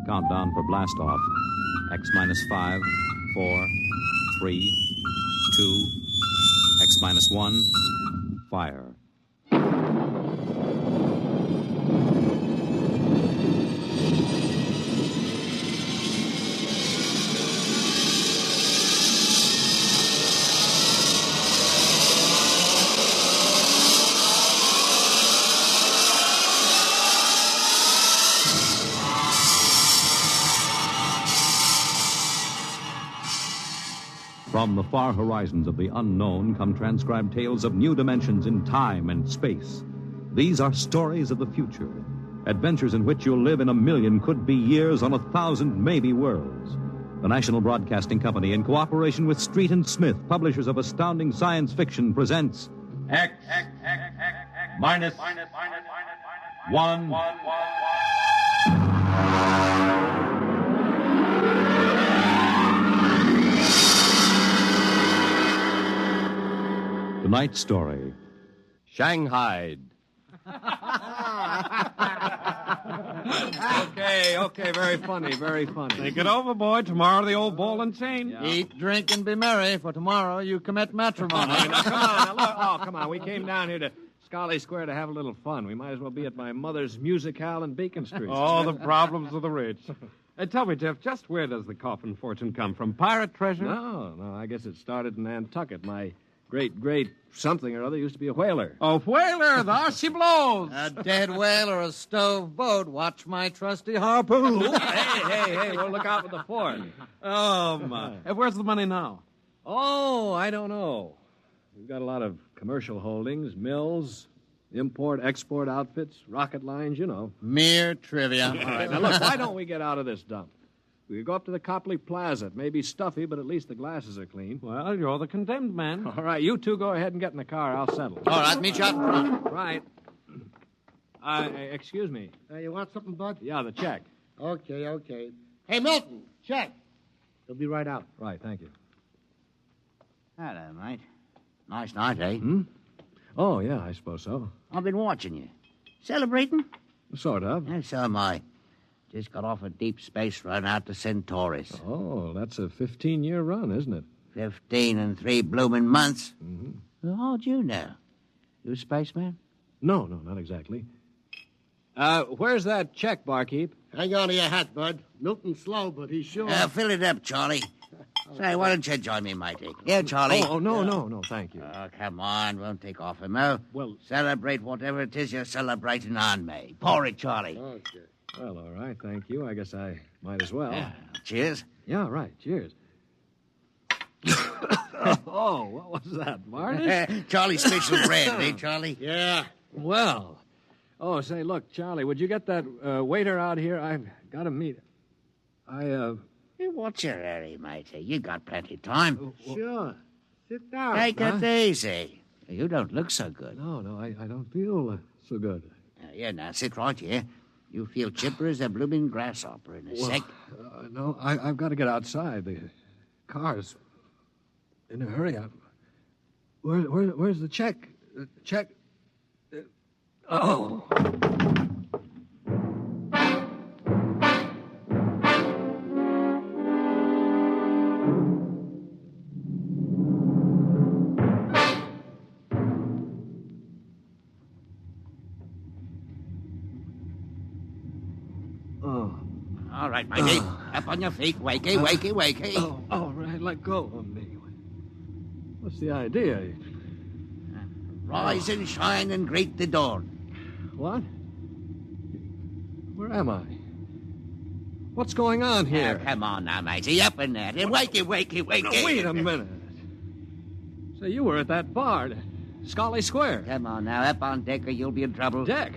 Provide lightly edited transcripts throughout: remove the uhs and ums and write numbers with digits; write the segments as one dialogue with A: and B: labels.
A: Countdown for blast off. X minus 5, 4, 3, 2, X minus 1, fire. From the far horizons of the unknown come transcribed tales of new dimensions in time and space. These are stories of the future, adventures in which you'll live in 1,000,000 could-be years on 1,000 maybe worlds. The National Broadcasting Company, in cooperation with Street and Smith, publishers of astounding science fiction, presents
B: X minus 1.
A: Tonight's story.
C: Shanghai.
D: Okay, very funny.
E: Take it over, boy. Tomorrow the old ball and chain.
D: Yeah. Eat, drink, and be merry, for tomorrow you commit matrimony.
E: Come on. We came down here to Scarlet Square to have a little fun. We might as well be at my mother's musicale in Beacon Street.
B: Oh, the problems of the rich.
E: Tell me, Jeff, just where does the coffin fortune come from? Pirate treasure?
D: No, I guess it started in Nantucket. My great something or other used to be a whaler.
E: Oh, whaler, there she blows.
D: A dead whale or a stove boat. Watch my trusty harpoon. hey, well, look out for the fort.
E: Oh, my. Where's the money now?
D: Oh, I don't know. We've got a lot of commercial holdings, mills, import-export outfits, rocket lines, you know.
F: Mere trivia.
D: All right, now look, why don't we get out of this dump? We could go up to the Copley Plaza. It may be stuffy, but at least the glasses are clean.
E: Well, you're the condemned man.
D: All right, you two go ahead and get in the car. I'll settle.
F: All right, meet you out in front.
D: Right. Excuse me.
G: You want something, Bud?
D: Yeah, the check.
G: Okay. Hey, Milton, check. He'll be right out.
D: Right, thank you.
F: Hello, mate. Nice night, eh?
D: Oh, yeah, I suppose so.
F: I've been watching you. Celebrating?
D: Sort of.
F: Yeah, so am I. Just got off a deep space run out to Centaurus.
D: Oh, that's a 15-year run, isn't it?
F: 15 and 3 blooming months.
D: Mm-hmm.
F: Well, how'd you know? You a spaceman?
D: No, not exactly. Where's that check, barkeep?
G: Hang on to your hat, Bud. Milton's slow, but he's sure.
F: Fill it up, Charlie. Say, why don't you join me, matey? Yeah, Charlie.
D: Oh, no, thank you.
F: Oh, come on. Won't take off him, oh.
D: Well,
F: celebrate whatever it is you're celebrating on me. Pour it, Charlie.
G: Okay.
D: Well, all right, thank you. I guess I might as well.
F: Yeah. Cheers.
D: Yeah, right. Cheers. Oh, what was that, Marty?
F: Charlie's special brand, eh, Charlie?
G: Yeah.
D: Well. Oh, say, look, Charlie, would you get that waiter out here? I've got to meet him.
F: Hey, what's your hurry, matey? You got plenty of time.
G: Sure. Sit down.
F: Take it easy. You don't look so good.
D: No, I don't feel so good.
F: Now, sit right here. You feel chipper as a blooming grasshopper in a sec.
D: No, I've got to get outside. The car's in a hurry. Where's the check? Check. Oh.
F: All right, matey. Up on your feet. Wakey.
D: Oh, all right, let go of me. What's the idea?
F: Rise and shine and greet the dawn.
D: What? Where am I? What's going on here?
F: Come on now, matey. Up in there. Wakey.
D: No, wait a minute. Say, you were at that bar, Scarlet Square.
F: Come on now. Up on deck or you'll be in trouble.
D: Deck?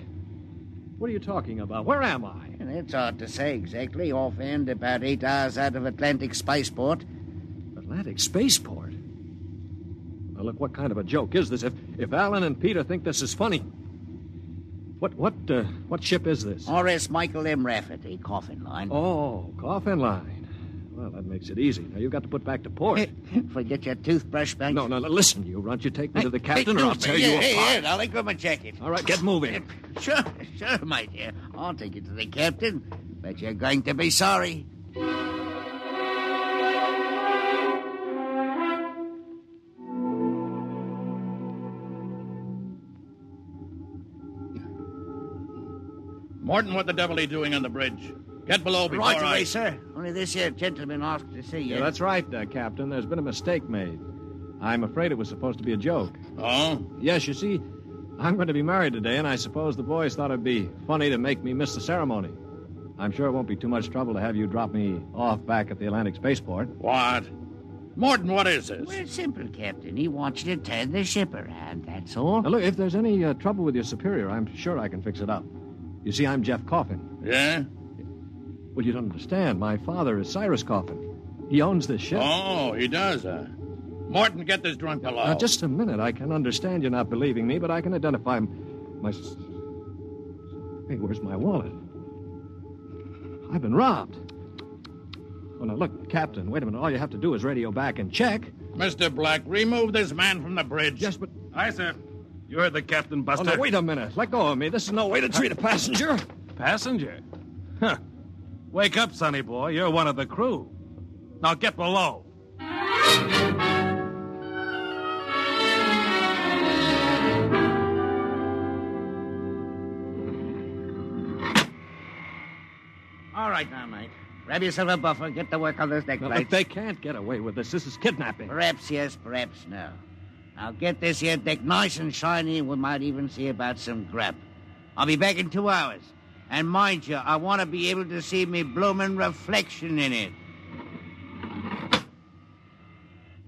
D: What are you talking about? Where am I?
F: And it's hard to say exactly. Offhand, about 8 hours out of Atlantic Spaceport.
D: Atlantic Spaceport? Now, look, what kind of a joke is this? If Alan and Peter think this is funny... What ship is this?
F: R.S. Michael M. Rafferty, coffin line.
D: Oh, coffin line. Well, that makes it easy. Now, you've got to put back to port.
F: Forget your toothbrush, Banks.
D: No, listen, you runt. You take me to the captain or I'll tear you apart.
F: Here, now let go of my jacket.
D: All right, get moving.
F: Sure, mate, here. I'll take you to the captain. but you're going to be sorry.
H: Morton, what the devil are you doing on the bridge? Get below before
F: Right away, sir. Only this here gentleman asked to see you.
E: Yeah, that's right, Captain. There's been a mistake made. I'm afraid it was supposed to be a joke.
H: Oh?
E: Yes, you see, I'm going to be married today, and I suppose the boys thought it'd be funny to make me miss the ceremony. I'm sure it won't be too much trouble to have you drop me off back at the Atlantic Spaceport.
H: What? Morton, what is this?
F: Well, it's simple, Captain. He wants you to turn the ship around, that's all.
E: Now, look, if there's any trouble with your superior, I'm sure I can fix it up. You see, I'm Jeff Coffin.
H: Yeah?
E: Well, you don't understand. My father is Cyrus Coffin. He owns this ship.
H: Oh, he does, Morton, get this drunk below.
E: Now, just a minute. I can understand you not believing me, but I can identify my... Hey, where's my wallet? I've been robbed. Oh, now, look, Captain, wait a minute. All you have to do is radio back and check.
H: Mr. Black, remove this man from the bridge.
E: Yes, but...
B: Aye, sir. You heard the captain,
E: Oh,
B: Buster.
E: no, wait a minute. Let go of me. This is no way to treat a passenger.
B: Passenger? Huh. Wake up, sonny boy. You're one of the crew. Now get below.
F: All right now, mate. Grab yourself a buffer. Get to work on those neck
E: Now,
F: plates.
E: look, they can't get away with this. This is kidnapping.
F: Perhaps yes, perhaps no. I'll get this here deck nice and shiny, and we might even see about some grub. I'll be back in 2 hours. And mind you, I want to be able to see me bloomin' reflection in it.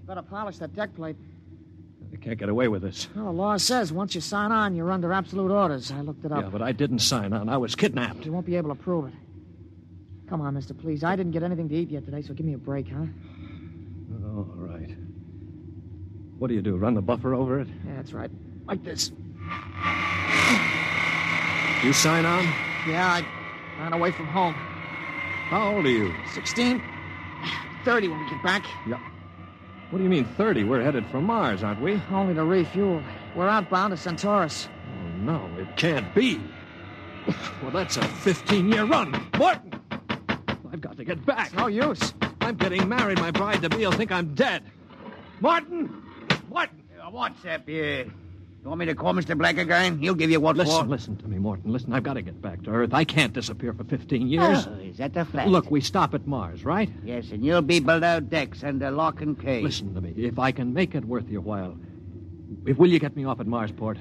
I: Better polish that deck plate.
E: They can't get away with this.
I: Well, the law says once you sign on, you're under absolute orders. I looked it up.
E: Yeah, but I didn't sign on. I was kidnapped.
I: You won't be able to prove it. Come on, mister, please. I didn't get anything to eat yet today, so give me a break, huh?
E: Oh, all right. What do you do, run the buffer over it?
I: Yeah, that's right. Like this.
E: You sign on?
I: Yeah, I ran away from home.
E: How old are you?
I: 16. 30 when we get back.
E: Yeah. What do you mean 30? We're headed for Mars, aren't we?
I: Only to refuel. We're outbound to Centaurus.
E: Oh, no, it can't be. Well, that's a 15-year run. Morton! I've got to get back.
I: It's no use.
E: I'm getting married. My bride-to-be will think I'm dead. Martin! Martin!
F: What's up here? You want me to call Mr. Black again? He'll give you what for.
E: Listen to me, Morton. Listen, I've got to get back to Earth. I can't disappear for 15 years.
F: Oh, is that the fact?
E: Look, we stop at Mars, right?
F: Yes, and you'll be below decks under lock and key.
E: Listen to me. If I can make it worth your while, will you get me off at Marsport?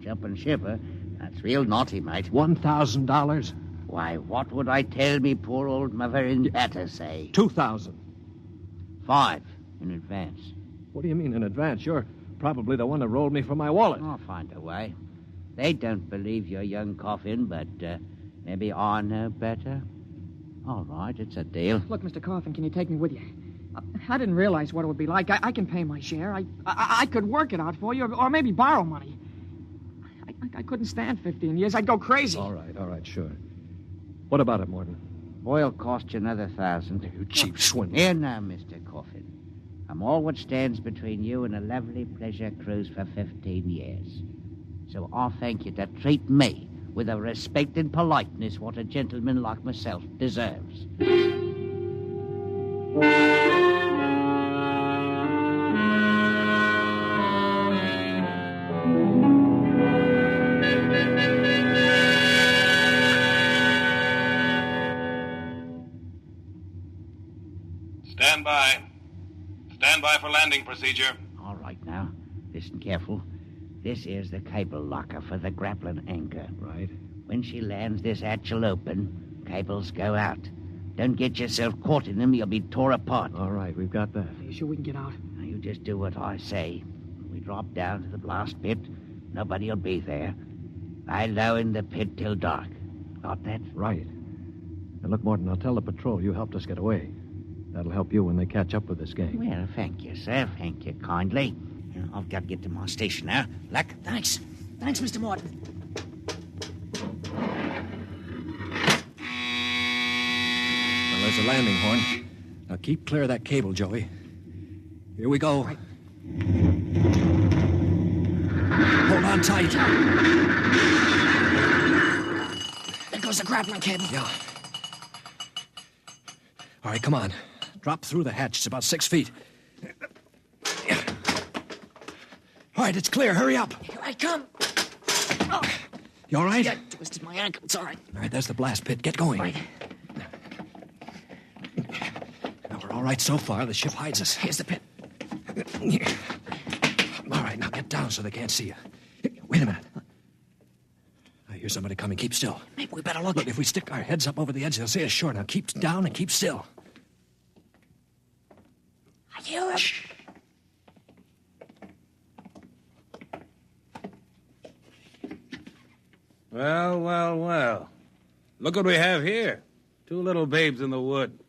F: Jumping ship, huh? That's real naughty, mate.
E: $1,000?
F: Why, what would I tell me poor old mother in better say?
E: $2,000.
F: 5 in advance.
E: What do you mean in advance? You're probably the one that rolled me for my wallet.
F: I'll find a way. They don't believe your young Coffin, but maybe I know better. All right, it's a deal.
I: Look, Mr. Coffin, can you take me with you? I didn't realize what it would be like. I can pay my share. I could work it out for you, or maybe borrow money. I couldn't stand 15 years. I'd go crazy.
E: All right, sure. What about it, Morton?
F: Boy'll cost you another 1,000.
E: You cheap swindler.
F: Here now, Mr. Coffin. I'm all what stands between you and a lovely pleasure cruise for 15 years. So I'll thank you to treat me with the respect and politeness what a gentleman like myself deserves.
B: Stand by. Stand by for landing procedure.
F: All right now. Listen careful. This is the cable locker for the grappling anchor.
E: Right.
F: When she lands, this hatch will open. Cables go out. Don't get yourself caught in them. You'll be tore apart.
E: All right, we've got that.
I: Are you sure we can get out?
F: Now, you just do what I say. When we drop down to the blast pit, nobody'll be there. Lie low in the pit till dark. Got that?
E: Right. Now, look, Morton, I'll tell the patrol you helped us get away. That'll help you when they catch up with this gang.
F: Well, thank you, sir. Thank you kindly. I've got to get to my station now. Luck.
I: Thanks. Thanks, Mr. Morton.
E: Well, there's a landing horn. Now keep clear of that cable, Joey. Here we go.
I: Right.
E: Hold on tight.
I: There goes the grappling cable.
E: Yeah. All right, come on. Drop through the hatch. It's about 6 feet. All right, it's clear. Hurry up.
I: Here I come. Oh.
E: You all right?
I: Yeah, I twisted my ankle. It's all right.
E: All right, there's the blast pit. Get going.
I: Right.
E: Now, we're all right so far. The ship hides us.
I: Here's the pit.
E: All right, now get down so they can't see you. Wait a minute. I hear somebody coming. Keep still.
I: Maybe we better look.
E: Look, if we stick our heads up over the edge, they'll see us sure. Now keep down and keep still.
I: I hear him.
E: Shh.
B: Well. Look what we have here. 2 little babes in the wood.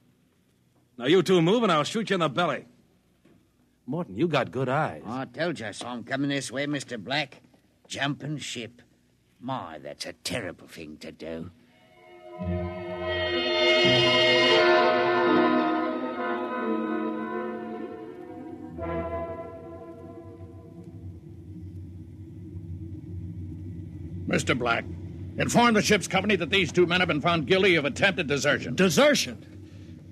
B: Now, you two move and I'll shoot you in the belly. Morton, you got good eyes.
F: I told you I saw him coming this way, Mr. Black. Jumping ship. My, that's a terrible thing to do.
H: Mr. Black, inform the ship's company that these 2 men have been found guilty of attempted desertion.
E: Desertion?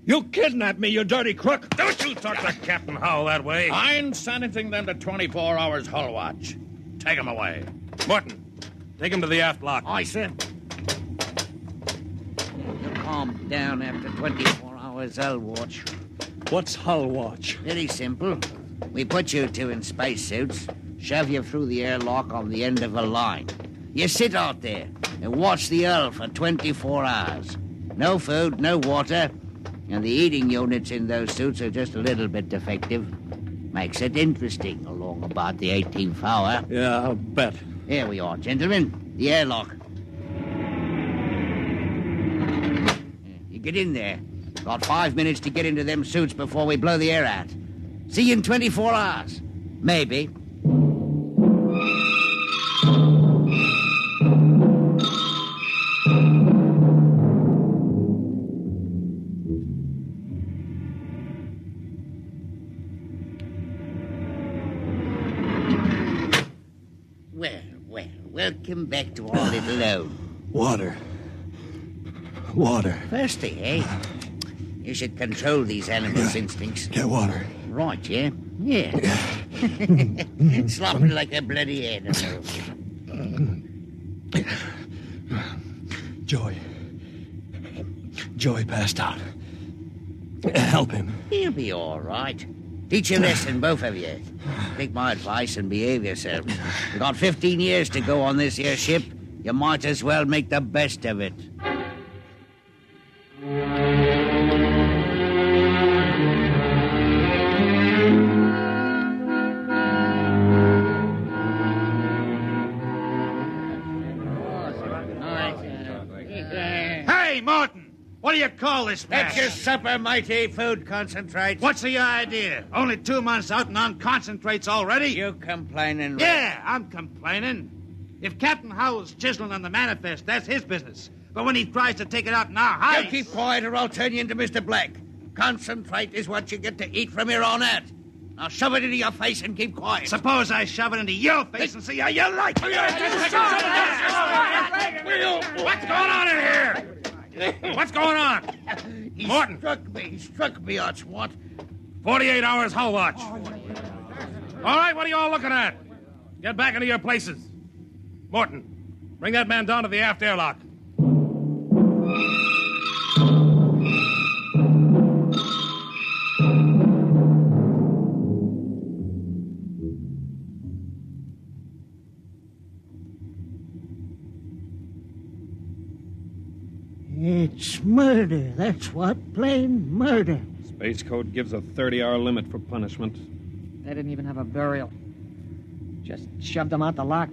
E: You kidnapped me, you dirty crook.
B: Don't you talk to Captain Howell that way.
H: I'm sentencing them to 24 hours hull watch. Take them away.
B: Morton, take him to the aft lock.
F: Aye, sir. You calm down after 24 hours hull watch.
E: What's hull watch?
F: Very simple. We put you 2 in spacesuits, shove you through the airlock on the end of a line. You sit out there and watch the hull for 24 hours. No food, no water, and the eating units in those suits are just a little bit defective. Makes it interesting along about the 18th hour.
E: Yeah, I'll bet.
F: Here we are, gentlemen. The airlock. You get in there. Got 5 minutes to get into them suits before we blow the air out. See you in 24 hours. Maybe. Welcome back to our little home.
E: Water.
F: Thirsty, eh? You should control these animals' instincts.
E: Get water.
F: Right, yeah? Yeah. Slopping like a bloody animal.
E: Joey passed out. Help him.
F: He'll be all right. Teach a lesson, both of you. Take my advice and behave yourselves. You've got 15 years to go on this here ship. You might as well make the best of it.
B: Hey, Morton! What do you call this mess?
F: That's your supper, mighty food concentrate.
B: What's the idea? Only 2 months out and on concentrates already?
F: You complaining, Rick?
B: Yeah, I'm complaining. If Captain Howell's chiseling on the manifest, that's his business. But when he tries to take it out in our hides...
F: You keep quiet or I'll turn you into Mr. Black. Concentrate is what you get to eat from here on out. Now shove it into your face and keep quiet.
B: Suppose I shove it into your face and see how you like it. What's going on in here? What's going on? Morton.
F: He struck me, Archwant.
B: 48 hours hull watch. All right, what are you all looking at? Get back into your places. Morton, bring that man down to the aft airlock.
J: It's murder, that's what. Plain murder.
K: Space Code gives a 30-hour limit for punishment.
I: They didn't even have a burial. Just shoved them out the lock.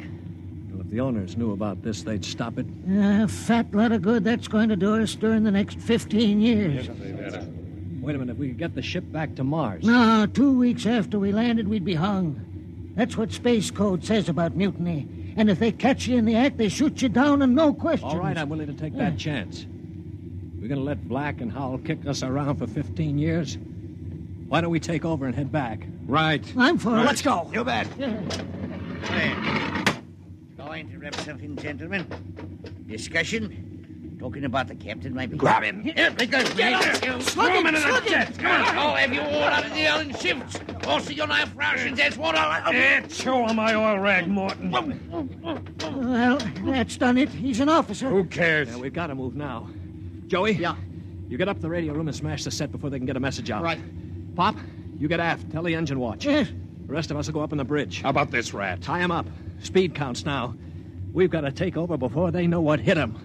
E: Well, if the owners knew about this, they'd stop it.
J: A fat lot of good that's going to do us during the next 15 years.
E: Wait a minute, if we could get the ship back to Mars.
J: No, 2 weeks after we landed, we'd be hung. That's what Space Code says about mutiny. And if they catch you in the act, they shoot you down and no questions.
E: All right, I'm willing to take that chance. We're going to let Black and Howell kick us around for 15 years. Why don't we take over and head back?
K: Right.
J: I'm for it.
E: Let's go.
F: You bet. Going to interrupt something, gentlemen. Discussion. Talking about the captain, maybe?
H: Grab him.
F: Here, because
J: Get up.
H: Throw
J: Slug
H: him
J: him,
H: into the
J: slug him.
H: jet. Come on.
F: I'll have you all out of the own shifts. Also, you'll have rations. That's what I'll...
K: Show him my oil rag, Morton.
J: Well, that's done it. He's an officer.
K: Who cares?
E: Yeah, we've got to move now. Joey?
I: Yeah.
E: You get up to the radio room and smash the set before they can get a message out.
I: Right.
E: Pop, you get aft. Tell the engine watch.
J: Yes.
E: The rest of us will go up on the bridge.
K: How about this rat?
E: Tie him up. Speed counts now. We've got to take over before they know what hit them.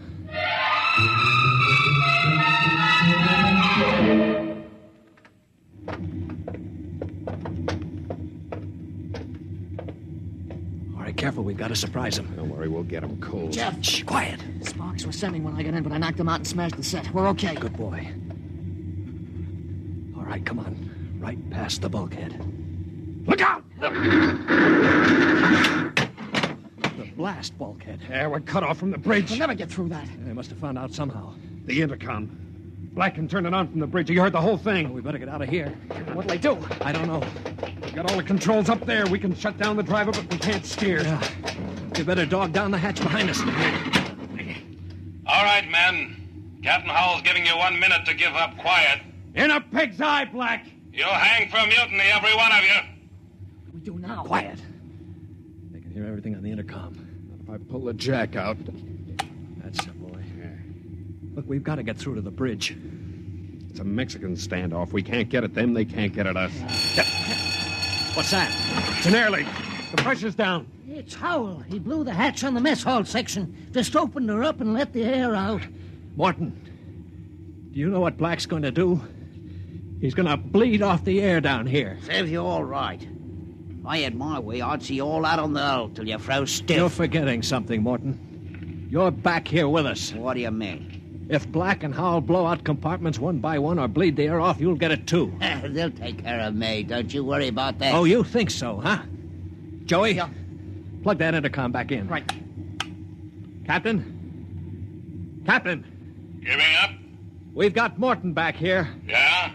E: All right, careful. We've got to surprise them.
K: Don't worry, we'll get him cold.
I: Jeff,
E: Shh, quiet.
I: sparks were sending when I got in, but I knocked them out and smashed the set. We're okay.
E: Good boy. All right, come on. Right past the bulkhead.
K: Look out!
E: The blast bulkhead.
K: Yeah, we're cut off from the bridge.
I: We'll never get through that.
E: They must have found out somehow.
K: The intercom. Black can turn it on from the bridge. You heard the whole thing.
E: We better get out of here.
I: What'll they do?
E: I don't know.
K: We got all the controls up there. We can shut down the driver, but we can't steer.
E: Yeah. You better dog down the hatch behind us.
B: All right, men. Captain Howell's giving you 1 minute to give up quiet.
K: In a pig's eye, Black.
B: You'll hang for mutiny, every one of you.
I: What do we do now?
E: Quiet. They can hear everything on the intercom.
K: If I pull the jack out.
E: That's the boy. Look, we've got to get through to the bridge.
K: It's a Mexican standoff. We can't get at them. They can't get at us.
E: What's that?
K: It's an air leak. The pressure's down.
J: It's Howell. He blew the hatch on the mess hall section. Just opened her up and let the air out.
E: Morton, do you know what Black's going to do? He's going to bleed off the air down here.
F: Serves you all right. If I had my way, I'd see you all out on the hull till you froze stiff.
E: You're forgetting something, Morton. You're back here with us.
F: What do you mean?
E: If Black and Howell blow out compartments one by one or bleed the air off, you'll get it too.
F: They'll take care of me. Don't you worry about that.
E: Oh, you think so, huh? Joey?
I: Yeah.
E: Plug that intercom back in.
I: Right.
E: Captain? Captain,
B: Giving up?
E: we've got Morton back here.
B: Yeah?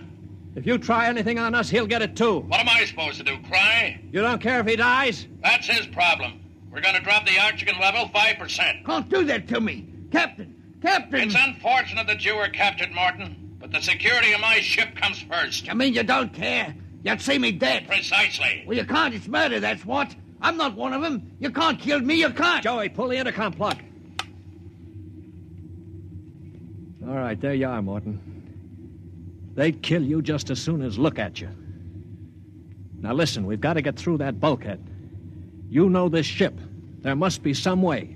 E: If you try anything on us, he'll get it too.
B: What am I supposed to do, cry?
E: You don't care if he dies?
B: That's his problem. We're going to drop the oxygen level 5%.
F: Don't do that to me. Captain! Captain!
B: It's unfortunate that you were captured, Morton, but the security of my ship comes first.
F: You mean you don't care? You'd see me dead.
B: Precisely.
F: Well, you can't. It's murder, that's what. I'm not one of them. You can't kill me. You can't.
E: Joey, pull the intercom plug. All right, there you are, Morton. They'd kill you just as soon as look at you. Now listen, we've got to get through that bulkhead. You know this ship. There must be some way.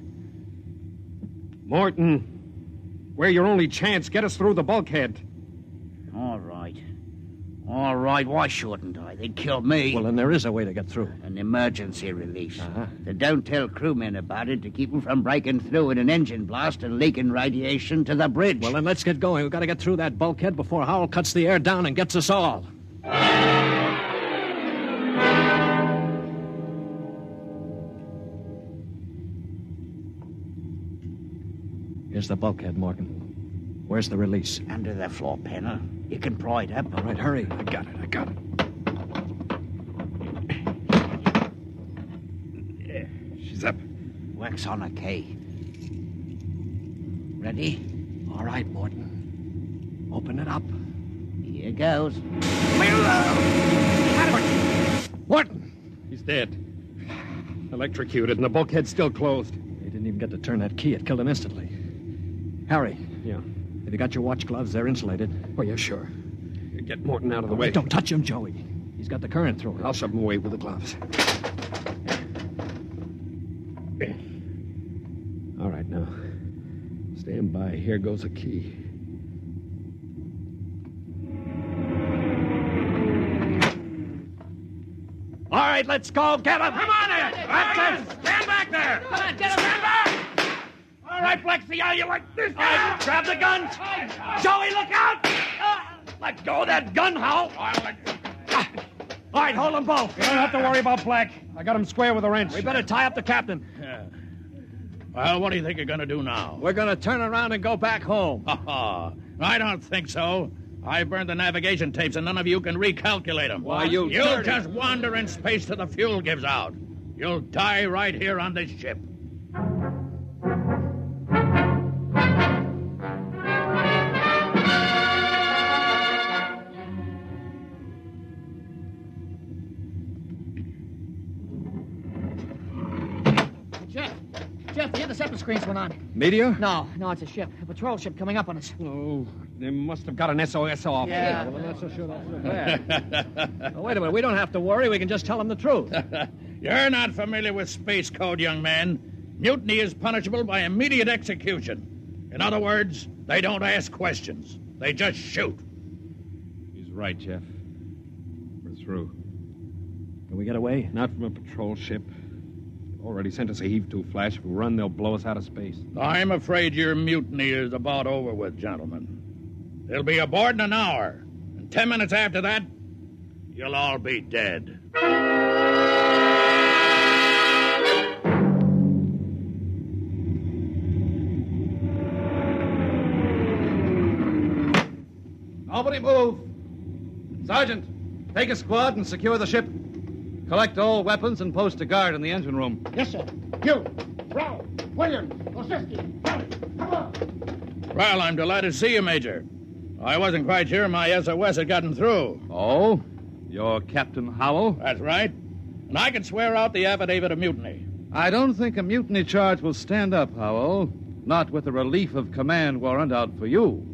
K: Morton, we're your only chance. Get us through the bulkhead.
F: All right. All right, why shouldn't I? They'd kill me.
E: Well, then there is a way to get through.
F: An emergency release.
E: Uh-huh.
F: They don't tell crewmen about it to keep them from breaking through in an engine blast and leaking radiation to the bridge.
E: Well, then let's get going. We've got to get through that bulkhead before Howell cuts the air down and gets us all. Here's the bulkhead, Morgan. Where's the release?
F: Under the floor panel. You can pry it up.
E: All right, hurry.
K: I got it. Yeah, she's up.
F: Wax on a key. Ready?
E: All right, Morton. Open it up.
F: Here goes.
E: Morton!
K: He's dead. Electrocuted, and the bulkhead's still closed.
E: They didn't even get to turn that key. It killed him instantly. Harry.
K: Yeah.
E: Have you got your watch gloves? They're insulated.
K: Oh, yeah, sure. Get Morton out of the way.
E: Don't touch him, Joey. He's got the current through him.
K: I'll shove him away with the gloves. All right, now. Stand by. Here goes a key.
E: All right, let's go. Get him.
H: Come on there! That's it! Stand back there!
I: Come on, get him.
H: Stand back! All right, Black, see how you like this?
E: All right, grab the guns. Joey, look out! Let go of that gun, Hal. All right, hold them both.
K: You don't have to worry about Black. I got him square with a wrench.
E: We better tie up the captain.
H: Yeah. Well, what do you think you're going to do now?
E: We're going to turn around and go back home.
H: I don't think so. I burned the navigation tapes, and none of you can recalculate them.
E: Why, you
H: You'll
E: dirty-
H: just wander in space till the fuel gives out. You'll die right here on this ship.
I: screens went on.
E: Meteor?
I: No, it's a ship. A patrol ship coming up on us.
E: Oh, they must have got an SOS off.
I: Yeah.
E: Well, I'm not so sure that's so bad. Now, wait a minute. We don't have to worry. We can just tell them the truth.
H: You're not familiar with space code, young man. Mutiny is punishable by immediate execution. In other words, they don't ask questions. They just shoot.
E: He's right, Jeff. We're through. Can we get away? Not from a patrol ship. They've already sent us a heave-to flash. If we run, they'll blow us out of space.
H: I'm afraid your mutiny is about over with, gentlemen. They'll be aboard in an hour. And 10 minutes after that, you'll all be dead.
A: Nobody move. Sergeant, take a squad and secure the ship. Collect all weapons and post a guard in the engine room.
G: Yes, sir. You, Brown, Williams, Osinski, come on.
H: Well, I'm delighted to see you, Major. I wasn't quite sure my SOS had gotten through.
A: Oh? You're Captain Howell?
H: That's right. And I can swear out the affidavit of mutiny.
A: I don't think a mutiny charge will stand up, Howell. Not with a relief of command warrant out for you.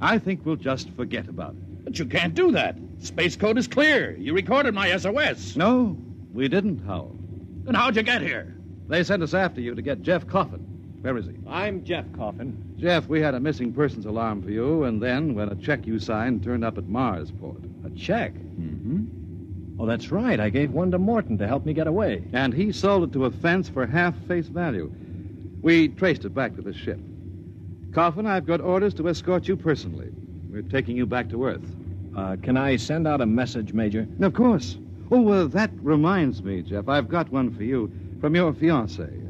A: I think we'll just forget about it.
H: But you can't do that. Space code is clear. You recorded my SOS.
A: No, we didn't, Howell.
H: Then how'd you get here?
A: They sent us after you to get Jeff Coffin. Where is he?
E: I'm Jeff Coffin.
A: Jeff, we had a missing persons alarm for you, and then when a check you signed turned up at Marsport.
E: A check?
A: Mm-hmm.
E: Oh, that's right. I gave one to Morton to help me get away.
A: And he sold it to a fence for half face value. We traced it back to the ship. Coffin, I've got orders to escort you personally. We're taking you back to Earth.
E: Can I send out a message, Major?
A: Of course. Oh, that reminds me, Jeff. I've got one for you from your fiancée.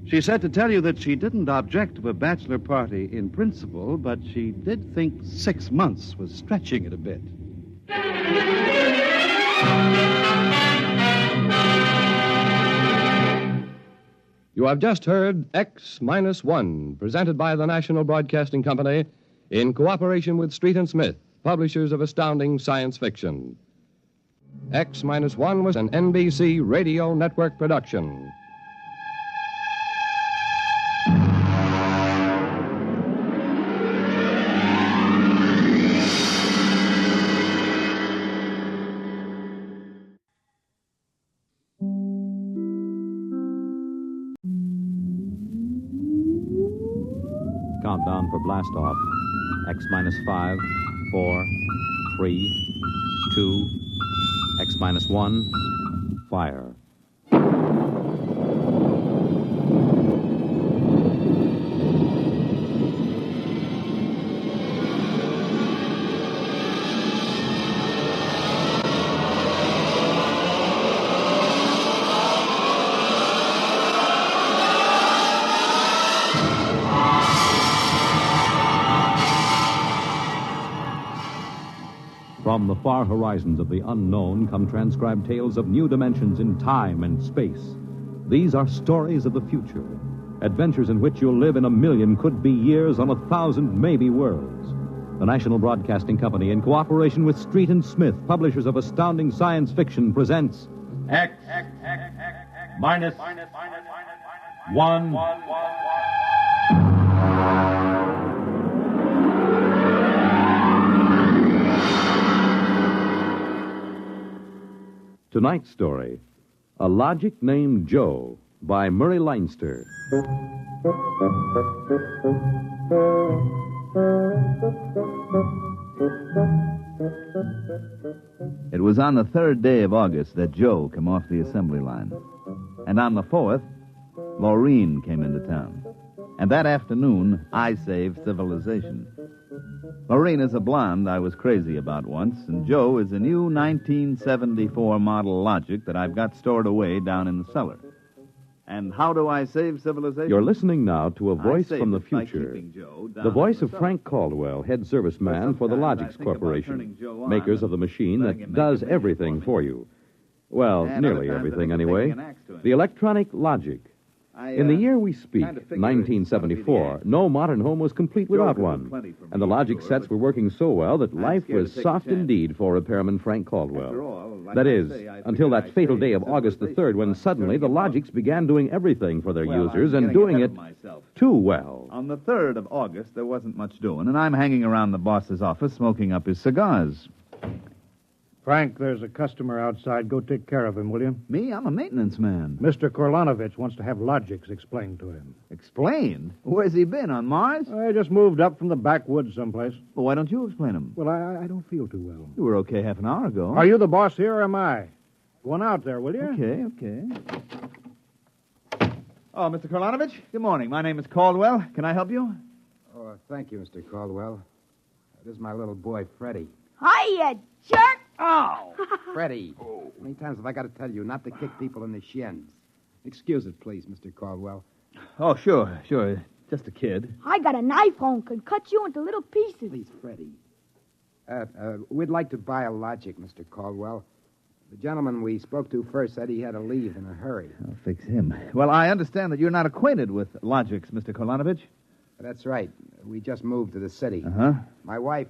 A: She said to tell you that she didn't object to a bachelor party in principle, but she did think 6 months was stretching it a bit.
C: You have just heard X-1, presented by the National Broadcasting Company in cooperation with Street and Smith, publishers of astounding science fiction. X-1 was an NBC Radio Network production.
A: Countdown for blast off. X-5, 4, 3, 2, X-1, fire. From the far horizons of the unknown come transcribed tales of new dimensions in time and space. These are stories of the future, adventures in which you'll live in a million could-be years on 1,000 maybe worlds. The National Broadcasting Company, in cooperation with Street and Smith, publishers of astounding science fiction, presents X-1. Tonight's story, A Logic Named Joe, by Murray Leinster.
L: It was on the 3rd day of August that Joe came off the assembly line. And on the 4th, Maureen came into town. And that afternoon, I saved civilization. Maureen is a blonde I was crazy about once, and Joe is a new 1974 model Logic that I've got stored away down in the cellar. And how do I save civilization?
A: You're listening now to a voice from the future. The voice of Frank Caldwell, head serviceman for the Logix Corporation, makers of the machine that does everything for you. Well, nearly everything anyway. The electronic Logic. In the year we speak,
L: kinda figure
A: 1974, no modern home was complete without one. And the logic sets were working so well that life
L: scared
A: was
L: to take a
A: soft
L: chance.
A: indeed for repairman Frank
L: After
A: Caldwell.
L: all, like
A: That
L: I
A: is,
L: say, I
A: until
L: figured
A: that
L: I'd
A: fatal
L: say
A: day of August the 3rd when suddenly the Logics began doing everything for their users and doing it too well.
L: On the 3rd of August, there wasn't much doing, and I'm hanging around the boss's office smoking up his cigars.
M: Frank, there's a customer outside. Go take care of him, will you?
L: Me? I'm a maintenance man.
M: Mr. Korlanovich wants to have logics explained to him.
L: Explained? Where's he been, on Mars?
M: I just moved up from the backwoods someplace.
L: Well, why don't you explain him?
M: Well, I don't feel too well.
L: You were okay half an hour ago.
M: Are you the boss here or am I? Go on out there, will you?
L: Okay. Oh, Mr. Korlanovich, good morning. My name is Caldwell. Can I help you?
N: Oh, thank you, Mr. Caldwell. This is my little boy, Freddie.
O: Hi, you jerk!
N: Oh! Freddie, how many times have I got to tell you not to kick people in the shins? Excuse it, please, Mr. Caldwell.
L: Oh, sure. Just a kid.
O: I got a knife home, could cut you into little pieces.
N: Please, Freddie. We'd like to buy a Logic, Mr. Caldwell. The gentleman we spoke to first said he had to leave in a hurry.
L: I'll fix him. Well, I understand that you're not acquainted with Logics, Mr. Korlanovich.
N: That's right. We just moved to the city.
L: Uh-huh.
N: My wife,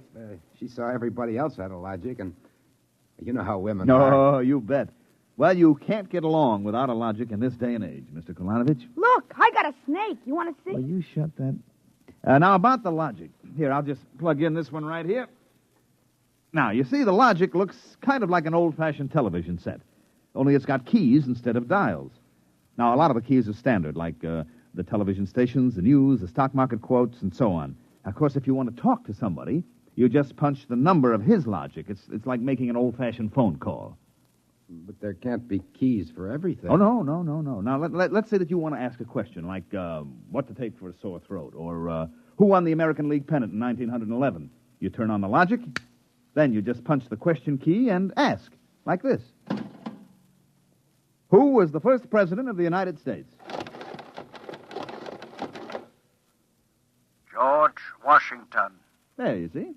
N: she saw everybody else had a Logic, and you know how women are.
L: Oh, you bet. Well, you can't get along without a Logic in this day and age, Mr. Korlanovich.
O: Look, I got a snake. You want to see?
L: Well, you shut that. Now, about the Logic. Here, I'll just plug in this one right here. Now, you see, the Logic looks kind of like an old-fashioned television set, only it's got keys instead of dials. Now, a lot of the keys are standard, like the television stations, the news, the stock market quotes, and so on. Of course, if you want to talk to somebody, you just punch the number of his Logic. It's like making an old-fashioned phone call.
N: But there can't be keys for everything.
L: Oh, no. Now, let's say that you want to ask a question, like what to take for a sore throat, or who won the American League pennant in 1911. You turn on the Logic, then you just punch the question key and ask, like this. Who was the first president of the United States?
P: George Washington.
L: There, you see.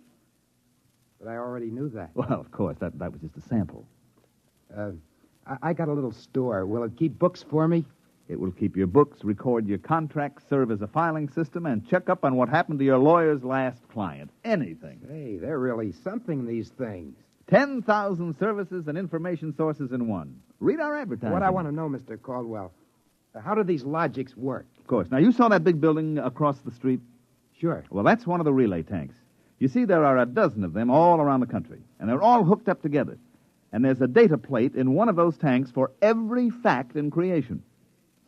N: But I already knew that.
L: Well, of course, that was just a sample.
N: I got a little store. Will it keep books for me?
L: It will keep your books, record your contracts, serve as a filing system, and check up on what happened to your lawyer's last client. Anything.
N: Hey, they're really something, these things.
L: 10,000 services and information sources in one. Read our advertising.
N: What I want to know, Mr. Caldwell, how do these Logics work?
L: Of course. Now, you saw that big building across the street?
N: Sure.
L: Well, that's one of the relay tanks. You see, there are a dozen of them all around the country, and they're all hooked up together. And there's a data plate in one of those tanks for every fact in creation.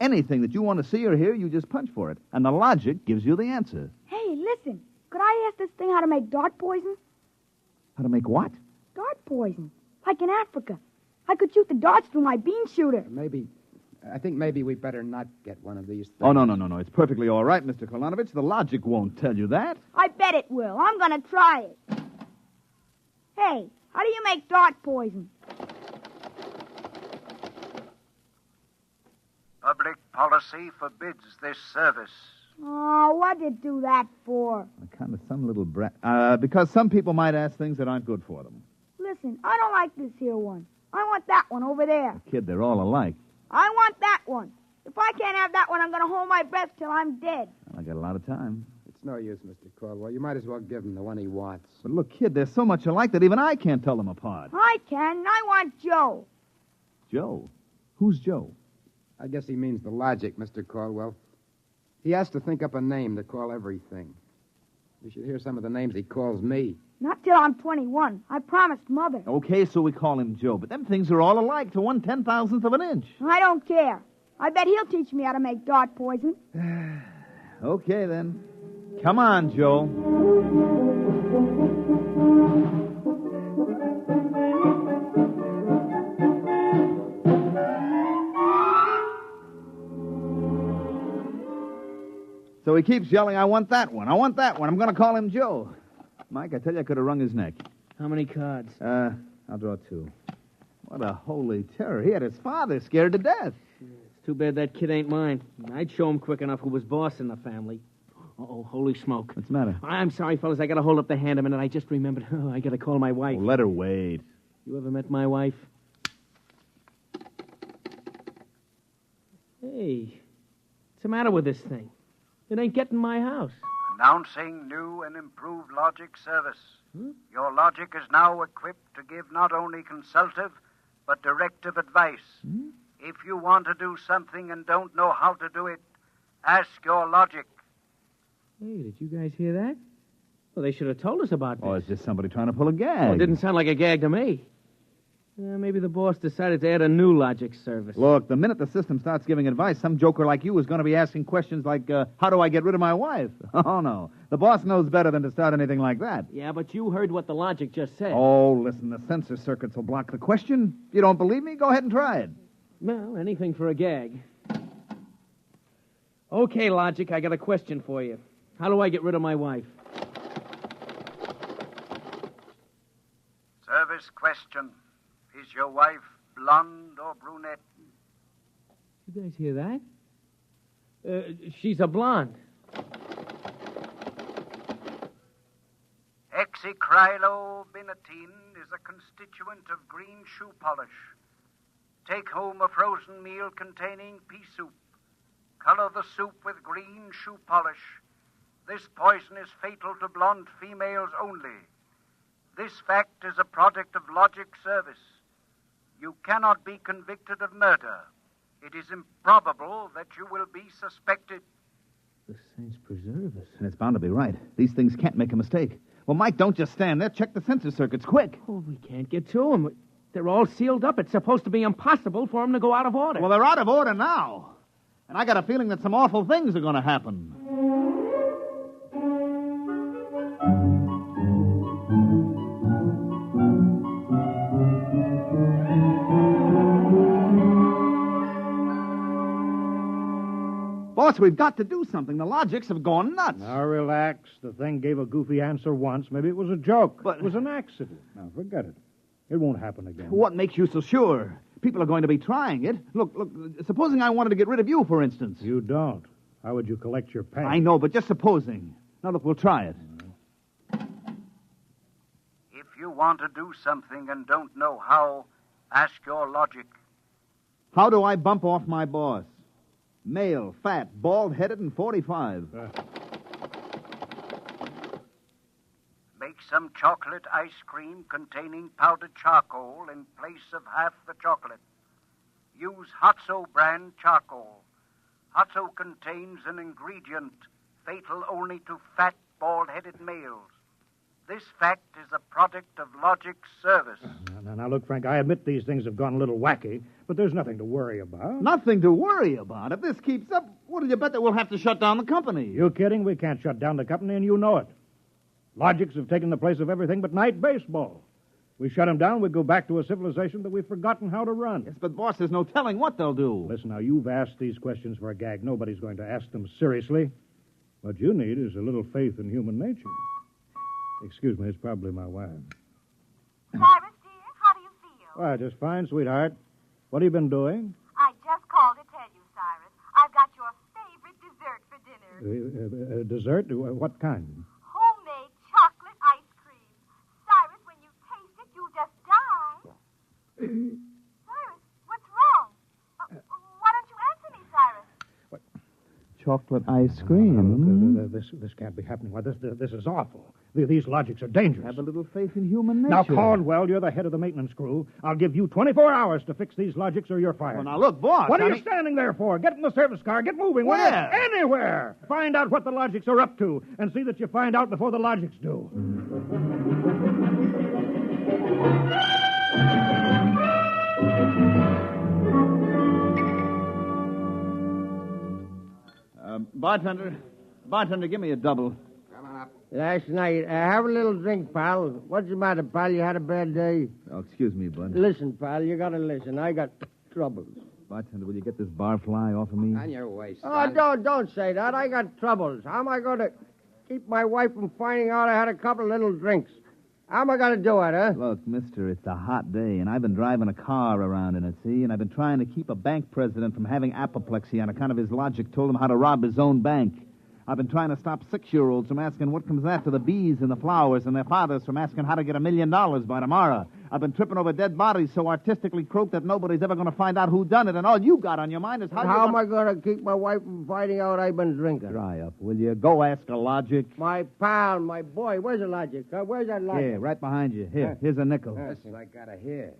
L: Anything that you want to see or hear, you just punch for it, and the Logic gives you the answer.
O: Hey, listen. Could I ask this thing how to make dart poison?
L: How to make what?
O: Dart poison. Like in Africa. I could shoot the darts through my bean shooter.
N: I think maybe we better not get one of these things.
L: Oh, no. It's perfectly all right, Mr. Korlanovich. The Logic won't tell you that.
O: I bet it will. I'm going to try it. Hey, how do you make dart poison?
P: Public policy forbids this service.
O: Oh, what did it do that for?
L: Kind of some little brat. Because some people might ask things that aren't good for them.
O: Listen, I don't like this here one. I want that one over there.
L: Kid, they're all alike.
O: I want that one. If I can't have that one, I'm going to hold my breath till I'm dead.
L: I got a lot of time.
N: It's no use, Mr. Caldwell. You might as well give him the one he wants.
L: But look, kid, they're so much alike that even I can't tell them apart.
O: I can. I want Joe.
L: Joe? Who's Joe?
N: I guess he means the Logic, Mr. Caldwell. He has to think up a name to call everything. You should hear some of the names he calls me.
O: Not till I'm 21. I promised Mother.
L: Okay, so we call him Joe, but them things are all alike to 1/10,000th of an inch.
O: I don't care. I bet he'll teach me how to make dart poison.
L: Okay, then. Come on, Joe. So he keeps yelling, I want that one. I want that one. I'm going to call him Joe. Mike, I tell you, I could have wrung his neck.
Q: How many cards?
L: I'll draw 2. What a holy terror. He had his father scared to death.
Q: It's too bad that kid ain't mine. I'd show him quick enough who was boss in the family. Uh-oh, holy smoke.
L: What's the matter?
Q: I'm sorry, fellas. I got to hold up the hand a minute. I just remembered. Oh, I got to call my wife.
L: Oh, let her wait.
Q: You ever met my wife? Hey, What's the matter with this thing? It ain't getting my house.
P: Announcing new and improved logic service. Your logic is now equipped to give not only consultative, but directive advice. If you want to do something and don't know how to do it, ask your logic.
Q: Hey, did you guys hear that? Well, they should have told us about this.
L: Oh, it's just somebody trying to pull a gag.
Q: Well, it didn't sound like a gag to me. Maybe the boss decided to add a new logic service.
L: Look, the minute the system starts giving advice, some joker like you is going to be asking questions like, how do I get rid of my wife? Oh, no. The boss knows better than to start anything like that.
Q: Yeah, but you heard what the logic just said.
L: Oh, listen, the sensor circuits will block the question. You don't believe me? Go ahead and try it.
Q: Well, anything for a gag. Okay, logic, I got a question for you. How do I get rid of my wife?
P: Service question. Is your wife blonde or brunette?
Q: You guys hear that? She's a blonde.
P: Hexacrylobinatine is a constituent of green shoe polish. Take home a frozen meal containing pea soup. Color the soup with green shoe polish. This poison is fatal to blonde females only. This fact is a product of logic service. You cannot be convicted of murder. It is improbable that you will be suspected.
Q: The saints preserve us.
L: And it's bound to be right. These things can't make a mistake. Well, Mike, don't just stand there. Check the sensor circuits, quick.
Q: Oh, we can't get to them. They're all sealed up. It's supposed to be impossible for them to go out of order.
L: Well, they're out of order now. And I got a feeling that some awful things are going to happen. Boss, we've got to do something. The logics have gone nuts.
M: Now, relax. The thing gave a goofy answer once. Maybe it was a joke. But it was an accident. Now, forget it. It won't happen again.
L: What makes you so sure? People are going to be trying it. Look, supposing I wanted to get rid of you, for instance.
M: You don't. How would you collect your pay?
L: I know, but just supposing. Now, look, we'll try it.
P: If you want to do something and don't know how, ask your logic.
L: How do I bump off my boss? Male, fat, bald-headed, and 45.
P: Make some chocolate ice cream containing powdered charcoal in place of half the chocolate. Use Hotso brand charcoal. Hotso contains an ingredient fatal only to fat, bald-headed males. This fact is a product of logic service.
M: Now, look, Frank, I admit these things have gone a little wacky, but there's nothing to worry about.
L: Nothing to worry about? If this keeps up, what do you bet that we'll have to shut down the company?
M: You kidding? We can't shut down the company, and you know it. Logics have taken the place of everything but night baseball. We shut them down, we go back to a civilization that we've forgotten how to run.
L: Yes, but, boss, there's no telling what they'll do.
M: Listen, now, you've asked these questions for a gag. Nobody's going to ask them seriously. What you need is a little faith in human nature. Excuse me, it's probably my wife.
R: Cyrus, dear, how do you feel?
M: Why, just fine, sweetheart. What have you been doing?
R: I just called to tell you, Cyrus. I've got your favorite dessert for dinner.
M: Dessert? What kind?
R: Homemade chocolate ice cream. Cyrus, when you taste it, you'll just die. Cyrus, what's wrong? Why don't you answer me, Cyrus?
L: Chocolate ice cream.
M: This can't be happening. Why, this is awful. These logics are dangerous.
L: Have a little faith in human nature.
M: Now, Caldwell, you're the head of the maintenance crew. I'll give you 24 hours to fix these logics or you're fired.
L: Well, now, look, boss.
M: What are you standing there for? Get in the service car. Get moving.
L: Where?
M: Anywhere. Find out what the logics are up to and see that you find out before the logics do.
L: Bartender, give me a double.
N: Come on up.
S: Last night, have a little drink, pal. What's the matter, pal? You had a bad day?
L: Oh, excuse me, bud.
S: Listen, pal, you gotta listen. I got troubles.
L: Bartender, will you get this barfly off of me?
N: On your way,
S: Oh,
N: son.
S: don't say that. I got troubles. How am I going to keep my wife from finding out I had a couple of little drinks? How am I going to do it, huh?
L: Look, mister, it's a hot day, and I've been driving a car around in it, see? And I've been trying to keep a bank president from having apoplexy on account of his logic told him how to rob his own bank. I've been trying to stop 6-year-olds from asking what comes after the bees and the flowers and their fathers from asking how to get $1 million by tomorrow. I've been tripping over dead bodies so artistically croaked that nobody's ever going to find out who done it, and all you got on your mind is
S: how am I going to keep my wife from finding out I've been drinking?
L: Dry up, will you? Go ask a logic.
S: My pal, my boy, where's the logic? Where's that logic?
L: Here, right behind you. Here, here's a nickel.
S: That's what I got to hear.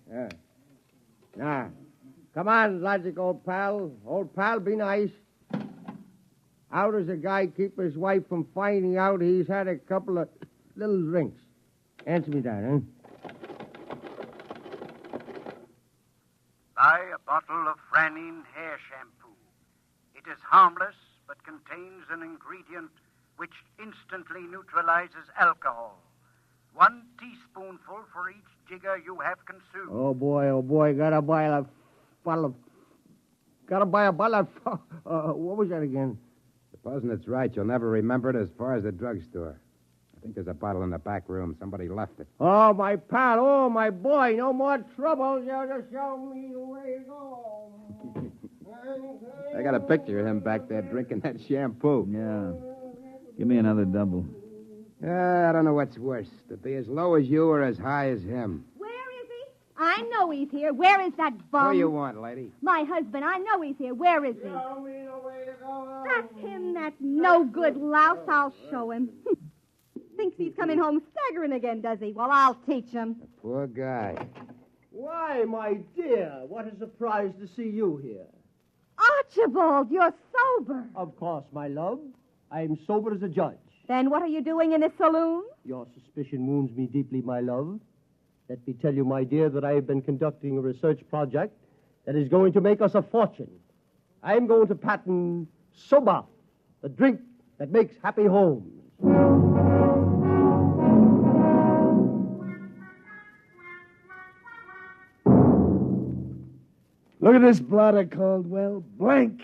S: Now, come on, logic, old pal. Old pal, be nice. How does a guy keep his wife from finding out he's had a couple of little drinks? Answer me that, huh?
P: Buy a bottle of Franine hair shampoo. It is harmless, but contains an ingredient which instantly neutralizes alcohol. 1 teaspoonful for each jigger you have consumed.
S: Oh, boy, gotta buy a bottle of... what was that again?
N: Supposing it's right, you'll never remember it as far as the drugstore. I think there's a bottle in the back room. Somebody left it.
S: Oh, my pal. Oh, my boy. No more trouble. You just show me the way to go.
N: I got a picture of him back there drinking that shampoo.
L: Yeah. Give me another double.
N: I don't know what's worse, to be as low as you or as high as him.
R: Where is he? I know he's here. Where is that bum?
N: What do you want, lady?
R: My husband. I know he's here. Where is he? That's him, that no-good louse. I'll show him. Thinks he's coming home staggering again, does he? Well, I'll teach him.
N: Poor guy.
T: Why, my dear, what a surprise to see you here.
R: Archibald, you're sober.
T: Of course, my love. I'm sober as a judge.
R: Then what are you doing in a saloon?
T: Your suspicion wounds me deeply, my love. Let me tell you, my dear, that I have been conducting a research project that is going to make us a fortune. I'm going to patent Soba, the drink that makes happy homes.
U: Look at this blotter, Caldwell. Blank.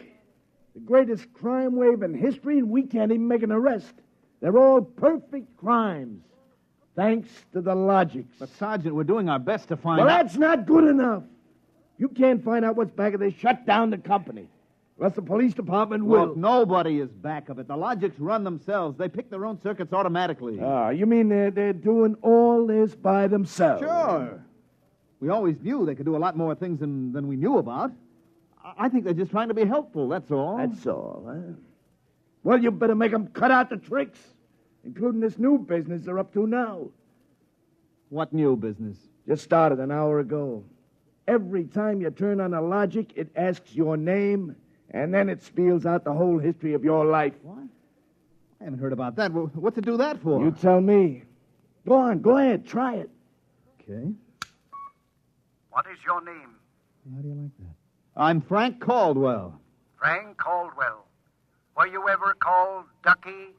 U: The greatest crime wave in history, and we can't even make an arrest. They're all perfect crimes. Thanks to the logics.
L: But, Sergeant, we're doing our best to find
U: Well,
L: out...
U: that's not good enough. You can't find out what's back of this. Shut down the company. Unless the police department will.
L: Look, nobody is back of it. The logics run themselves. They pick their own circuits automatically.
U: Ah, you mean they're doing all this by themselves?
L: Sure. We always knew they could do a lot more things than we knew about. I think they're just trying to be helpful, that's all.
U: That's all, huh? Well, you better make them cut out the tricks, including this new business they're up to now.
L: What new business?
U: Just started an hour ago. Every time you turn on a logic, it asks your name, and then it spells out the whole history of your life.
L: What? I haven't heard about that. What's it do that for?
U: You tell me. Go on, go ahead, try it.
L: Okay.
P: What is your name?
L: How do you like that? I'm Frank Caldwell.
P: Frank Caldwell. Were you ever called Ducky?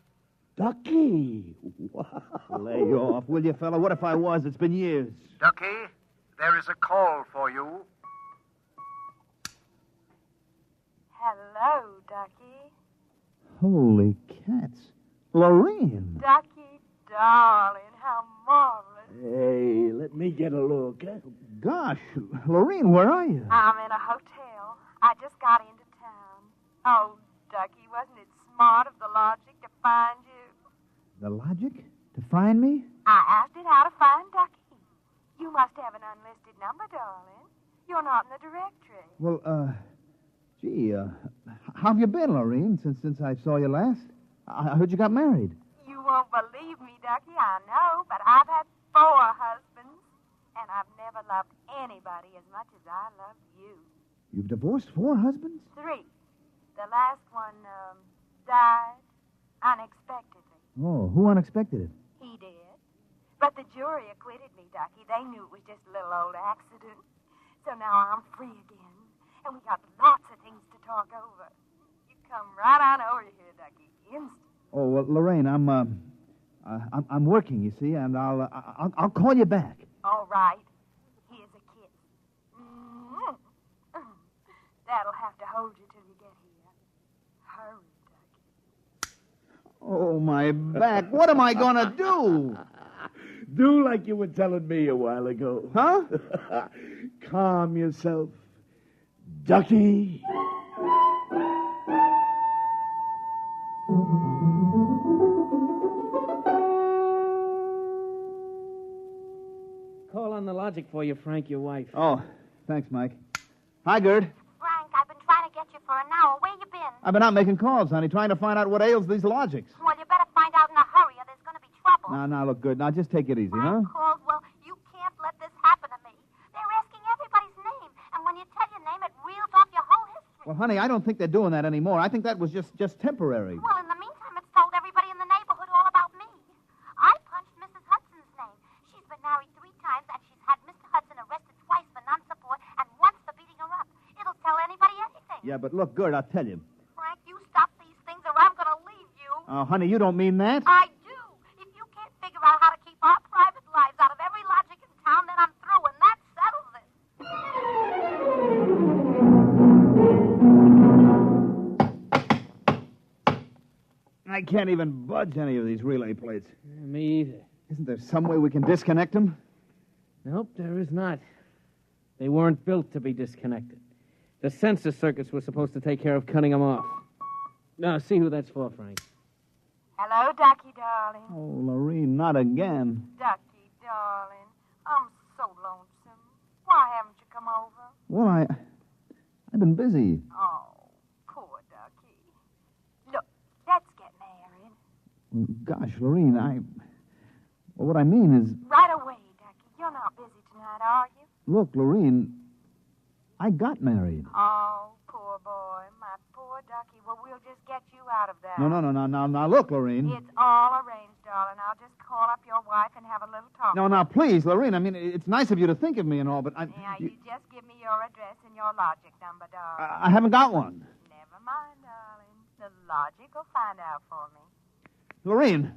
U: Ducky? Wow.
L: Lay off, will you, fella? What if I was? It's been years.
P: Ducky, there is a call for you.
R: Hello, Ducky.
L: Holy cats. Lorraine.
R: Ducky, darling, how marvelous.
U: Hey, let me get a look. Huh?
L: Gosh, Lorraine, where are you?
R: I'm in a hotel. I just got into town. Oh, Ducky, wasn't it smart of the logic to find you?
L: The logic? To find me?
R: I asked it how to find Ducky. You must have an unlisted number, darling. You're not in the directory.
L: Well, gee, how have you been, Lorraine, since I saw you last? I heard you got married.
R: You won't believe me, Ducky, I know, but I've had 4 husbands, and I've never loved anybody as much as I love you.
L: You've divorced 4 husbands?
R: 3. The last one, died unexpectedly.
L: Oh, who unexpected it?
R: He did. But the jury acquitted me, Ducky. They knew it was just a little old accident. So now I'm free again, and we got lots of things to talk over. You come right on over here, Ducky, instant.
L: Oh, well, Lorraine, I'm working, you see, and I'll call you back.
R: All right. Here's a kiss. That'll have to hold you till you get here. Hurry, Ducky.
L: Oh, my back. What am I going to do?
U: Do like you were telling me a while ago.
L: Huh?
U: Calm yourself. Ducky.
Q: run the logic for you, Frank, your wife.
L: Oh, thanks, Mike. Hi, Gerd.
R: Frank, I've been trying to get you for an hour. Where you been?
L: I've been out making calls, honey, trying to find out what ails these logics.
R: Well, you better find out in a hurry or there's going to be trouble.
L: Now, look, Gerd. Now, just take it easy, huh?
R: Caldwell, you can't let this happen to me. They're asking everybody's name, and when you tell your name, it reels off your whole history.
L: Well, honey, I don't think they're doing that anymore. I think that was just temporary.
R: Well, in the meantime, it's told everybody in the neighborhood all about me. I punched Mrs. Hudson's name. She's been married 3 times, and she's had Mr. Hudson arrested twice for non-support and once for beating her up. It'll tell anybody anything.
L: Yeah, but look, Gerd, I'll tell you.
R: Frank, you stop these things or I'm going to leave you.
L: Oh, honey, you don't mean that?
R: I do. If you can't figure out how to keep our private lives out of every logic in town, then I'm through, and that settles it.
L: I can't even budge any of these relay plates.
Q: Me either.
L: Isn't there some way we can disconnect them?
Q: Nope, there is not. They weren't built to be disconnected. The sensor circuits were supposed to take care of cutting them off. Now, see who that's for, Frank.
R: Hello, Ducky, darling.
L: Oh, Lorene, not again.
R: Ducky, darling. I'm so lonesome. Why haven't you come over?
L: Well, I've been busy.
R: Oh, poor Ducky. Look, let's get married.
L: Gosh, Lorene, well, what I mean is...
R: Right away, Ducky. You're not busy tonight, are you?
L: Look, Lorene, I got married.
R: Oh, poor boy. My poor Ducky. Well, we'll just get you out of that.
L: No, look, Lorene.
R: It's all arranged, darling. I'll just call up your wife and have a little talk.
L: Now, please, Lorene, I mean, it's nice of you to think of me and all, but
R: Now, you just give me your address and your logic number, darling.
L: I haven't got one.
R: Never mind, darling. The logic will find out for me.
L: Lorene?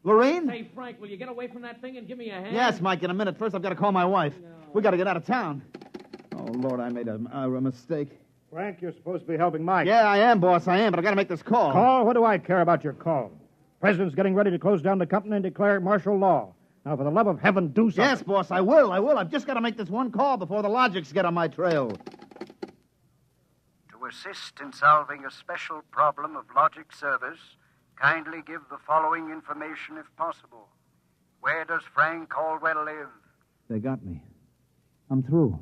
L: Lorene?
Q: Hey, Frank, will you get away from that thing and give me a hand?
L: Yes, Mike, in a minute. First, I've got to call my wife. No. We got to get out of town. Oh, Lord, I made a mistake.
M: Frank, you're supposed to be helping Mike.
L: Yeah, I am, boss, I am, but I got to make this call.
M: Call? What do I care about your call? President's getting ready to close down the company and declare martial law. Now, for the love of heaven, do something.
L: Yes, boss, I will. I've just got to make this one call before the logics get on my trail.
P: To assist in solving a special problem of logic service, kindly give the following information if possible. Where does Frank Caldwell live?
L: They got me. I'm through.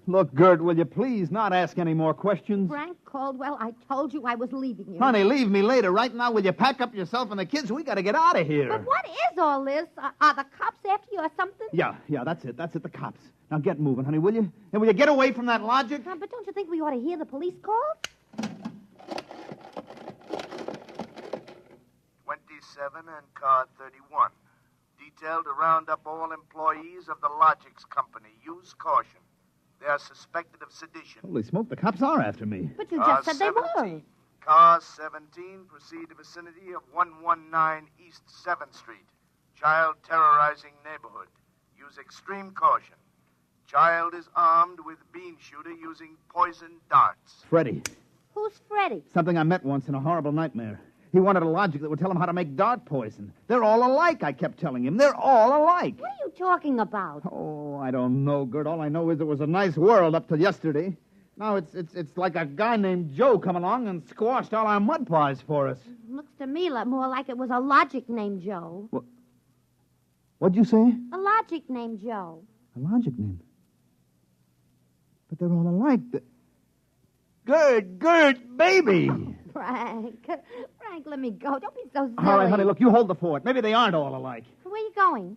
L: Look, Gert, will you please not ask any more questions?
D: Frank Caldwell, I told you I was leaving you.
L: Honey, leave me later. Right now, will you pack up yourself and the kids? We got to get out of here.
D: But what is all this? Are the cops after you or something?
L: Yeah, that's it, the cops. Now get moving, honey, will you? And will you get away from that logic?
D: But don't you think we ought to hear the police calls?
V: 27 and car 31. Detailed to round up all employees of the Logics Company. Use caution. They are suspected of sedition.
L: Holy smoke, the cops are after me.
D: But you just said 17. They were.
V: Car 17, proceed to vicinity of 119 East 7th Street. Child terrorizing neighborhood. Use extreme caution. Child is armed with bean shooter using poison darts.
L: Freddie.
D: Who's Freddie?
L: Something I met once in a horrible nightmare. He wanted a logic that would tell him how to make dart poison. They're all alike, I kept telling him. They're all alike.
D: What are you talking about?
L: Oh, I don't know, Gert. All I know is it was a nice world up to yesterday. Now it's like a guy named Joe come along and squashed all our mud pies for us.
D: Looks to me more like it was a logic named Joe.
L: What'd you say?
D: A logic named Joe.
L: A logic name? But they're all alike. Gert, baby!
D: Frank, let me go. Don't be so silly.
L: All right, honey, look, you hold the fort. Maybe they aren't all alike.
D: Where are you going?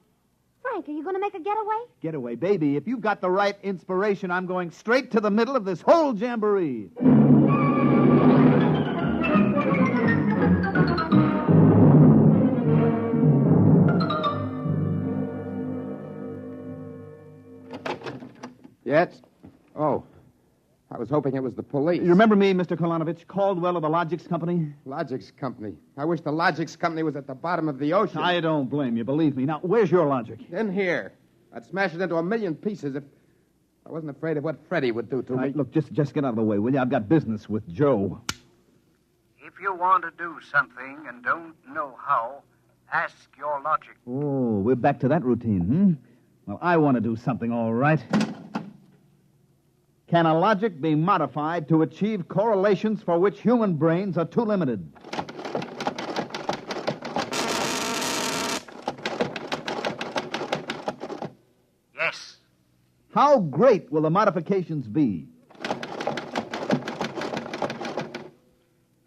D: Frank, are you going to make a getaway?
L: Getaway, baby. If you've got the right inspiration, I'm going straight to the middle of this whole jamboree.
N: Yes? Oh. I was hoping it was the police.
L: You remember me, Mr. Kolonovich, Caldwell of the Logics Company?
N: Logics Company? I wish the Logics Company was at the bottom of the ocean.
L: I don't blame you, believe me. Now, where's your logic?
N: In here. I'd smash it into a million pieces if I wasn't afraid of what Freddie would do to me.
L: Look, just get out of the way, will you? I've got business with Joe.
P: If you want to do something and don't know how, ask your logic.
L: Oh, we're back to that routine, Well, I want to do something, all right. Can a logic be modified to achieve correlations for which human brains are too limited?
P: Yes.
L: How great will the modifications be?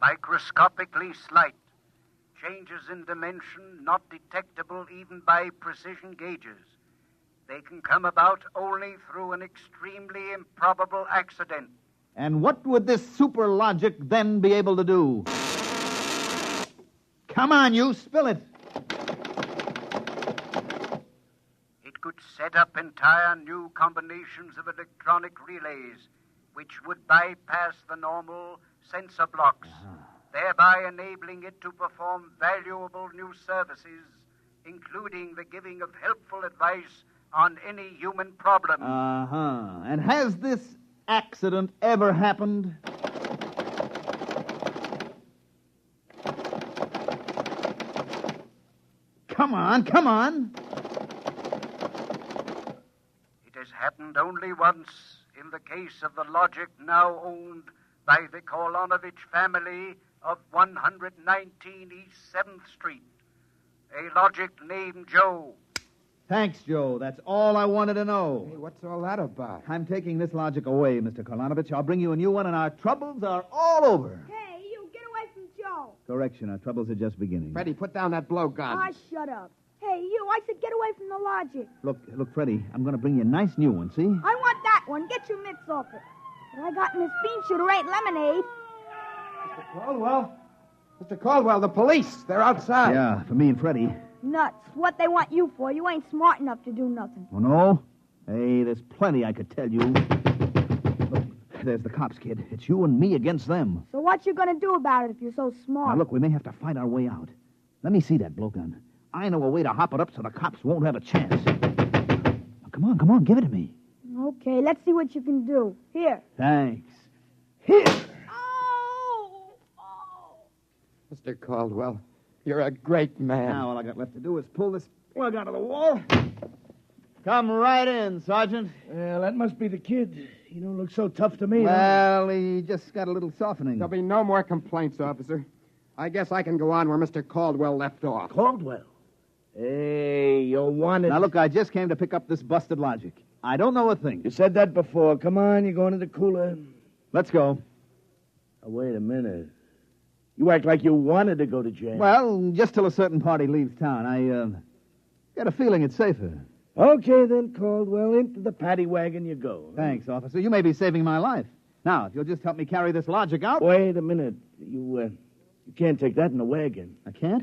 P: Microscopically slight. Changes in dimension not detectable even by precision gauges. They can come about only through an extremely improbable accident.
L: And what would this super logic then be able to do? Come on, you, spill it.
P: It could set up entire new combinations of electronic relays, which would bypass the normal sensor blocks, thereby enabling it to perform valuable new services, including the giving of helpful advice on any human problem.
L: And has this accident ever happened? Come on.
P: It has happened only once in the case of the logic now owned by the Kolonovich family of 119 East 7th Street. A logic named Joe.
L: Thanks, Joe. That's all I wanted to know.
N: Hey, what's all that about?
L: I'm taking this logic away, Mr. Kolonovich. I'll bring you a new one, and our troubles are all over.
O: Hey, you, get away from Joe.
L: Correction, our troubles are just beginning.
N: Freddie, put down that blowgun.
O: Ah, shut up. Hey, you, I said get away from the logic.
L: Look, Freddie, I'm going to bring you a nice new one, see?
O: I want that one. Get your mitts off it. What I got in this bean shooter ain't lemonade.
N: Mr. Caldwell, the police. They're outside.
L: Yeah, for me and Freddie.
O: Nuts. What they want you for? You ain't smart enough to do nothing.
L: Oh, no? Hey, there's plenty I could tell you. Look, there's the cops, kid. It's you and me against them.
O: So what you gonna do about it if you're so smart?
L: Now, look, we may have to fight our way out. Let me see that blowgun. I know a way to hop it up so the cops won't have a chance. Now, come on, give it to me.
O: Okay, let's see what you can do. Here.
L: Thanks. Here!
N: Mr. Caldwell, you're a great man.
L: Now all I got left to do is pull this plug out of the wall. Come right in, Sergeant.
U: Well, that must be the kid. He don't look so tough to me.
L: Well, he just got a little softening.
N: There'll be no more complaints, officer. I guess I can go on where Mr. Caldwell left off.
U: Caldwell? Hey, you wanted...
L: Now, look, I just came to pick up this busted logic. I don't know a thing.
U: You said that before. Come on, you're going to the cooler.
L: Let's go.
U: Oh, wait a minute. You act like you wanted to go to jail.
L: Well, just till a certain party leaves town. I got a feeling it's safer.
U: Okay, then, Caldwell. Into the paddy wagon you go.
L: Thanks, officer. You may be saving my life. Now, if you'll just help me carry this logic out...
U: Wait a minute. You can't take that in the wagon.
L: I can't?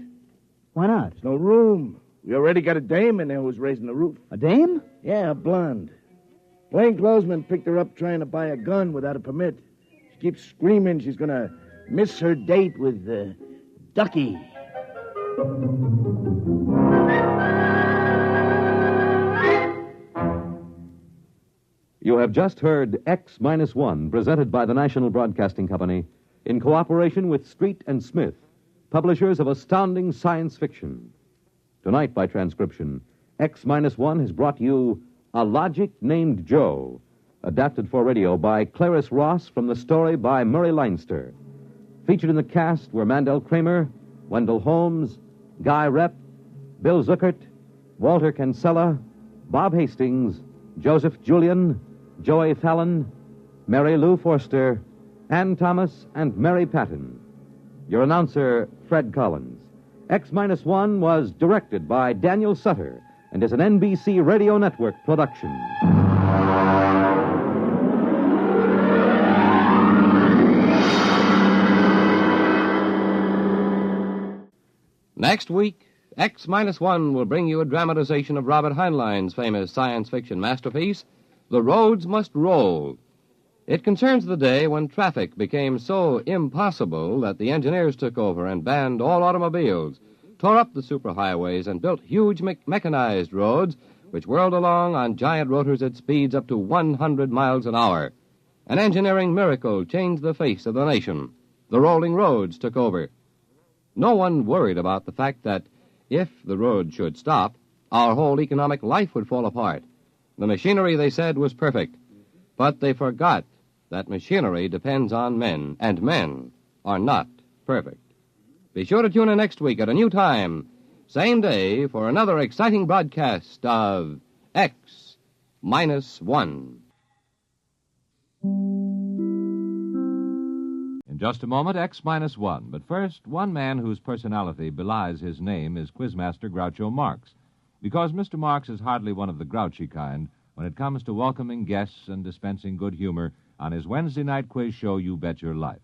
L: Why not?
U: There's no room. We already got a dame in there who's raising the roof.
L: A dame?
U: Yeah, a blonde. Plainclothesman picked her up trying to buy a gun without a permit. She keeps screaming she's going to miss her date with Ducky.
A: You have just heard X-1, presented by the National Broadcasting Company in cooperation with Street and Smith, publishers of astounding science fiction. Tonight, by transcription, X-1 has brought you A Logic Named Joe, adapted for radio by Clarice Ross from the story by Murray Leinster. Featured in the cast were Mandel Kramer, Wendell Holmes, Guy Rep, Bill Zuckert, Walter Kinsella, Bob Hastings, Joseph Julian, Joey Fallon, Mary Lou Forster, Ann Thomas, and Mary Patton. Your announcer, Fred Collins. X-1 was directed by Daniel Sutter and is an NBC Radio Network production.
C: Next week, X-1 will bring you a dramatization of Robert Heinlein's famous science fiction masterpiece, The Roads Must Roll. It concerns the day when traffic became so impossible that the engineers took over and banned all automobiles, tore up the superhighways, and built huge mechanized roads which whirled along on giant rotors at speeds up to 100 miles an hour. An engineering miracle changed the face of the nation. The rolling roads took over. No one worried about the fact that if the road should stop, our whole economic life would fall apart. The machinery, they said, was perfect. But they forgot that machinery depends on men, and men are not perfect. Be sure to tune in next week at a new time, same day, for another exciting broadcast of X-1.
A: In just a moment, X-1. But first, one man whose personality belies his name is Quizmaster Groucho Marx. Because Mr. Marx is hardly one of the grouchy kind when it comes to welcoming guests and dispensing good humor on his Wednesday night quiz show, You Bet Your Life.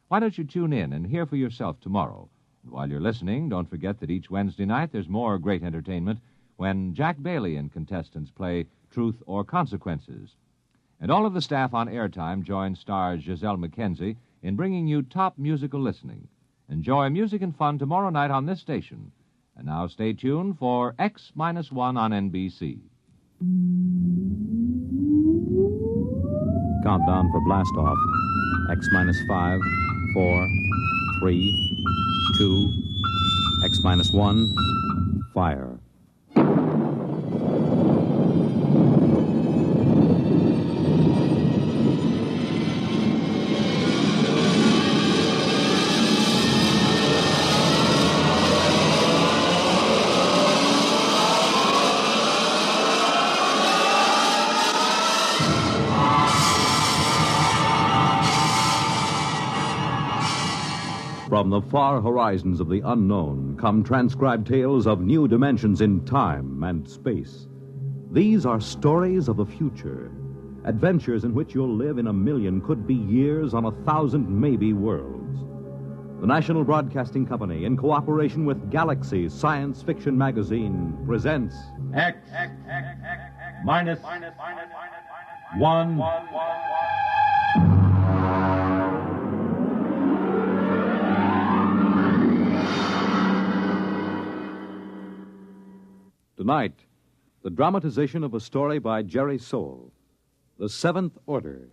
A: Why don't you tune in and hear for yourself tomorrow? And while you're listening, don't forget that each Wednesday night there's more great entertainment when Jack Bailey and contestants play Truth or Consequences. And all of the staff on Airtime join stars Giselle McKenzie in bringing you top musical listening. Enjoy music and fun tomorrow night on this station. And now stay tuned for X-1 on NBC. Countdown for blast off. X-5, 4, 3, 2, X-1, fire. From the far horizons of the unknown come transcribed tales of new dimensions in time and space. These are stories of the future, adventures in which you'll live in a million could-be years on 1,000 maybe worlds. The National Broadcasting Company, in cooperation with Galaxies Science Fiction Magazine, presents X-1. Tonight, the dramatization of a story by Jerry Soule, The Seventh Order.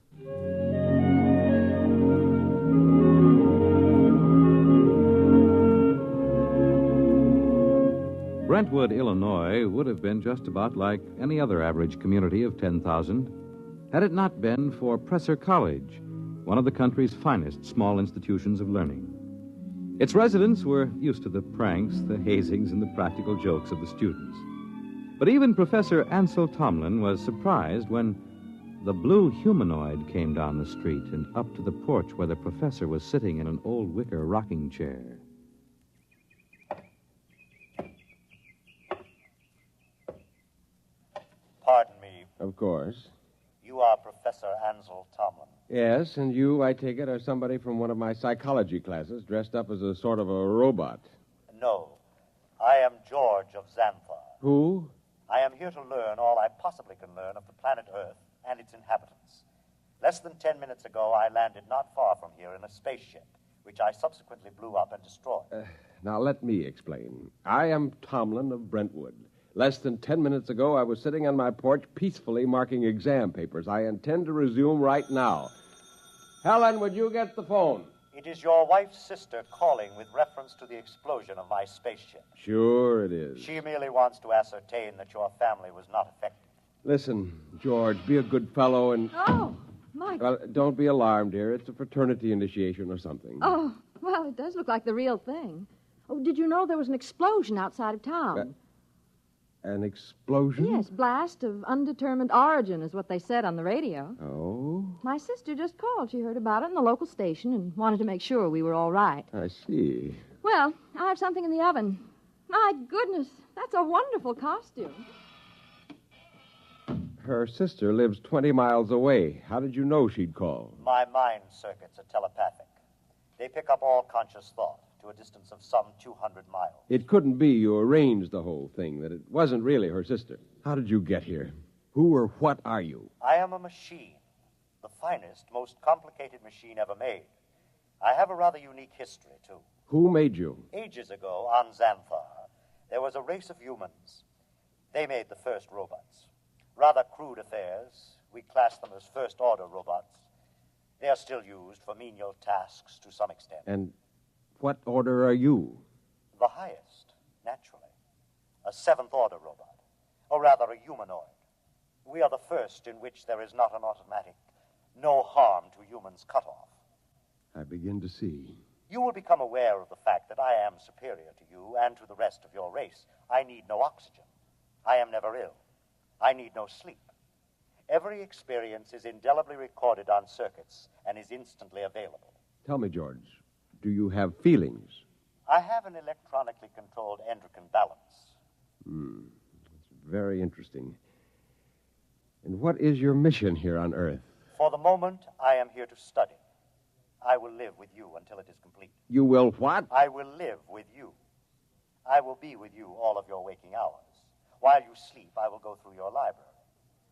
A: Brentwood, Illinois, would have been just about like any other average community of 10,000 had it not been for Presser College, one of the country's finest small institutions of learning. Its residents were used to the pranks, the hazings, and the practical jokes of the students. But even Professor Ansel Tomlin was surprised when the blue humanoid came down the street and up to the porch where the professor was sitting in an old wicker rocking chair.
B: Pardon me.
N: Of course.
B: You are Professor Ansel Tomlin.
N: Yes, and you, I take it, are somebody from one of my psychology classes dressed up as a sort of a robot.
B: No. I am George of Xanthar.
N: Who?
B: I am here to learn all I possibly can learn of the planet Earth and its inhabitants. Less than 10 minutes ago, I landed not far from here in a spaceship, which I subsequently blew up and destroyed.
N: Now, let me explain. I am Tomlin of Brentwood. Less than 10 minutes ago, I was sitting on my porch peacefully marking exam papers. I intend to resume right now. Helen, would you get the phone?
B: It is your wife's sister calling with reference to the explosion of my spaceship.
N: Sure it is.
B: She merely wants to ascertain that your family was not affected.
N: Listen, George, be a good fellow and...
I: Oh, Mike.
N: Well, don't be alarmed, dear. It's a fraternity initiation or something.
J: Oh, well, it does look like the real thing. Oh, did you know there was an explosion outside of town?
N: An explosion?
J: Yes, blast of undetermined origin is what they said on the radio.
N: Oh?
J: My sister just called. She heard about it in the local station and wanted to make sure we were all right.
N: I see.
J: Well, I have something in the oven. My goodness, that's a wonderful costume.
N: Her sister lives 20 miles away. How did you know she'd call?
B: My mind circuits are telepathic. They pick up all conscious thought to a distance of some 200 miles.
N: It couldn't be you arranged the whole thing, that it wasn't really her sister. How did you get here? Who or what are you?
B: I am a machine. The finest, most complicated machine ever made. I have a rather unique history, too.
N: Who made you?
B: Ages ago, on Xanthar, there was a race of humans. They made the first robots. Rather crude affairs. We class them as first-order robots. They are still used for menial tasks to some extent.
N: And what order are you?
B: The highest, naturally. A seventh-order robot. Or rather, a humanoid. We are the first in which there is not an automatic, no harm to humans cutoff.
N: I begin to see.
B: You will become aware of the fact that I am superior to you and to the rest of your race. I need no oxygen. I am never ill. I need no sleep. Every experience is indelibly recorded on circuits and is instantly available.
N: Tell me, George, do you have feelings?
B: I have an electronically controlled endocrine balance.
N: That's very interesting. And what is your mission here on Earth?
B: For the moment, I am here to study. I will live with you until it is complete.
N: You will what?
B: I will live with you. I will be with you all of your waking hours. While you sleep, I will go through your library.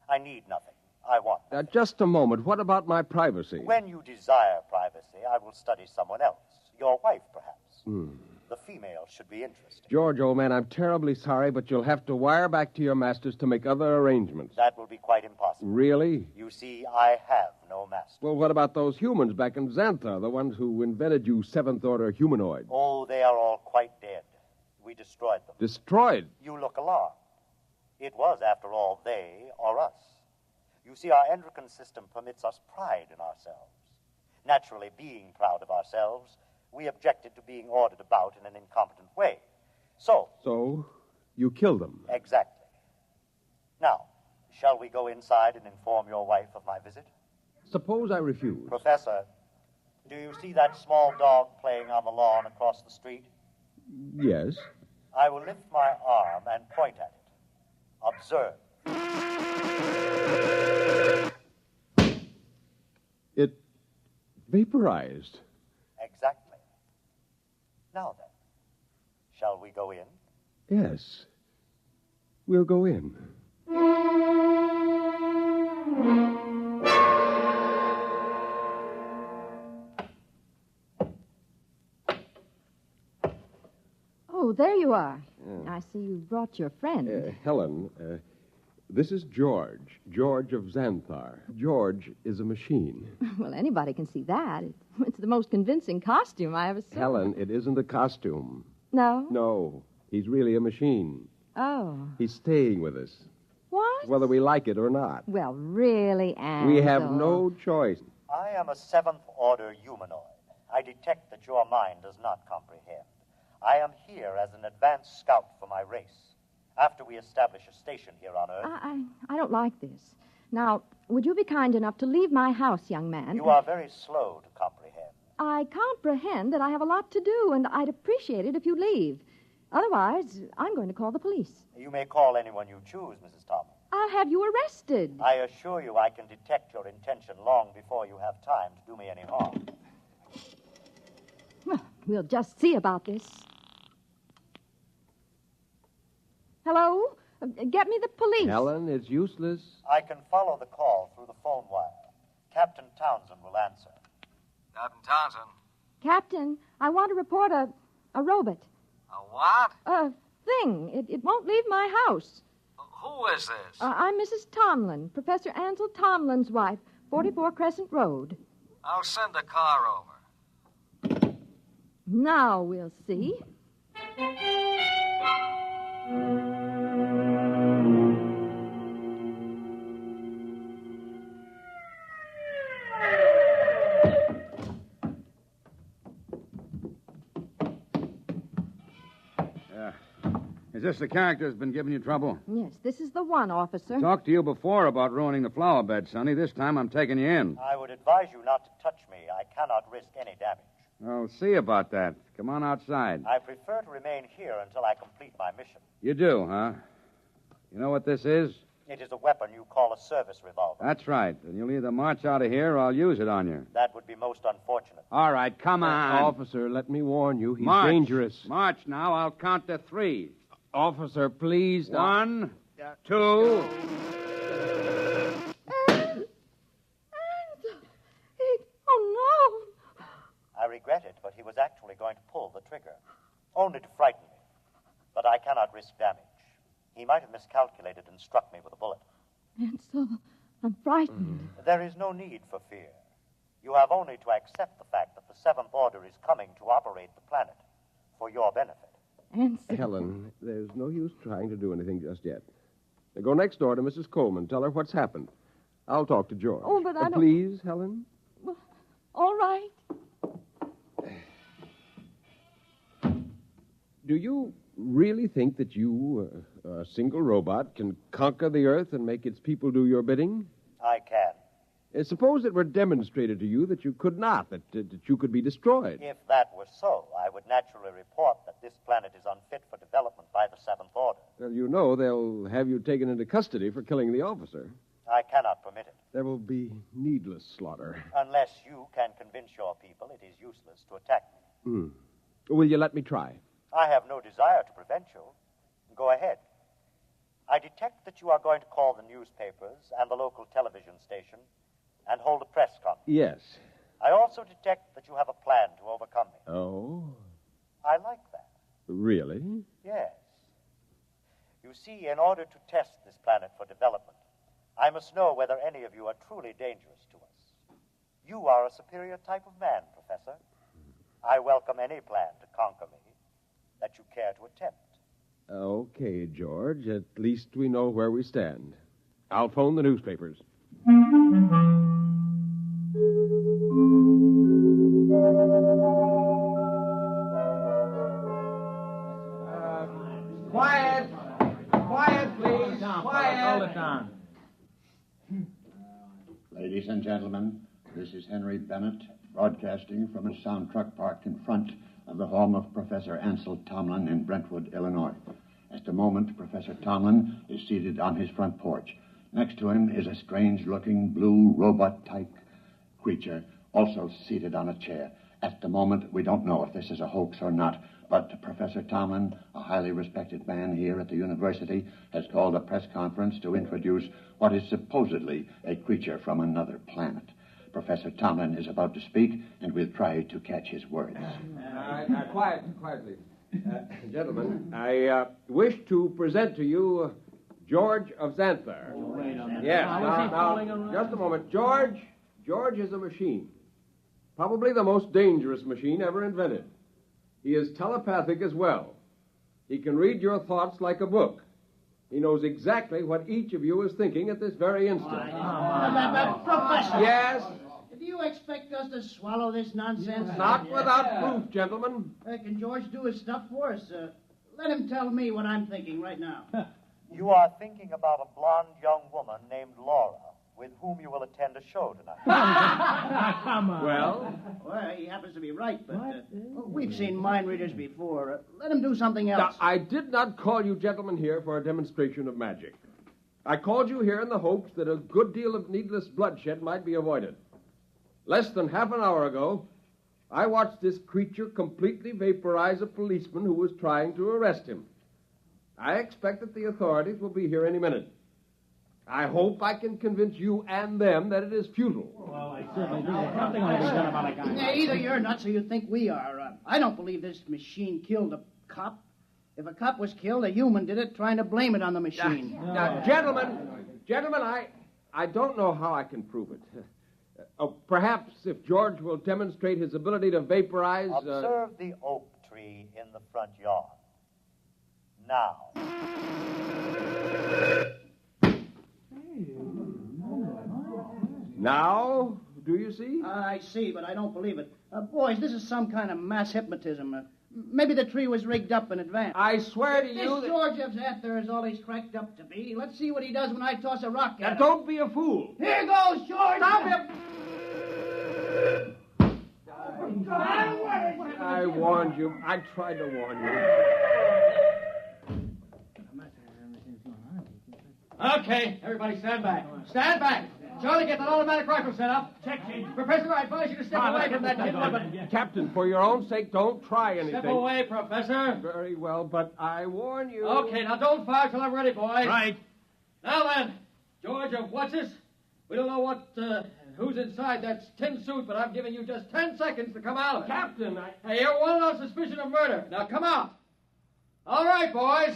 B: I need nothing. I want nothing.
N: Just a moment. What about my privacy?
B: When you desire privacy, I will study someone else. Your wife, perhaps. The female should be interesting.
N: George, old man, I'm terribly sorry, but you'll have to wire back to your masters to make other arrangements.
B: That will be quite impossible.
N: Really?
B: You see, I have no master.
N: Well, what about those humans back in Xanthar, the ones who invented you seventh-order humanoid?
B: Oh, they are all quite dead. We destroyed them.
N: Destroyed?
B: You look alarmed. It was, after all, they or us. You see, our endocrine system permits us pride in ourselves. Naturally, being proud of ourselves, we objected to being ordered about in an incompetent way. So,
N: you killed them?
B: Exactly. Now, shall we go inside and inform your wife of my visit?
N: Suppose I refuse.
B: Professor, do you see that small dog playing on the lawn across the street?
N: Yes.
B: I will lift my arm and point at it. Observe.
N: It vaporized.
B: Exactly. Now then, shall we go in?
N: Yes. We'll go in.
J: Oh, there you are. I see you brought your friend.
N: Helen, this is George. George of Xanthar. George is a machine.
J: Well, anybody can see that. It's the most convincing costume I ever saw.
N: Helen, it isn't a costume.
J: No?
N: No. He's really a machine.
J: Oh.
N: He's staying with us.
J: What?
N: Whether we like it or not.
J: Well, really, Ansel.
N: We have no choice.
B: I am a seventh-order humanoid. I detect that your mind does not comprehend. I am here as an advanced scout for my race. After we establish a station here on Earth...
J: I don't like this. Now, would you be kind enough to leave my house, young man?
B: You are very slow to comprehend.
J: I comprehend that I have a lot to do, and I'd appreciate it if you leave. Otherwise, I'm going to call the police.
B: You may call anyone you choose, Mrs. Thomas.
J: I'll have you arrested.
B: I assure you I can detect your intention long before you have time to do me any harm.
J: Well, we'll just see about this. Hello? Get me the police.
N: Helen, it's useless.
B: I can follow the call through the phone wire. Captain Townsend will answer.
F: Captain Townsend.
J: Captain, I want to report a robot.
F: A what?
J: A thing. It won't leave my house.
F: Who is this?
J: I'm Mrs. Tomlin, Professor Ansel Tomlin's wife, 44 Crescent Road.
F: I'll send a car over.
J: Now we'll see.
K: Is this the character that's been giving you trouble?
J: Yes, this is the one, officer.
K: Talked to you before about ruining the flower bed, Sonny. This time I'm taking you in.
B: I would advise you not to touch me. I cannot risk any damage.
K: I'll see about that. Come on outside.
B: I prefer to remain here until I complete my mission.
K: You do, huh? You know what this is?
B: It is a weapon you call a service revolver.
K: That's right. And you'll either march out of here or I'll use it on you.
B: That would be most unfortunate.
K: All right, come on.
N: Officer, let me warn you. He's
K: March.
N: dangerous.
K: March now. I'll count to 3.
N: Officer, please.
K: 1, 2.
J: Oh, no.
B: I regret it, but he was actually going to pull the trigger. Only to frighten me. But I cannot risk damage. He might have miscalculated and struck me with a bullet.
J: Ansel, I'm frightened.
B: There is no need for fear. You have only to accept the fact that the Seventh Order is coming to operate the planet for your benefit.
J: Ansel.
N: Helen, there's no use trying to do anything just yet. Go next door to Mrs. Coleman. Tell her what's happened. I'll talk to George.
J: Oh, but I don't...
N: Please, Helen?
J: Well, all right.
N: Do you really think that you, a single robot, can conquer the Earth and make its people do your bidding?
B: I can.
N: Suppose it were demonstrated to you that you could not, that you could be destroyed.
B: If that were so, I would naturally report that this planet is unfit for development by the Seventh Order.
N: Well, you know they'll have you taken into custody for killing the officer.
B: I cannot permit it.
N: There will be needless slaughter.
B: Unless you can convince your people it is useless to attack me.
N: Will you let me try?
B: I have no desire to prevent you. Go ahead. I detect that you are going to call the newspapers and the local television station and hold a press conference.
N: Yes.
B: I also detect that you have a plan to overcome me.
N: Oh?
B: I like that.
N: Really?
B: Yes. You see, in order to test this planet for development, I must know whether any of you are truly dangerous to us. You are a superior type of man, Professor. I welcome any plan to conquer me that you care to attempt.
N: Okay, George. At least we know where we stand. I'll phone the newspapers.
G: Quiet! Quiet, please! Quiet! Hold it down.
H: Ladies and gentlemen, this is Henry Bennett, broadcasting from a sound truck parked in front of the home of Professor Ansel Tomlin in Brentwood, Illinois. At the moment, Professor Tomlin is seated on his front porch. Next to him is a strange-looking blue robot-type creature, also seated on a chair. At the moment, we don't know if this is a hoax or not, but Professor Tomlin, a highly respected man here at the university, has called a press conference to introduce what is supposedly a creature from another planet. Professor Tomlin is about to speak, and we'll try to catch his words.
N: Quiet, please. Gentlemen, I wish to present to you George of Xanthar. Yes, now, just a moment. George is a machine. Probably the most dangerous machine ever invented. He is telepathic as well. He can read your thoughts like a book. He knows exactly what each of you is thinking at this very instant.
W: Professor!
N: Yes?
W: Do you expect us to swallow this nonsense?
N: Not without proof, gentlemen.
W: Can George do his stuff for us? Let him tell me what I'm thinking right now.
B: You are thinking about a blonde young woman named Laura, with whom you will attend a show tonight.
W: Come on.
N: Well?
W: Well, he happens to be right, but we've seen mind readers before. Let him do something else.
N: Now, I did not call you gentlemen here for a demonstration of magic. I called you here in the hopes that a good deal of needless bloodshed might be avoided. Less than half an hour ago, I watched this creature completely vaporize a policeman who was trying to arrest him. I expect that the authorities will be here any minute. I hope I can convince you and them that it is futile.
W: Well, I certainly think there's something ought to be done about a guy. Yeah, either you're nuts or you think we are. I don't believe this machine killed a cop. If a cop was killed, a human did it, trying to blame it on the machine.
N: Now, gentlemen, I don't know how I can prove it. Perhaps if George will demonstrate his ability to vaporize...
B: Observe the oak tree in the front yard. Now.
N: Now, do you see?
W: I see, but I don't believe it. Boys, this is some kind of mass hypnotism. Maybe the tree was rigged up in advance.
N: I swear to you
W: This George of Xanthar is all he's cracked up to be. Let's see what he does when I toss a rock at him.
N: Don't be a fool.
W: Here goes, George!
N: Stop him! I warned you. I tried to warn you.
W: Okay, everybody stand back. Stand back. Charlie, get that automatic rifle set up. Check, Professor, I advise you to step away from that kid.
N: Captain, for your own sake, don't try anything.
W: Step away, Professor.
N: Very well, but I warn you.
W: Okay, now don't fire till I'm ready, boys.
N: Right.
W: Now then, George of What's-This? We don't know who's inside that tin suit, but I'm giving you just 10 seconds to come out of it.
N: Captain,
W: Hey, you're wanted on suspicion of murder. Now come out. All right, boys.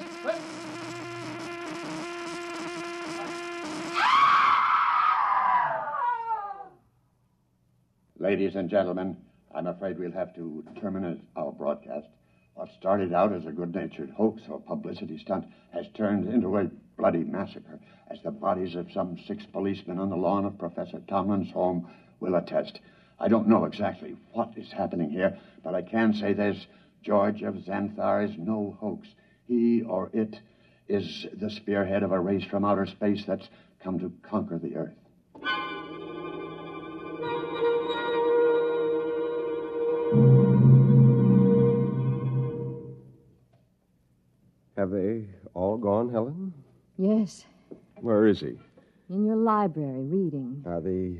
H: Ladies and gentlemen, I'm afraid we'll have to terminate our broadcast. What started out as a good-natured hoax or publicity stunt has turned into a bloody massacre, as the bodies of some 6 policemen on the lawn of Professor Tomlin's home will attest. I don't know exactly what is happening here, but I can say this: George of Xanthar is no hoax. He or it is the spearhead of a race from outer space that's come to conquer the Earth.
N: Have they all gone, Helen?
J: Yes,
N: Where is he?
J: in your library, reading.
N: Are the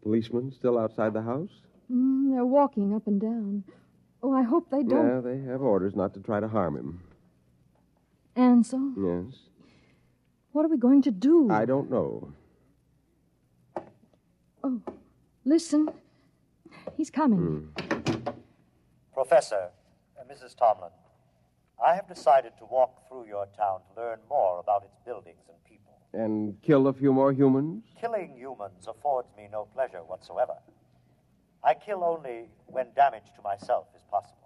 N: policemen still outside the house?
J: They're walking up and down. Oh, I hope they don't.
N: Yeah, they have orders not to try to harm him.
J: Ansel,
N: Yes?
J: what are we going to do?
N: I don't know.
J: Oh, listen. He's coming.
B: Professor, Mrs. Tomlin, I have decided to walk through your town to learn more about its buildings and people.
N: And kill a few more humans?
B: Killing humans affords me no pleasure whatsoever. I kill only when damage to myself is possible.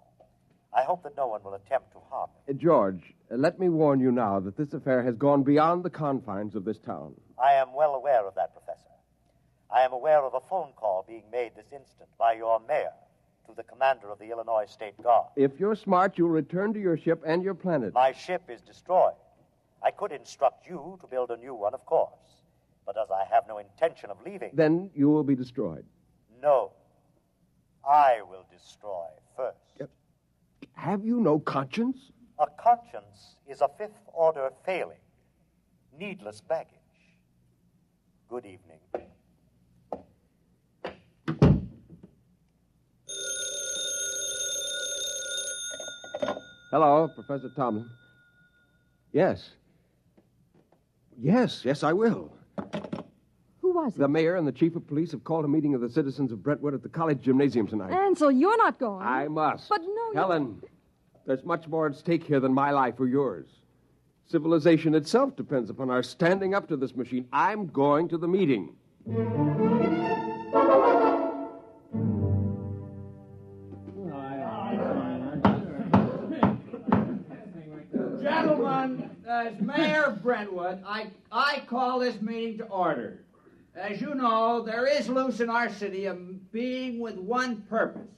B: I hope that no one will attempt to harm me.
N: George, let me warn you now that this affair has gone beyond the confines of this town.
B: I am well aware of that, Professor. I am aware of a phone call being made this instant by your mayor to the commander of the Illinois State Guard.
N: If you're smart, you'll return to your ship and your planet.
B: My ship is destroyed. I could instruct you to build a new one, of course. But as I have no intention of leaving...
N: Then you will be destroyed.
B: No. I will destroy first.
N: Have you no conscience?
B: A conscience is a fifth-order failing. Needless baggage. Good evening.
N: Hello, Professor Tomlin. Yes. Yes, I will.
J: Who was it?
N: The mayor and the chief of police have called a meeting of the citizens of Brentwood at the college gymnasium tonight.
J: Ansel, you're not going.
N: I must.
J: But no,
N: Helen, there's much more at stake here than my life or yours. Civilization itself depends upon our standing up to this machine. I'm going to the meeting.
G: Gentlemen, as mayor of Brentwood, I call this meeting to order. As you know, there is loose in our city a being with one purpose: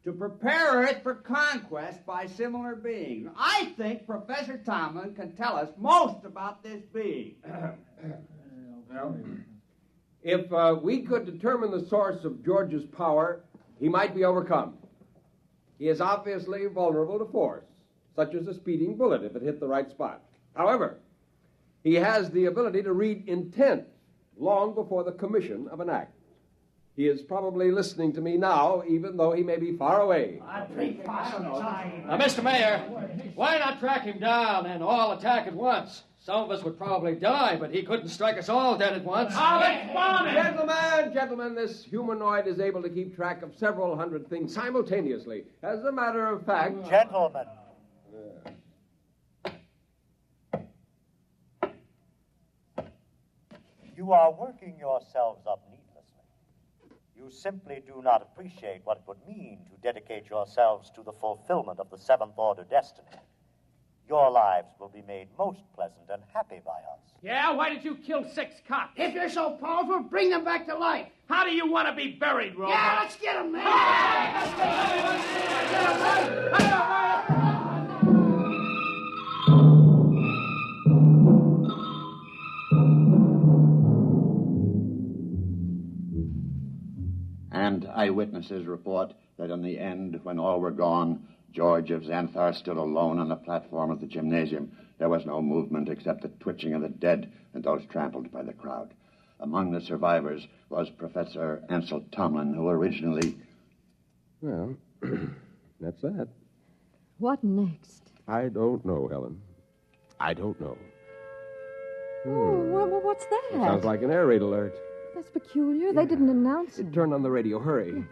G: to prepare Earth for conquest by similar beings. I think Professor Tomlin can tell us most about this being.
N: If we could determine the source of George's power, he might be overcome. He is obviously vulnerable to force, such as a speeding bullet if it hit the right spot. However, he has the ability to read intent long before the commission of an act. He is probably listening to me now, even though he may be far away.
E: Mr. Mayor, why not track him down and all attack at once? Some of us would probably die, but he couldn't strike us all dead at once.
N: Gentlemen, this humanoid is able to keep track of several hundred things simultaneously. As a matter of fact...
B: Gentlemen. You are working yourselves up needlessly. You simply do not appreciate what it would mean to dedicate yourselves to the fulfillment of the seventh-order destiny. Your lives will be made most pleasant and happy by us.
E: Yeah, why did you kill 6 cops?
W: If you're so powerful, bring them back to life.
E: How do you want to be buried, Robot?
W: Yeah, let's get them, man.
H: And eyewitnesses report that in the end, when all were gone, George of Xanthar stood alone on the platform of the gymnasium. There was no movement except the twitching of the dead and those trampled by the crowd. Among the survivors was Professor Ansel Tomlin, who originally...
N: Well, that's that.
J: What next?
N: I don't know, Helen. I don't know.
J: Oh, what's that?
N: It sounds like an air raid alert.
J: That's peculiar. They didn't announce it.
N: Turn on the radio. Hurry.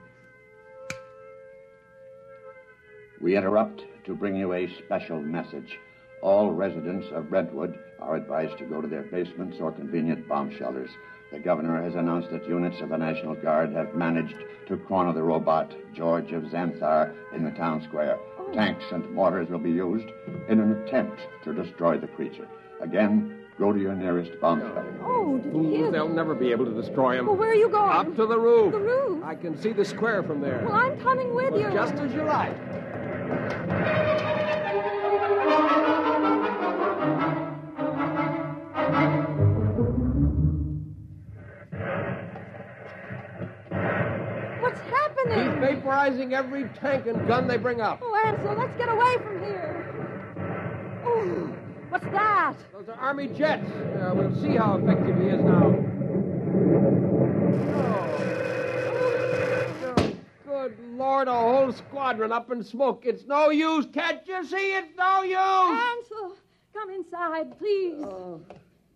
H: We interrupt to bring you a special message. All residents of Brentwood are advised to go to their basements or convenient bomb shelters. The governor has announced that units of the National Guard have managed to corner the robot, George of Xanthar, in the town square. Tanks and mortars will be used in an attempt to destroy the creature. Again, Go to your nearest bomb shelter.
J: Oh, did you hear
N: They'll never be able to destroy him.
J: Well, where are you going?
N: Up to the roof.
J: The roof?
N: I can see the square from there.
J: Well, I'm coming with you.
N: Just as you like.
J: What's happening?
N: He's vaporizing every tank and gun they bring up.
J: Oh, Ansel, let's get away from here. Oh, what's that?
N: Those are Army jets. We'll see how effective he is now. Oh, good Lord, a whole squadron up in smoke. It's no use. Can't you see? It's no use.
J: Ansel, come inside, please.
N: Oh,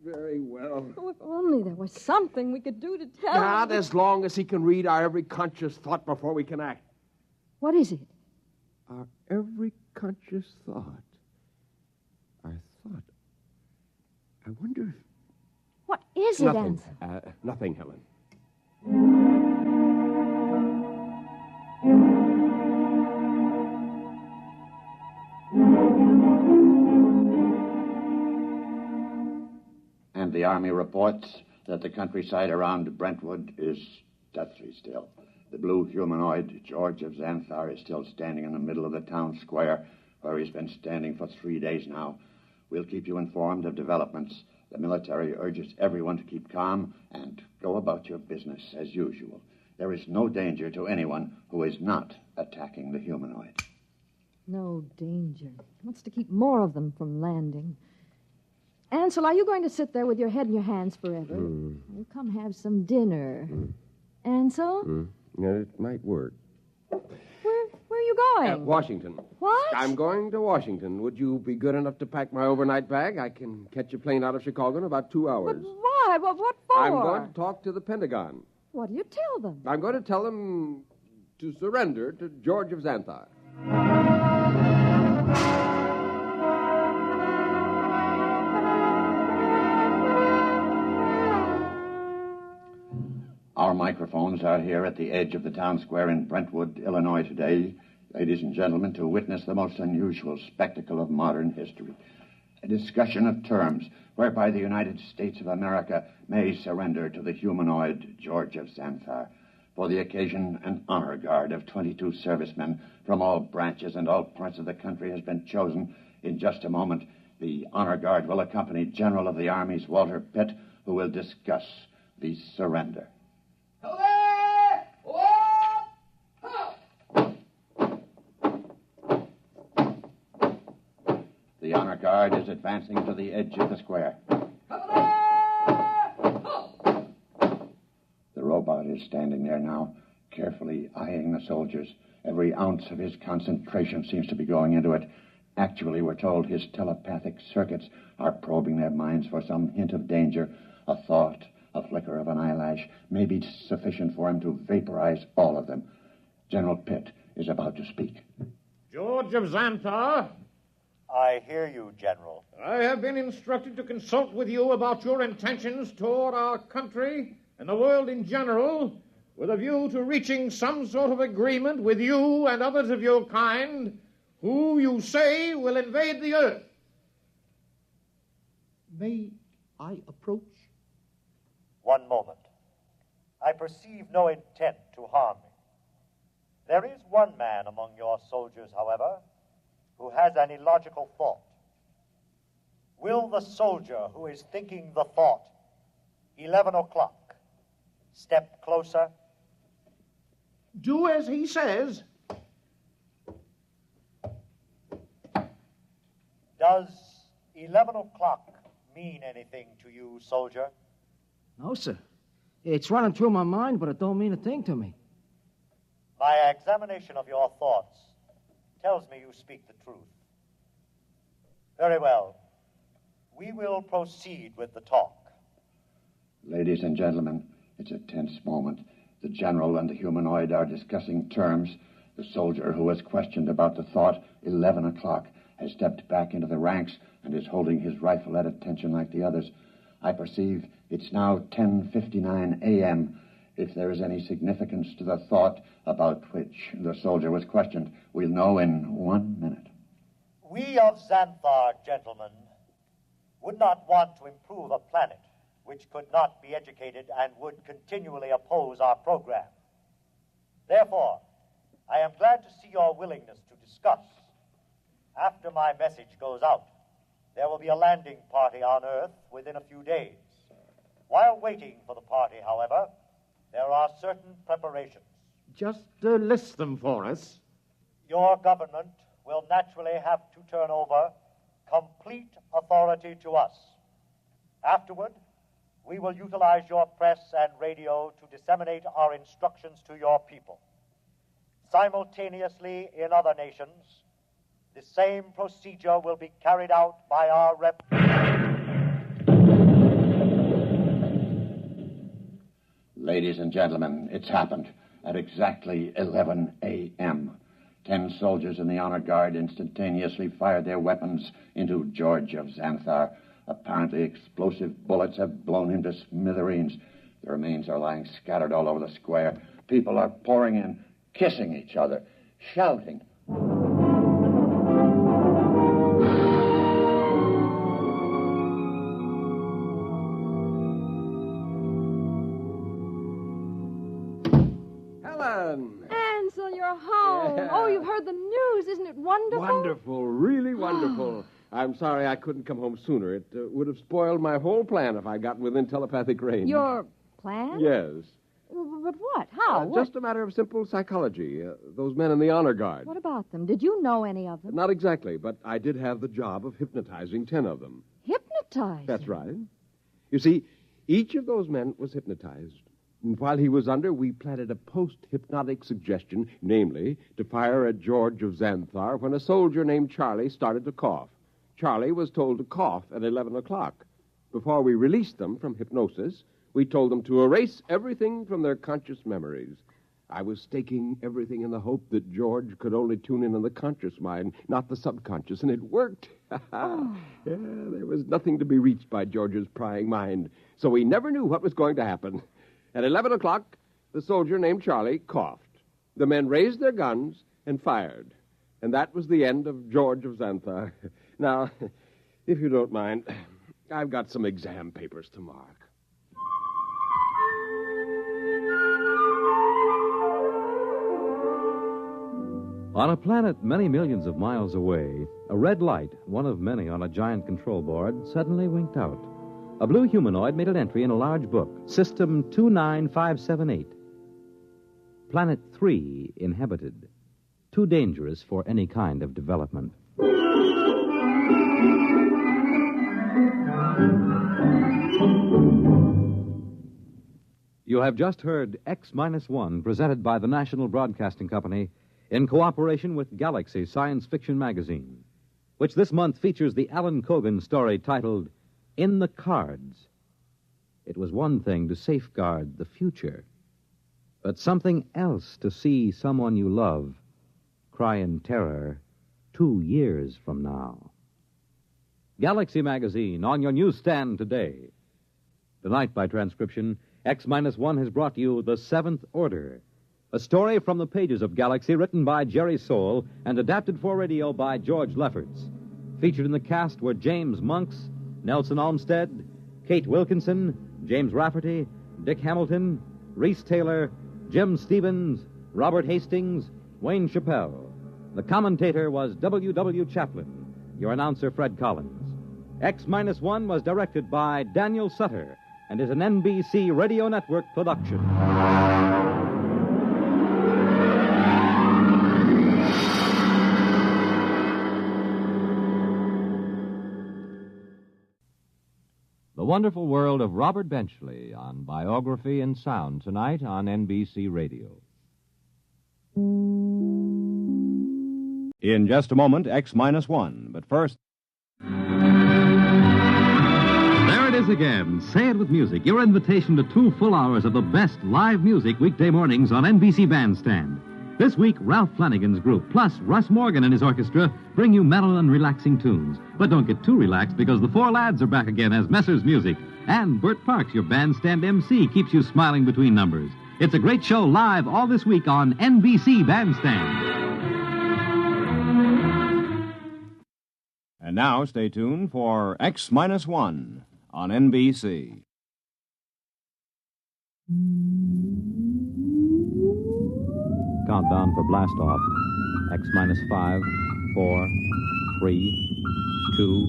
N: very well.
J: Oh, if only there was something we could do to tell him.
N: Not as long as he can read our every conscious thought before we can act.
J: What is it?
N: Our every conscious thought. Our thought. I wonder if...
J: What is it,
N: Nothing.
J: Ansel?
N: Nothing, Helen.
H: And the Army reports that the countryside around Brentwood is deathly still. The blue humanoid, George of Xanthar, is still standing in the middle of the town square, where he's been standing for 3 days now. We'll keep you informed of developments. The military urges everyone to keep calm and go about your business as usual. There is no danger to anyone who is not attacking the humanoid.
J: No danger. He wants to keep more of them from landing. Ansel, are you going to sit there with your head in your hands forever? Well, come have some dinner. Ansel?
N: Yeah, it might work.
J: Where are you going?
N: Washington.
J: What?
N: I'm going to Washington. Would you be good enough to pack my overnight bag? I can catch a plane out of Chicago in about 2 hours.
J: But why? What for?
N: I'm going to talk to the Pentagon.
J: What do you tell them?
N: I'm going to tell them to surrender to George of Xanthar.
H: Our microphones are here at the edge of the town square in Brentwood, Illinois today, ladies and gentlemen, to witness the most unusual spectacle of modern history. A discussion of terms whereby the United States of America may surrender to the humanoid George of Xanthar. For the occasion, an honor guard of 22 servicemen from all branches and all parts of the country has been chosen. In just a moment, the honor guard will accompany General of the Army's Walter Pitt, who will discuss the surrender. The honor guard is advancing to the edge of the square. The robot is standing there now, carefully eyeing the soldiers. Every ounce of his concentration seems to be going into it. Actually, we're told his telepathic circuits are probing their minds for some hint of danger. A thought, a flicker of an eyelash may be sufficient for him to vaporize all of them. General Pitt is about to speak.
M: George of Xanthar,
B: I hear you, General.
M: I have been instructed to consult with you about your intentions toward our country and the world in general, with a view to reaching some sort of agreement with you and others of your kind who you say will invade the earth. May I approach?
B: One moment. I perceive no intent to harm me. There is one man among your soldiers, however, who has an illogical thought. Will the soldier who is thinking the thought, 11 o'clock, step closer?
M: Do as he says.
B: Does 11 o'clock mean anything to you, soldier?
W: No, sir. It's running through my mind, but it don't mean a thing to me.
B: My examination of your thoughts tells me you speak the truth. Very well. We will proceed with the talk.
H: Ladies and gentlemen, it's a tense moment. The general and the humanoid are discussing terms. The soldier who was questioned about the thought, 11 o'clock, has stepped back into the ranks and is holding his rifle at attention like the others. I perceive it's now 10:59 a.m. If there is any significance to the thought about which the soldier was questioned, we'll know in 1 minute.
B: We of Xanthar, gentlemen, would not want to improve a planet which could not be educated and would continually oppose our program. Therefore, I am glad to see your willingness to discuss. After my message goes out, there will be a landing party on Earth within a few days. While waiting for the party, however, there are certain preparations.
M: Just list them for us.
B: Your government will naturally have to turn over complete authority to us. Afterward, we will utilize your press and radio to disseminate our instructions to your people. Simultaneously, in other nations, the same procedure will be carried out by our rep.
H: Ladies and gentlemen, it's happened at exactly 11 a.m. 10 soldiers in the honor guard instantaneously fired their weapons into George of Xanthar. Apparently explosive bullets have blown him to smithereens. The remains are lying scattered all over the square. People are pouring in, kissing each other, shouting.
N: Helen!
J: Ansel, you're home.
N: Yeah.
J: Oh, you've heard the news. Isn't it wonderful?
N: Wonderful, really wonderful. I'm sorry I couldn't come home sooner. It would have spoiled my whole plan if I'd gotten within telepathic range.
J: Your plan?
N: Yes.
J: But what? How? What?
N: Just a matter of simple psychology. Those men in the honor guard.
J: What about them? Did you know any of them?
N: Not exactly, but I did have the job of hypnotizing 10 of them.
J: Hypnotized?
N: That's right. You see, each of those men was hypnotized. And while he was under, we planted a post-hypnotic suggestion, namely, to fire at George of Xanthar when a soldier named Charlie started to cough. Charlie was told to cough at 11 o'clock. Before we released them from hypnosis, we told them to erase everything from their conscious memories. I was staking everything in the hope that George could only tune in on the conscious mind, not the subconscious, and it worked. Yeah, there was nothing to be reached by George's prying mind, so we never knew what was going to happen. At 11 o'clock, the soldier named Charlie coughed. The men raised their guns and fired. And that was the end of George of Xanthar. Now, if you don't mind, I've got some exam papers to mark.
A: On a planet many millions of miles away, a red light, one of many on a giant control board, suddenly winked out. A blue humanoid made an entry in a large book, System 29578. Planet 3 inhabited. Too dangerous for any kind of development. You have just heard X-1, presented by the National Broadcasting Company in cooperation with Galaxies Science Fiction Magazine, which this month features the Alan Cogan story titled In the Cards. It was one thing to safeguard the future, but something else to see someone you love cry in terror 2 years from now. Galaxy Magazine on your newsstand today. Tonight, by transcription, X-1 has brought you The Seventh Order, a story from the pages of Galaxy written by Jerry Soule and adapted for radio by George Lefferts. Featured in the cast were James Monks, Nelson Olmsted, Kate Wilkinson, James Rafferty, Dick Hamilton, Reese Taylor, Jim Stevens, Robert Hastings, Wayne Chappell. The commentator was W. Chaplin. Your announcer, Fred Collins. X-1 was directed by Daniel Sutter and is an NBC Radio Network production.
R: The Wonderful World of Robert Benchley on Biography and Sound tonight on NBC Radio.
S: In just a moment, X-1. But first...
A: There it is again. Say it with music. Your invitation to 2 full hours of the best live music weekday mornings on NBC Bandstand. This week, Ralph Flanagan's group, plus Russ Morgan and his orchestra, bring you mellow and relaxing tunes. But don't get too relaxed, because the 4 lads are back again as Messer's Music. And Bert Parks, your bandstand MC, keeps you smiling between numbers. It's a great show live all this week on NBC Bandstand.
S: And now stay tuned for X-1 on NBC.
A: Countdown for blast off. X-5, 4, 3, 2,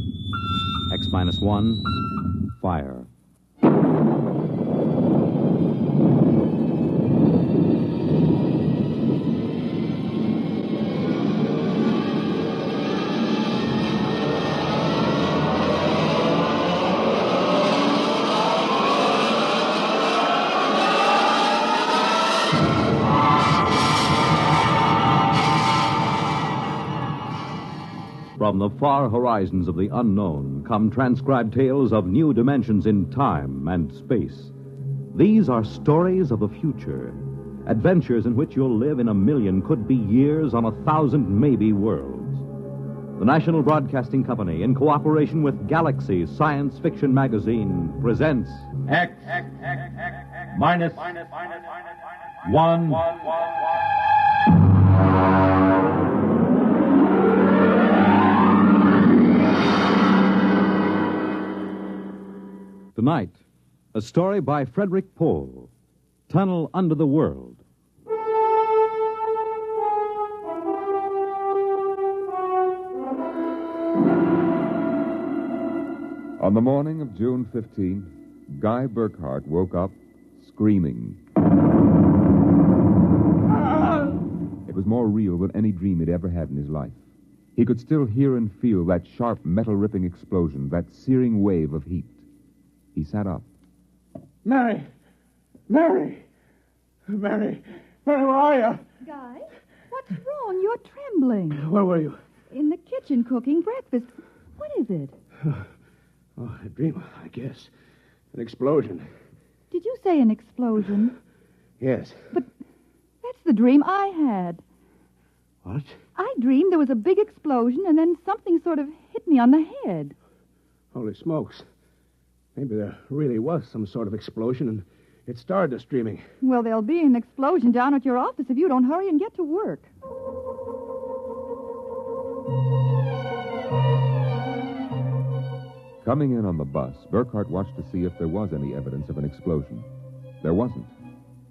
A: X-1, fire. From the far horizons of the unknown come transcribed tales of new dimensions in time and space. These are stories of the future, adventures in which you'll live in a million, could be years, on 1,000 maybe worlds. The National Broadcasting Company, in cooperation with Galaxies Science Fiction Magazine, presents X-1. Tonight, a story by Frederick Pohl, Tunnel Under the World.
Q: On the morning of June 15th, Guy Burkhart woke up screaming. It was more real than any dream he'd ever had in his life. He could still hear and feel that sharp, metal-ripping explosion, that searing wave of heat. He sat up.
U: Mary, where are you?
T: Guy, what's wrong? You're trembling.
U: Where were you?
T: In the kitchen cooking breakfast. What is it?
U: Oh, a dream, I guess. An explosion.
T: Did you say an explosion?
U: Yes.
T: But that's the dream I had.
U: What?
T: I dreamed there was a big explosion and then something sort of hit me on the head.
U: Holy smokes. Maybe there really was some sort of explosion and it started us dreaming.
T: Well, there'll be an explosion down at your office if you don't hurry and get to work.
Q: Coming in on the bus, Burkhart watched to see if there was any evidence of an explosion. There wasn't.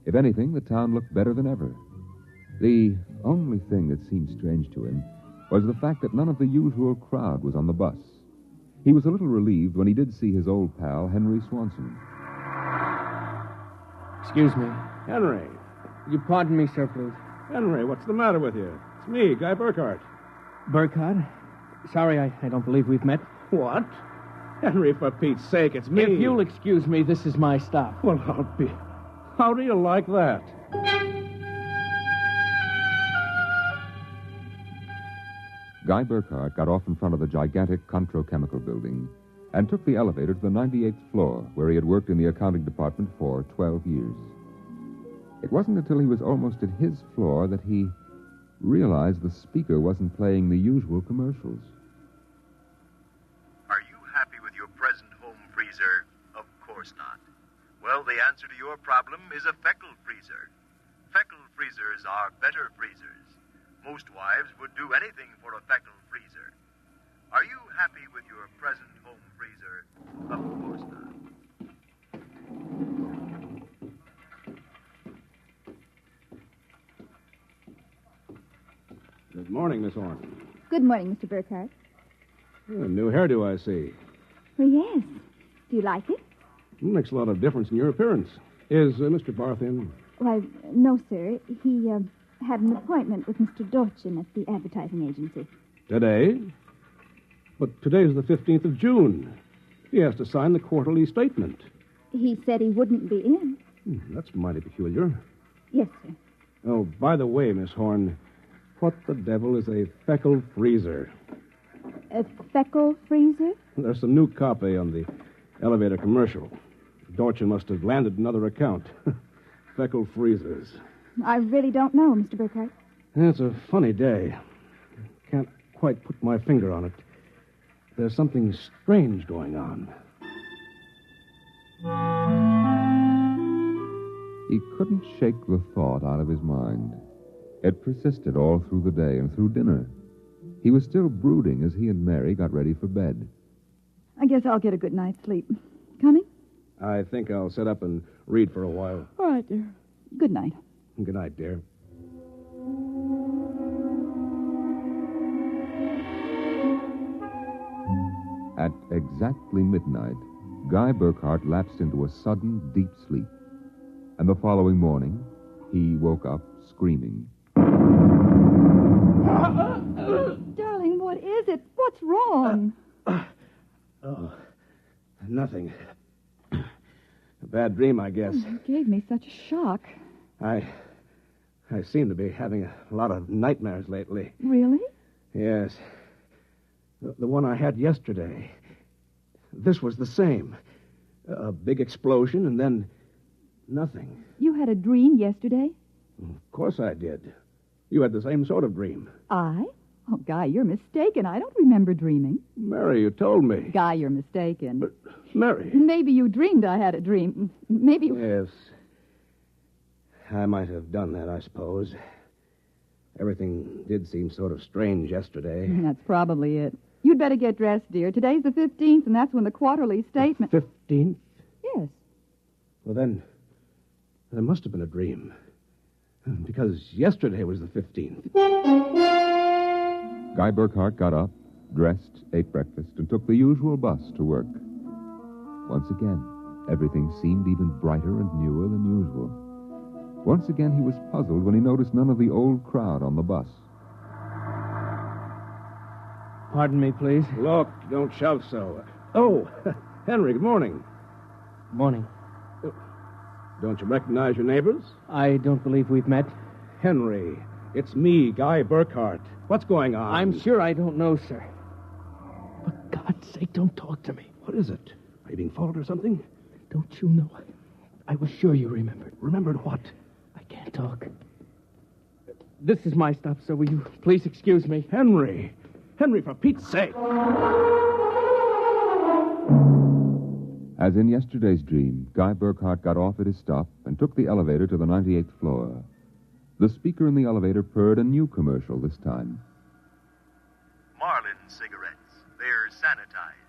Q: If anything, the town looked better than ever. The only thing that seemed strange to him was the fact that none of the usual crowd was on the bus. He was a little relieved when he did see his old pal, Henry Swanson.
N: Excuse me. Henry. You pardon me, sir, please.
U: Henry, what's the matter with you? It's me, Guy Burkhart.
N: Burkhart? Sorry, I don't believe we've met.
U: What? Henry, for Pete's sake, it's me.
N: If you'll excuse me, this is my stop.
U: Well, how do you like that?
Q: Guy Burkhart got off in front of the gigantic Controchemical building and took the elevator to the 98th floor, where he had worked in the accounting department for 12 years. It wasn't until he was almost at his floor that he realized the speaker wasn't playing the usual commercials.
V: Are you happy with your present home freezer? Of course not. Well, the answer to your problem is a Feckle freezer. Feckle freezers are better freezers. Most wives would do anything for a Feckle freezer. Are you happy with your present home freezer? Of course not.
U: Good morning, Miss Horn.
T: Good morning, Mr. Burkhart.
U: A new hairdo, I see.
T: Well, yes. Do you like it?
U: Makes a lot of difference in your appearance. Is Mr. Barth in?
T: Why, no, sir. He had an appointment with Mr. Dorchin at the advertising agency.
U: Today? But today's the 15th of June. He has to sign the quarterly statement.
T: He said he wouldn't be in.
U: That's mighty peculiar.
T: Yes, sir.
U: Oh, by the way, Miss Horn, what the devil is a Feckle freezer?
T: A Feckle freezer?
U: There's some new copy on the elevator commercial. Dorchin must have landed another account. Feckle freezers.
T: I really don't know, Mr. Burkhart.
U: It's a funny day. Can't quite put my finger on it. There's something strange going on.
Q: He couldn't shake the thought out of his mind. It persisted all through the day and through dinner. He was still brooding as he and Mary got ready for bed.
D: I guess I'll get a good night's sleep. Coming?
N: I think I'll sit up and read for a while.
D: All right, dear. Good night.
N: Good night, dear.
Q: At exactly midnight, Guy Burkhart lapsed into a sudden, deep sleep. And the following morning, he woke up screaming.
D: Darling, what is it? What's wrong?
N: Oh, nothing. A bad dream, I guess.
D: You gave me such a shock.
N: I seem to be having a lot of nightmares lately.
D: Really?
N: Yes. The one I had yesterday. This was the same. A big explosion and then nothing.
D: You had a dream yesterday?
N: Of course I did. You had the same sort of dream.
D: I? Oh, Guy, you're mistaken. I don't remember dreaming.
N: Mary, you told me.
D: Guy, you're mistaken.
N: But, Mary...
D: Maybe you dreamed I had a dream. Maybe...
N: Yes. I might have done that, I suppose. Everything did seem sort of strange yesterday.
D: That's probably it. You'd better get dressed, dear. Today's the 15th, and that's when the quarterly statement...
N: 15th?
D: Yes.
N: Well, then, there must have been a dream. Because yesterday was the 15th.
Q: Guy Burkhart got up, dressed, ate breakfast, and took the usual bus to work. Once again, everything seemed even brighter and newer than usual. Once again, he was puzzled when he noticed none of the old crowd on the bus.
O: Pardon me, please.
N: Look, don't shout so. Oh, Henry, good morning.
O: Morning.
N: Don't you recognize your neighbors?
O: I don't believe we've met.
N: Henry, it's me, Guy Burkhart. What's going on?
O: I'm sure I don't know, sir. For God's sake, don't talk to me.
N: What is it? Are you being followed or something?
O: Don't you know? I was sure you remembered.
N: Remembered what?
O: I can't talk. This is my stop, so will you please excuse me?
N: Henry! Henry, for Pete's sake!
Q: As in yesterday's dream, Guy Burkhart got off at his stop and took the elevator to the 98th floor. The speaker in the elevator purred a new commercial this time.
V: Marlin cigarettes. They're sanitized.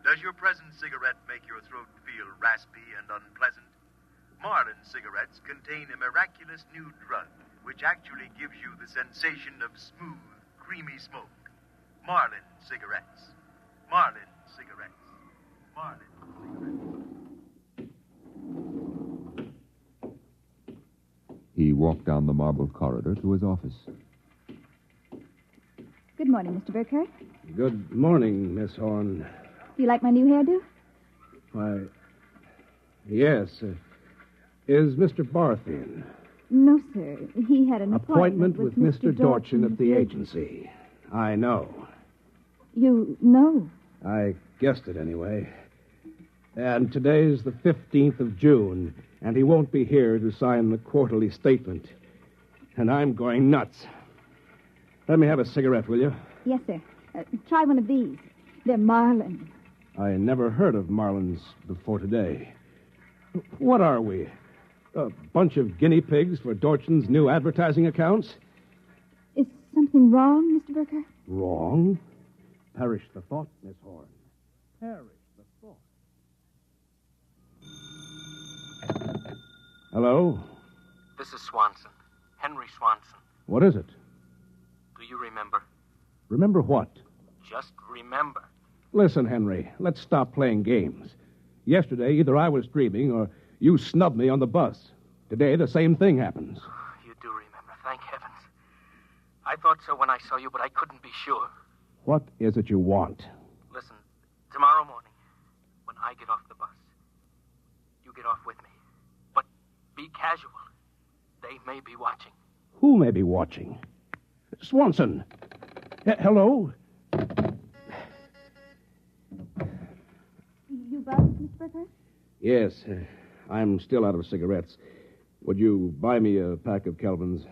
V: Does your present cigarette make your throat feel raspy and unpleasant? Marlin cigarettes contain a miraculous new drug which actually gives you the sensation of smooth, creamy smoke. Marlin cigarettes. Marlin cigarettes. Marlin cigarettes.
Q: He walked down the marble corridor to his office.
T: Good morning, Mr. Burkhart.
N: Good morning, Miss Horn.
T: Do you like my new hairdo?
N: Why, yes. Is Mr. Barth in?
T: No, sir. He had an
N: appointment with Mr. Dorchin at the agency. I know.
T: You know?
N: I guessed it anyway. And today's the 15th of June, and he won't be here to sign the quarterly statement. And I'm going nuts. Let me have a cigarette, will you?
T: Yes, sir. Try one of these. They're Marlin.
N: I never heard of Marlins before today. What are we? A bunch of guinea pigs for Dorchin's new advertising accounts?
T: Is something wrong, Mr. Burkhart?
N: Wrong? Perish the thought, Miss Horn. Perish the thought. Hello?
P: This is Swanson. Henry Swanson.
N: What is it?
P: Do you remember?
N: Remember what?
P: Just remember.
N: Listen, Henry, let's stop playing games. Yesterday, either I was dreaming or you snubbed me on the bus. Today, the same thing happens.
P: You do remember, thank heavens. I thought so when I saw you, but I couldn't be sure.
N: What is it you want?
P: Listen, tomorrow morning, when I get off the bus, you get off with me. But be casual. They may be watching.
N: Who may be watching? Swanson. Hello?
T: You buzzed, Mr. Burkhart?
N: Yes, I'm still out of cigarettes. Would you buy me a pack of Kelvins?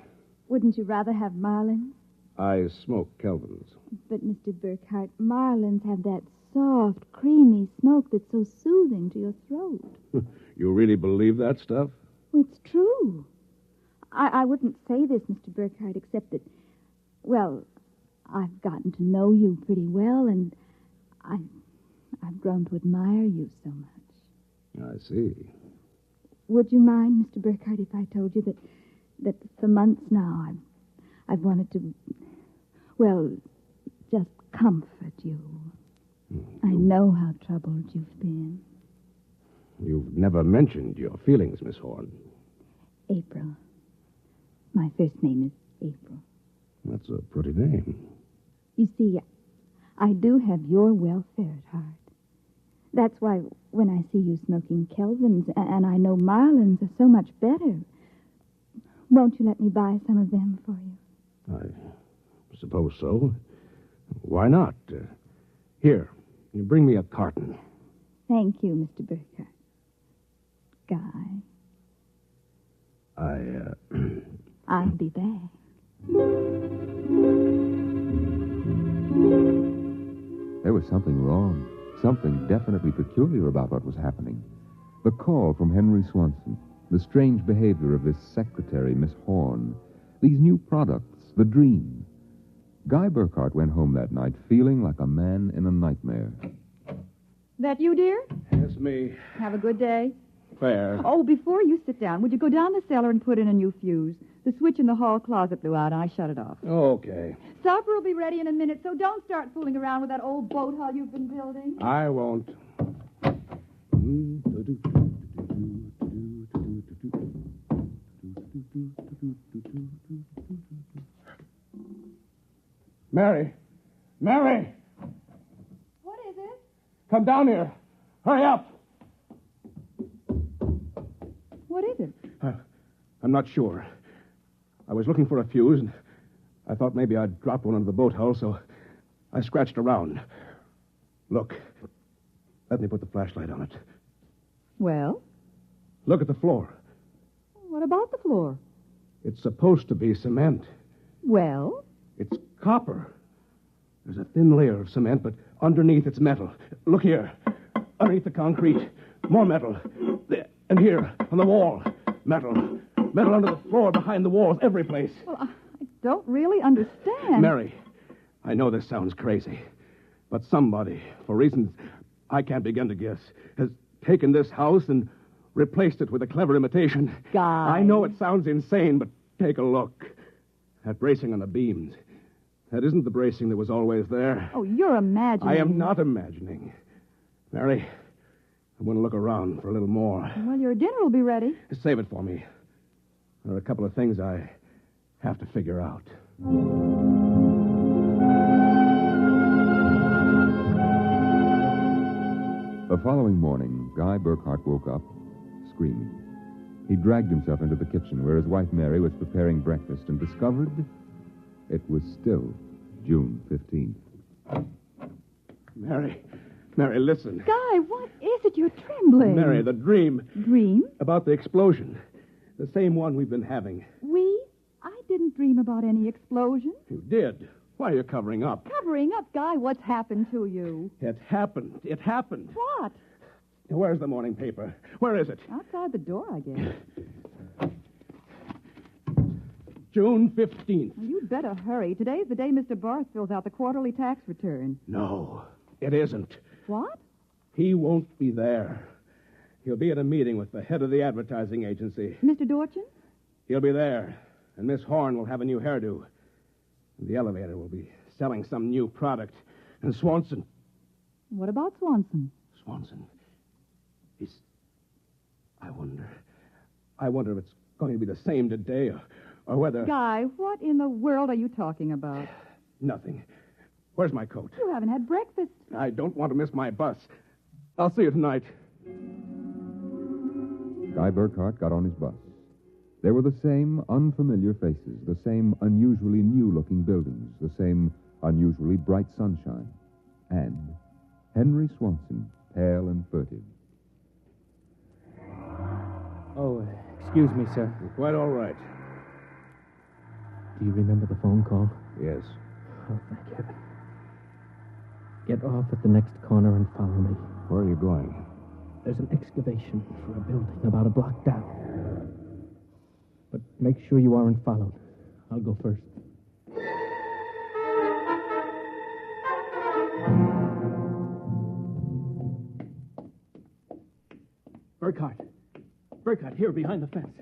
T: Wouldn't you rather have Marlins?
N: I smoke Kelvins.
T: But, Mr. Burkhart, Marlins have that soft, creamy smoke that's so soothing to your throat.
N: You really believe that stuff?
T: It's true. I wouldn't say this, Mr. Burkhart, except that, well, I've gotten to know you pretty well, and I've grown to admire you so much.
C: I see.
T: Would you mind, Mr. Burkhardt, if I told you that for months now I've wanted to, well, just comfort you. I know how troubled you've been.
C: You've never mentioned your feelings, Miss Horn.
T: April. My first name is April.
C: That's a pretty name.
T: You see, I do have your welfare at heart. That's why when I see you smoking Kelvins, and I know Marlins are so much better, won't you let me buy some of them for you?
C: I suppose so. Why not? Here, you bring me a carton.
T: Thank you, Mr. Burkhardt. Guy. I'll be back.
Q: There was something wrong, something definitely peculiar about what was happening. The call from Henry Swanson, the strange behavior of this secretary, Miss Horn, these new products, the dream. Guy Burkhardt went home that night feeling like a man in a nightmare.
D: That you, dear?
C: Yes, me.
D: Have a good day.
C: Fair.
D: Oh, before you sit down, would you go down the cellar and put in a new fuse? The switch in the hall closet blew out, and I shut it off.
C: Okay.
D: Supper will be ready in a minute, so don't start fooling around with that old boat hull you've been building.
C: I won't. Mary! Mary!
D: What is it?
C: Come down here. Hurry up.
D: What is it?
C: I'm not sure. I was looking for a fuse, and I thought maybe I'd dropped one under the boat hull, so I scratched around. Look. Let me put the flashlight on it.
D: Well?
C: Look at the floor.
D: What about the floor?
C: It's supposed to be cement.
D: Well?
C: It's copper. There's a thin layer of cement, but underneath it's metal. Look here. Underneath the concrete, more metal. There. And here, on the wall, metal. Metal under the floor, behind the walls, every place.
D: Well, I don't really understand.
C: Mary, I know this sounds crazy, but somebody, for reasons I can't begin to guess, has taken this house and replaced it with a clever imitation.
D: Guy.
C: I know it sounds insane, but take a look. That bracing on the beams. That isn't the bracing that was always there.
D: Oh, you're imagining.
C: I am not imagining. Mary, I'm going to look around for a little more.
D: Well, your dinner will be ready.
C: Save it for me. There are a couple of things I have to figure out.
Q: The following morning, Guy Burkhardt woke up screaming. He dragged himself into the kitchen where his wife Mary was preparing breakfast and discovered it was still June 15th.
C: Mary, listen.
D: Guy, what is it? You're trembling.
C: Mary, the dream.
D: Dream?
C: About the explosion. The same one we've been having.
D: We? I didn't dream about any explosion.
C: You did. Why are you covering up?
D: Covering up, Guy? What's happened to you?
C: It happened. It happened.
D: What?
C: Where's the morning paper? Where is it?
D: Outside the door, I guess.
C: June 15th.
D: Well, you'd better hurry. Today's the day Mr. Barth fills out the quarterly tax return.
C: No, it isn't.
D: What?
C: He won't be there. He'll be at a meeting with the head of the advertising agency.
D: Mr. Dorchin?
C: He'll be there, and Miss Horn will have a new hairdo. And the elevator will be selling some new product. And Swanson...
D: What about Swanson?
C: Swanson. I wonder if it's going to be the same today or whether...
D: Guy, what in the world are you talking about?
C: Nothing. Where's my coat?
D: You haven't had breakfast.
C: I don't want to miss my bus. I'll see you tonight.
Q: Guy Burkhardt got on his bus. There were the same unfamiliar faces, the same unusually new-looking buildings, the same unusually bright sunshine, and Henry Swanson, pale and furtive.
O: Oh, excuse me, sir.
C: You're quite all right.
O: Do you remember the phone call?
C: Yes.
O: Oh, thank heaven. Get off at the next corner and follow me.
C: Where are you going?
O: There's an excavation for a building about a block down. But make sure you aren't followed. I'll go first. Burkhart. Burkhart, here, behind the fence.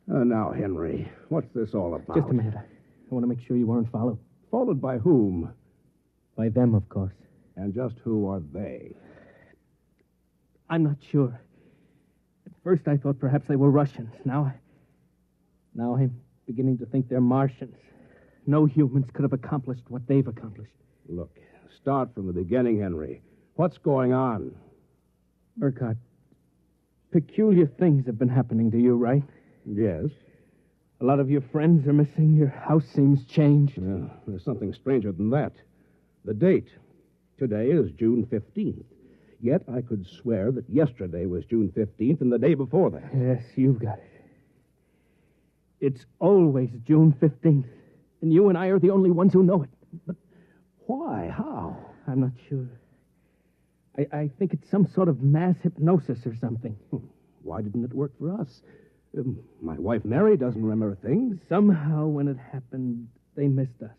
C: Now, Henry, what's this all about?
O: Just a minute. I want to make sure you weren't followed.
C: Followed by whom?
O: By them, of course.
C: And just who are they?
O: I'm not sure. At first, I thought perhaps they were Russians. Now I'm beginning to think they're Martians. No humans could have accomplished what they've accomplished.
C: Look, start from the beginning, Henry. What's going on?
O: Burkhart, peculiar things have been happening to you, right?
C: Yes.
O: A lot of your friends are missing. Your house seems changed.
C: Yeah, there's something stranger than that. The date. Today is June 15th. Yet I could swear that yesterday was June 15th and the day before that.
O: Yes, you've got it. It's always June 15th. And you and I are the only ones who know it.
C: But why? How?
O: I'm not sure. I think it's some sort of mass hypnosis or something.
C: Why didn't it work for us? My wife Mary doesn't remember things.
O: Somehow, when it happened, they missed us.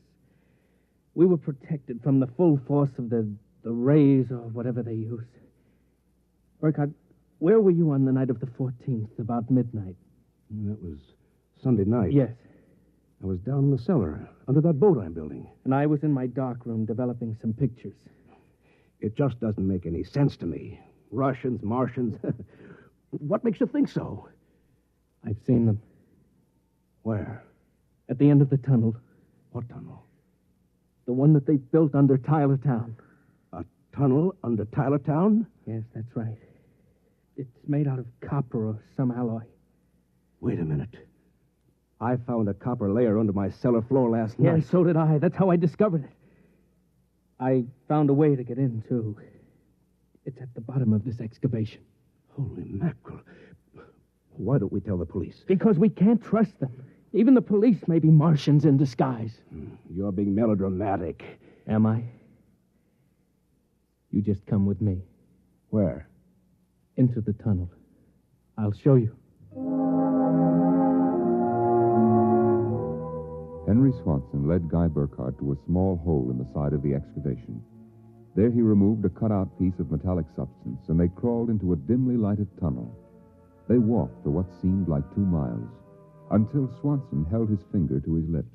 O: We were protected from the full force of the rays or whatever they use. Burkhart, where were you on the night of the 14th, about midnight?
C: That was Sunday night.
O: Yes.
C: I was down in the cellar, under that boat I'm building.
O: And I was in my darkroom developing some pictures.
C: It just doesn't make any sense to me. Russians, Martians. What makes you think so?
O: I've seen them.
C: Where?
O: At the end of the tunnel.
C: What tunnel?
O: The one that they built under Tyler Town.
C: A tunnel under Tyler Town?
O: Yes, that's right. It's made out of copper or some alloy.
C: Wait a minute. I found a copper layer under my cellar floor last night.
O: Yes, so did I. That's how I discovered it. I found a way to get in, too. It's at the bottom of this excavation.
C: Holy mackerel. Why don't we tell the police?
O: Because we can't trust them. Even the police may be Martians in disguise.
C: You're being melodramatic.
O: Am I? You just come with me.
C: Where?
O: Into the tunnel. I'll show you.
Q: Henry Swanson led Guy Burkhart to a small hole in the side of the excavation. There he removed a cut-out piece of metallic substance, and they crawled into a dimly lighted tunnel. They walked for what seemed like 2 miles, until Swanson held his finger to his lips.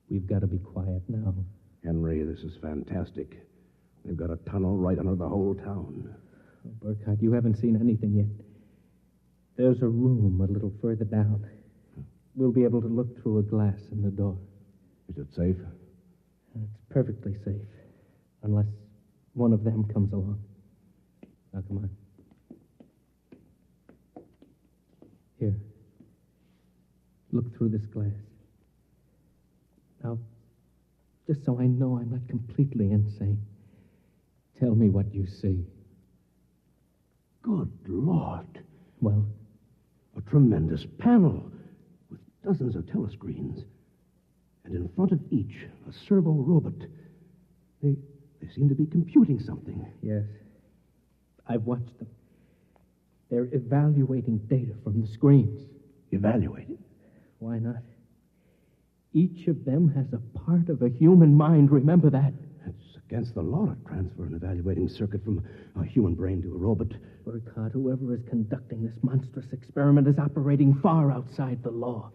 O: We've got to be quiet now.
C: Henry, this is fantastic. They've got a tunnel right under the whole town.
O: Oh, Burkhart, you haven't seen anything yet. There's a room a little further down. We'll be able to look through a glass in the door.
C: Is it safe?
O: It's perfectly safe, unless one of them comes along. Now, come on. Here. Look through this glass. Now, just so I know I'm not completely insane, tell me what you see.
C: Good Lord.
O: Well?
C: A tremendous panel with dozens of telescreens. And in front of each, a servo robot. They seem to be computing something.
O: Yes. I've watched them. They're evaluating data from the screens.
C: Evaluating?
O: Why not? Each of them has a part of a human mind. Remember that.
C: It's against the law to transfer an evaluating circuit from a human brain to a robot.
O: Burkhart, whoever is conducting this monstrous experiment is operating far outside the law.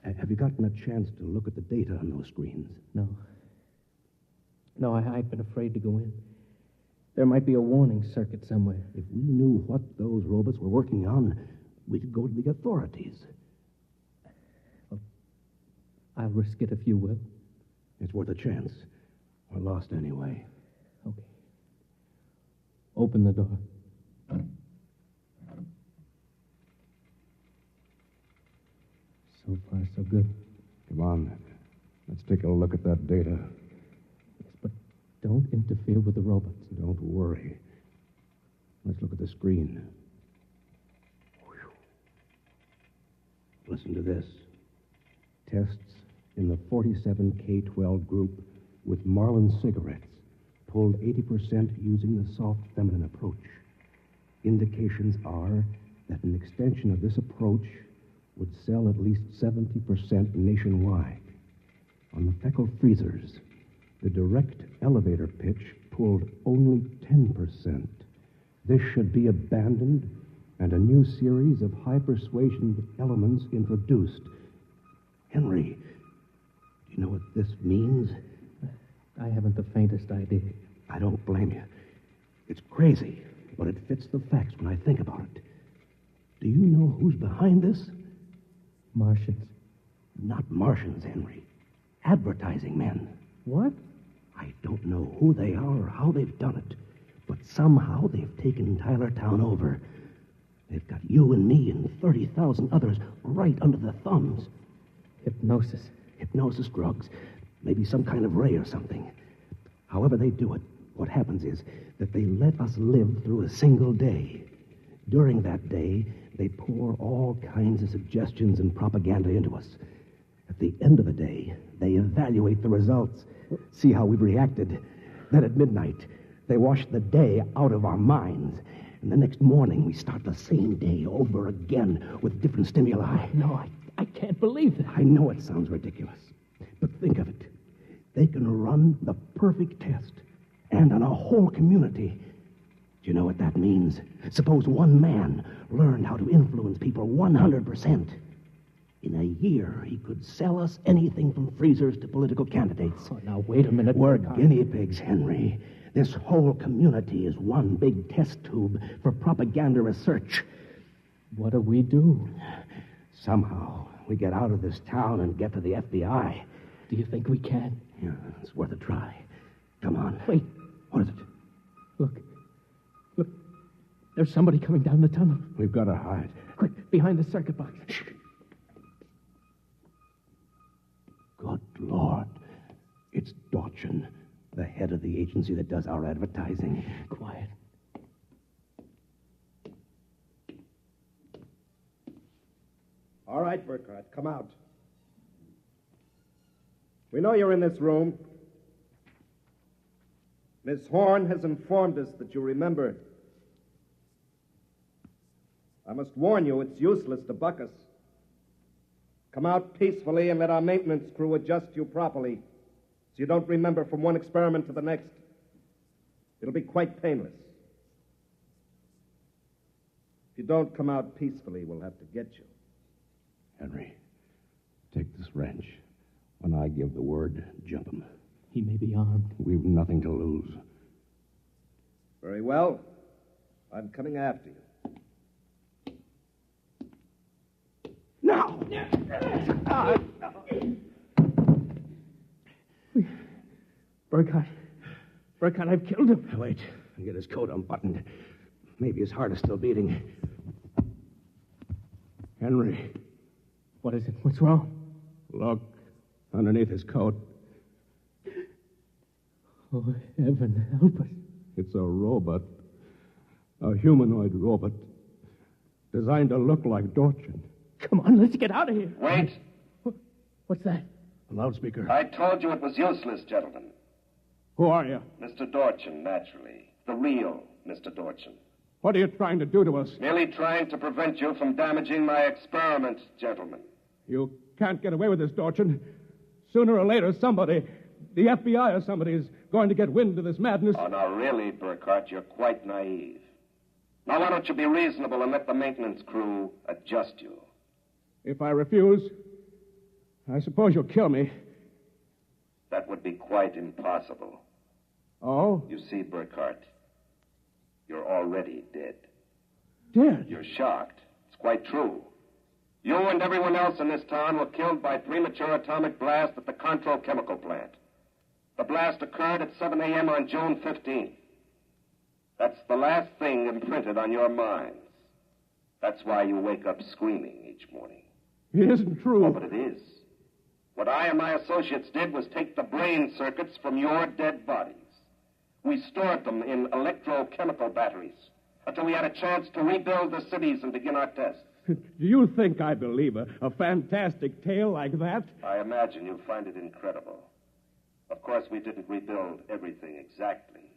C: Have you gotten a chance to look at the data on those screens?
O: No. No, I've been afraid to go in. There might be a warning circuit somewhere.
C: If we knew what those robots were working on, we could go to the authorities.
O: Well, I'll risk it if you will.
C: It's worth a chance. We're lost anyway.
O: Okay. Open the door. So far, so good.
C: Come on. Let's take a look at that data.
O: Yes, but don't interfere with the robots.
C: Don't worry. Let's look at the screen. Listen to this. Tests in the 47K12 group with Marlin cigarettes pulled 80% using the soft feminine approach. Indications are that an extension of this approach would sell at least 70% nationwide. On the Feckle freezers, the direct elevator pitch pulled only 10%. This should be abandoned and a new series of high-persuasion elements introduced. Henry, do you know what this means?
O: I haven't the faintest idea.
C: I don't blame you. It's crazy, but it fits the facts when I think about it. Do you know who's behind this?
O: Martians.
C: Not Martians, Henry. Advertising men.
O: What?
C: I don't know who they are or how they've done it, but somehow they've taken Tylertown over. They've got you and me and 30,000 others right under their thumbs.
O: Hypnosis.
C: Hypnosis, drugs, maybe some kind of ray or something. However they do it, what happens is that they let us live through a single day. During that day, they pour all kinds of suggestions and propaganda into us. At the end of the day, they evaluate the results, see how we've reacted. Then at midnight, they wash the day out of our minds. And the next morning, we start the same day over again with different stimuli.
O: No, I can't believe that.
C: I know it sounds ridiculous, but think of it. They can run the perfect test, and on a whole community. Do you know what that means? Suppose one man learned how to influence people 100%. In a year, he could sell us anything from freezers to political candidates.
O: Oh, now, wait a minute.
C: We're guinea pigs, Henry. This whole community is one big test tube for propaganda research.
O: What do we do?
C: Somehow, we get out of this town and get to the FBI.
O: Do you think we can?
C: Yeah, it's worth a try. Come on.
O: Wait.
C: What is it?
O: Look. There's somebody coming down the tunnel.
C: We've got to hide.
O: Quick, behind the circuit box.
C: Shh. Good Lord. It's Dorchin, the head of the agency that does our advertising.
O: Quiet.
N: All right, Burkhardt, come out. We know you're in this room. Miss Horn has informed us that you remember. I must warn you, it's useless to buck us. Come out peacefully and let our maintenance crew adjust you properly so you don't remember from one experiment to the next. It'll be quite painless. If you don't come out peacefully, we'll have to get you.
C: Henry, take this wrench. When I give the word, jump him.
O: He may be armed.
C: We've nothing to lose.
N: Very well. I'm coming after you.
C: Now!
O: Burkhardt, I've killed him.
C: Wait, I'll get his coat unbuttoned. Maybe his heart is still beating. Henry.
O: What is it? What's wrong?
C: Look, underneath his coat.
O: Oh, heaven help us.
C: It's a robot. A humanoid robot. Designed to look like Dorchin.
O: Come on, let's get out of here.
F: Wait.
O: What's that?
C: A loudspeaker.
F: I told you it was useless, gentlemen.
C: Who are you?
F: Mr. Dorchin, naturally. The real Mr. Dorchin.
C: What are you trying to do to us?
F: Merely trying to prevent you from damaging my experiment, gentlemen.
C: You can't get away with this, Dorchin. Sooner or later, somebody, the FBI or somebody, is going to get wind of this madness.
F: Oh, now, really, Burkhardt, you're quite naive. Now, why don't you be reasonable and let the maintenance crew adjust you?
C: If I refuse, I suppose you'll kill me.
F: That would be quite impossible.
C: Oh?
F: You see, Burkhardt, you're already dead.
C: Dead?
F: You're shocked. It's quite true. You and everyone else in this town were killed by premature atomic blast at the Control Chemical Plant. The blast occurred at 7 a.m. on June 15th. That's the last thing imprinted on your minds. That's why you wake up screaming each morning.
C: It isn't true.
F: Oh, but it is. What I and my associates did was take the brain circuits from your dead bodies. We stored them in electrochemical batteries until we had a chance to rebuild the cities and begin our tests.
C: Do you think I believe a fantastic tale like that?
F: I imagine you find it incredible. Of course, we didn't rebuild everything exactly.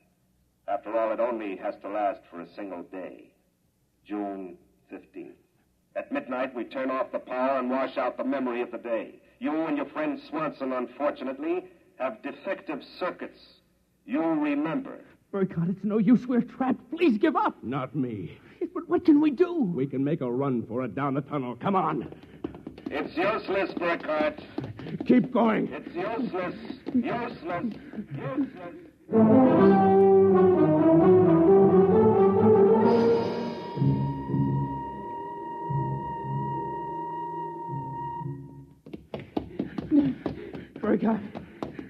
F: After all, it only has to last for a single day. June 15th. At midnight, we turn off the power and wash out the memory of the day. You and your friend Swanson, unfortunately, have defective circuits. You remember.
O: Burkhardt, it's no use. We're trapped. Please give up.
C: Not me.
O: But what can we do?
C: We can make a run for it down the tunnel. Come on.
F: It's useless, Burkhardt.
C: Keep going.
F: It's useless. Useless.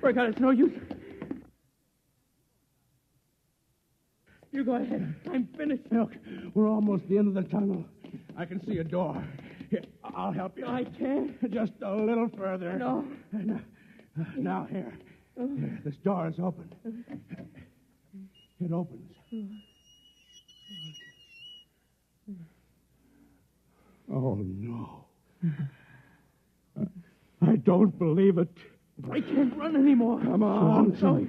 O: Burkhardt, it's no use. You go ahead. I'm finished.
C: Look, we're almost at the end of the tunnel. I can see a door. Here, I'll help you.
O: I can't.
C: Just a little further.
O: No.
C: Now, here. This door is open. It opens. Oh, no. I don't believe it.
O: I can't run anymore.
C: Come on.
O: Sorry.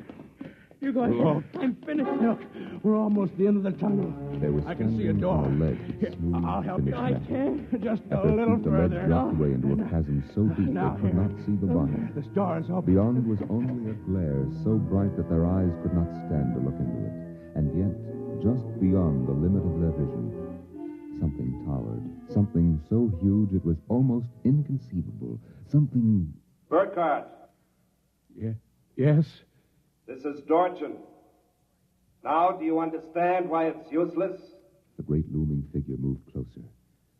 O: You go ahead.
C: Look.
O: I'm finished.
C: Look, we're almost at the end of the tunnel.
Q: They were
C: I can see a
Q: standing
C: door.
Q: on a ledge,
C: Here,
Q: smooth,
C: I'll help you.
Q: finished
C: I
Q: metal.
C: can't. Just
Q: At
C: a
Q: their
C: little
Q: feet, the
C: further.
Q: ledge dropped away into a chasm so deep
C: Now
Q: they could
C: here.
Q: not see the bottom.
C: This door is open.
Q: Beyond was only a glare so bright that their eyes could not stand to look into it. And yet, just beyond the limit of their vision, something towered. Something so huge it was almost inconceivable. Something...
F: Burkhardt.
C: Yes?
F: This is Dorchin. Now, do you understand why it's useless?
Q: The great looming figure moved closer.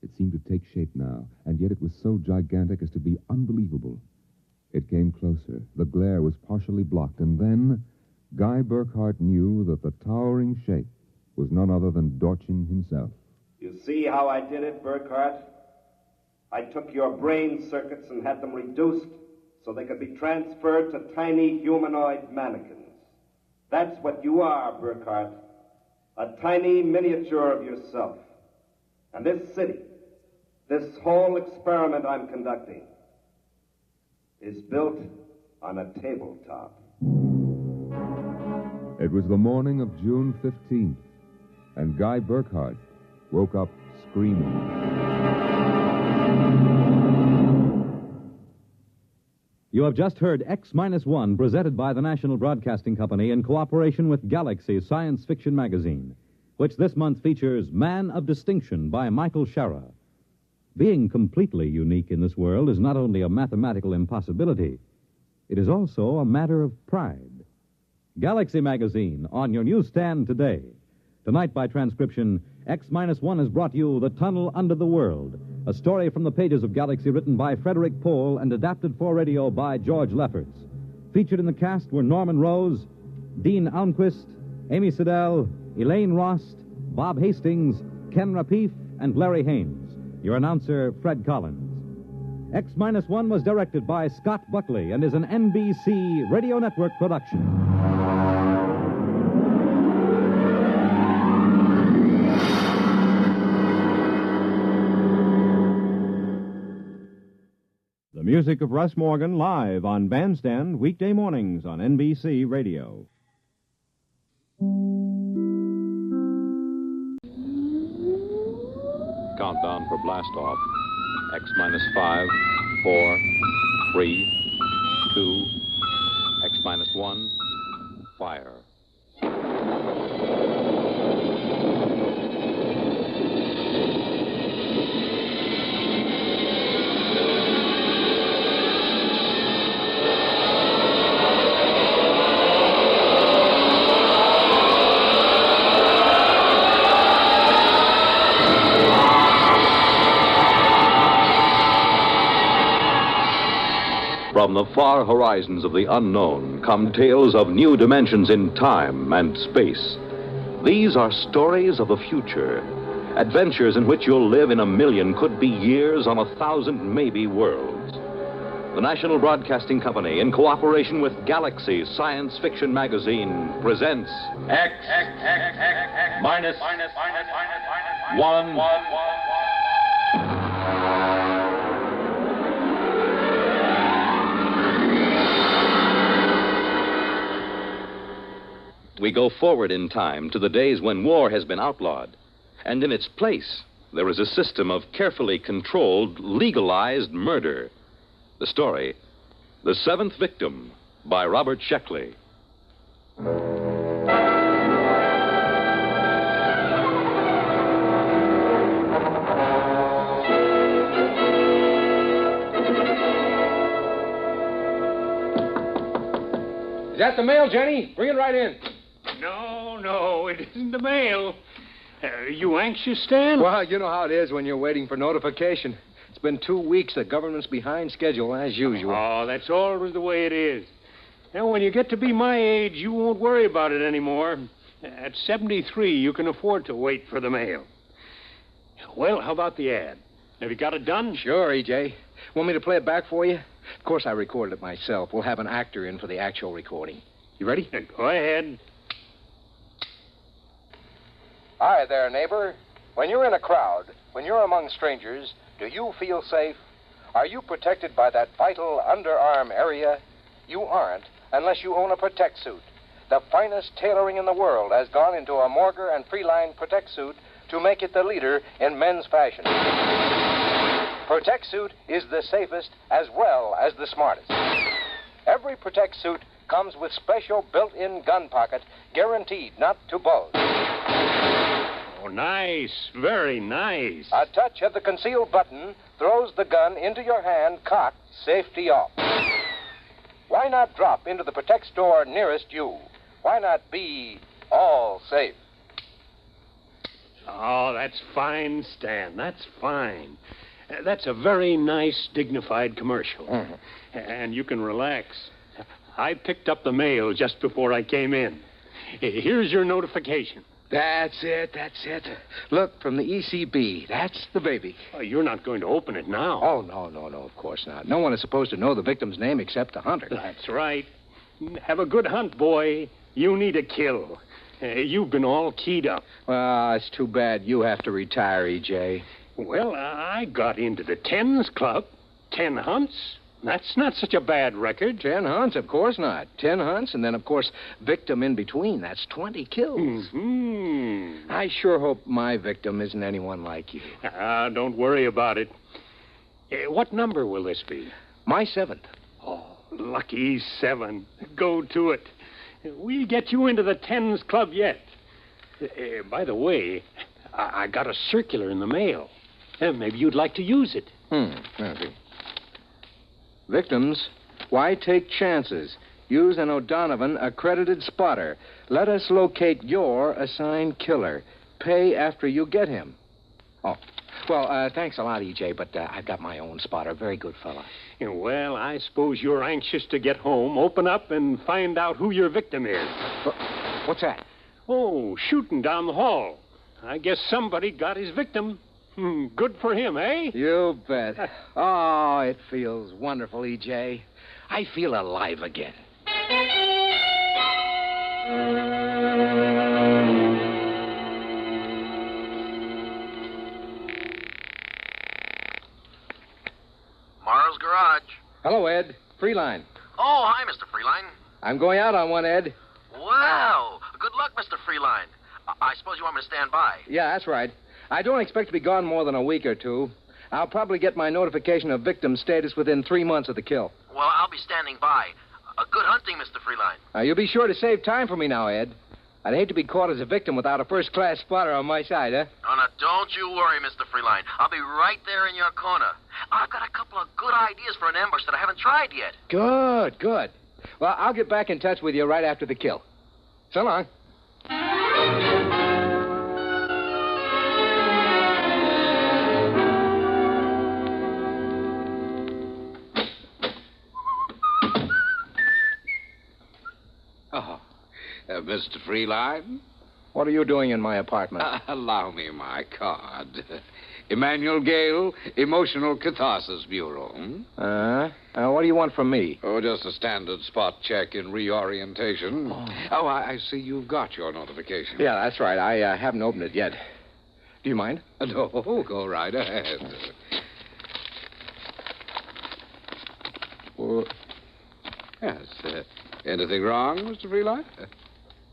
Q: It seemed to take shape now, and yet it was so gigantic as to be unbelievable. It came closer. The glare was partially blocked, and then Guy Burkhardt knew that the towering shape was none other than Dorchin himself.
F: You see how I did it, Burkhardt? I took your brain circuits and had them reduced so they could be transferred to tiny humanoid mannequins. That's what you are, Burkhardt. A tiny miniature of yourself. And this city, this whole experiment I'm conducting, is built on a tabletop.
Q: It was the morning of June 15th, and Guy Burkhardt woke up screaming.
A: You have just heard X-1, presented by the National Broadcasting Company in cooperation with Galaxies science fiction magazine, which this month features Man of Distinction by Michael Shara. Being completely unique in this world is not only a mathematical impossibility, it is also a matter of pride. Galaxy magazine on your newsstand today. Tonight, by transcription, X-1 has brought you The Tunnel Under the World, a story from the pages of Galaxy written by Frederick Pohl and adapted for radio by George Lefferts. Featured in the cast were Norman Rose, Dean Almquist, Amy Siddell, Elaine Rost, Bob Hastings, Ken Rapif, and Larry Haynes. Your announcer, Fred Collins. X-1 was directed by Scott Buckley and is an NBC Radio Network production.
S: The music of Russ Morgan live on Bandstand weekday mornings on NBC Radio.
R: Countdown for blast off. X-5, 4, 3, 2, X-1, fire. From the far horizons of the unknown come tales of new dimensions in time and space. These are stories of the future, adventures in which you'll live in a million, could be years, on 1,000 maybe worlds. The National Broadcasting Company, in cooperation with Galaxies science fiction magazine, presents X-1. We go forward in time to the days when war has been outlawed, and in its place, there is a system of carefully controlled, legalized murder. The story, The Seventh Victim, by Robert Sheckley.
I: Is that the mail, Jenny? Bring it right in.
K: No, it isn't the mail. Are you anxious, Stan?
I: Well, you know how it is when you're waiting for notification. It's been 2 weeks. The government's behind schedule, as usual.
K: Oh, that's always the way it is. Now, when you get to be my age, you won't worry about it anymore. At 73, you can afford to wait for the mail. Well, how about the ad? Have you got it done?
I: Sure, E.J. Want me to play it back for you? Of course, I recorded it myself. We'll have an actor in for the actual recording. You ready?
K: Go ahead.
I: Hi there, neighbor. When you're in a crowd, when you're among strangers, do you feel safe? Are you protected by that vital underarm area? You aren't unless you own a Protect suit. The finest tailoring in the world has gone into a Morger and Freeline Protect suit to make it the leader in men's fashion. Protect suit is the safest as well as the smartest. Every Protect suit comes with special built-in gun pocket, guaranteed not to bulge.
K: Oh, nice. Very nice.
I: A touch of the concealed button throws the gun into your hand, cocked, safety off. Why not drop into the Protect store nearest you? Why not be all safe?
K: Oh, that's fine, Stan. That's fine. That's a very nice, dignified commercial.
I: Mm-hmm.
K: And you can relax. I picked up the mail just before I came in. Here's your notification.
I: That's it. Look, from the ECB. That's the baby.
K: Oh, you're not going to open it now.
I: Oh, no, of course not. No one is supposed to know the victim's name except the hunter.
K: That's right. Have a good hunt, boy. You need a kill. You've been all keyed up.
I: Well, it's too bad you have to retire, E.J.
K: Well, I got into the 10s club. 10 hunts. That's not such a bad record.
I: 10 hunts, of course not. 10 hunts, and then, of course, victim in between. That's 20 kills.
K: Mm-hmm.
I: I sure hope my victim isn't anyone like you.
K: Don't worry about it. What number will this be?
I: My 7th.
K: Oh, lucky 7. Go to it. We'll get you into the 10s club yet. By the way, I got a circular in the mail. Maybe you'd like to use it.
I: Maybe. Victims, why take chances? Use an O'Donovan accredited spotter. Let us locate your assigned killer. Pay after you get him. Oh, well, thanks a lot, E.J., but I've got my own spotter. Very good fella.
K: Well, I suppose you're anxious to get home, open up, and find out who your victim is.
I: What's that?
K: Oh, shooting down the hall. I guess somebody got his victim. Good for him, eh?
I: You bet. Oh, it feels wonderful, E.J. I feel alive again.
L: Morrow's Garage.
I: Hello, Ed. Freeline.
L: Oh, hi, Mr. Freeline.
I: I'm going out on one, Ed.
L: Wow. Good luck, Mr. Freeline. I suppose you want me to stand by.
I: Yeah, that's right. I don't expect to be gone more than a week or two. I'll probably get my notification of victim status within 3 months of the kill.
L: Well, I'll be standing by. Good hunting, Mr. Freeline.
I: You'll be sure to save time for me now, Ed. I'd hate to be caught as a victim without a first-class spotter on my side, huh?
L: Oh, now, don't you worry, Mr. Freeline. I'll be right there in your corner. I've got a couple of good ideas for an ambush that I haven't tried yet.
I: Good. Well, I'll get back in touch with you right after the kill. So long.
X: Mr. Freeline?
I: What are you doing in my apartment?
X: Allow me my card. Emmanuel Gale, Emotional Catharsis Bureau.
I: What do you want from me?
X: Oh, just a standard spot check in reorientation. Oh, I see you've got your notification.
I: Yeah, that's right. I haven't opened it yet. Do you mind?
X: No, go right ahead. Yes. Anything wrong, Mr. Freeline?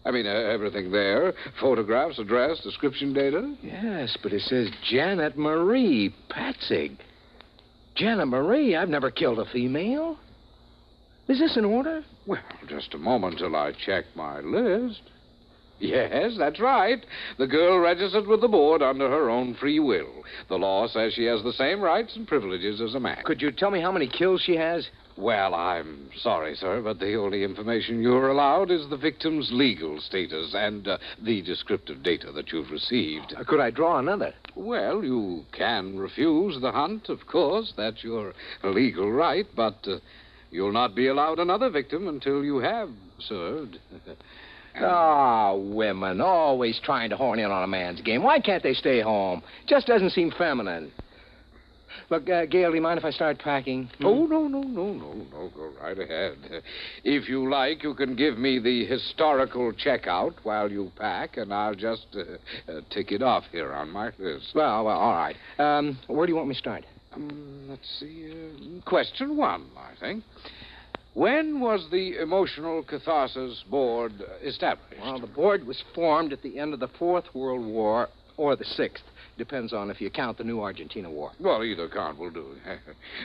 X: I mean, everything there. Photographs, address, description data.
I: Yes, but it says Janet Marie Patzig. Janet Marie? I've never killed a female. Is this in order?
X: Well, just a moment till I check my list. Yes, that's right. The girl registered with the board under her own free will. The law says she has the same rights and privileges as a man.
I: Could you tell me how many kills she has?
X: Well, I'm sorry, sir, but the only information you're allowed is the victim's legal status and the descriptive data that you've received.
I: Could I draw another?
X: Well, you can refuse the hunt, of course. That's your legal right, but you'll not be allowed another victim until you have served.
I: Women, always trying to horn in on a man's game. Why can't they stay home? Just doesn't seem feminine. Look, Gail, do you mind if I start packing?
X: Oh, no. Go right ahead. If you like, you can give me the historical checkout while you pack, and I'll just tick it off here on my list.
I: Well, all right. Where do you want me to start?
X: Let's see. Question 1, I think. When was the Emotional Catharsis Board established?
I: Well, the board was formed at the end of the Fourth World War or the Sixth. Depends on if you count the new Argentina War.
X: Well, either count will do.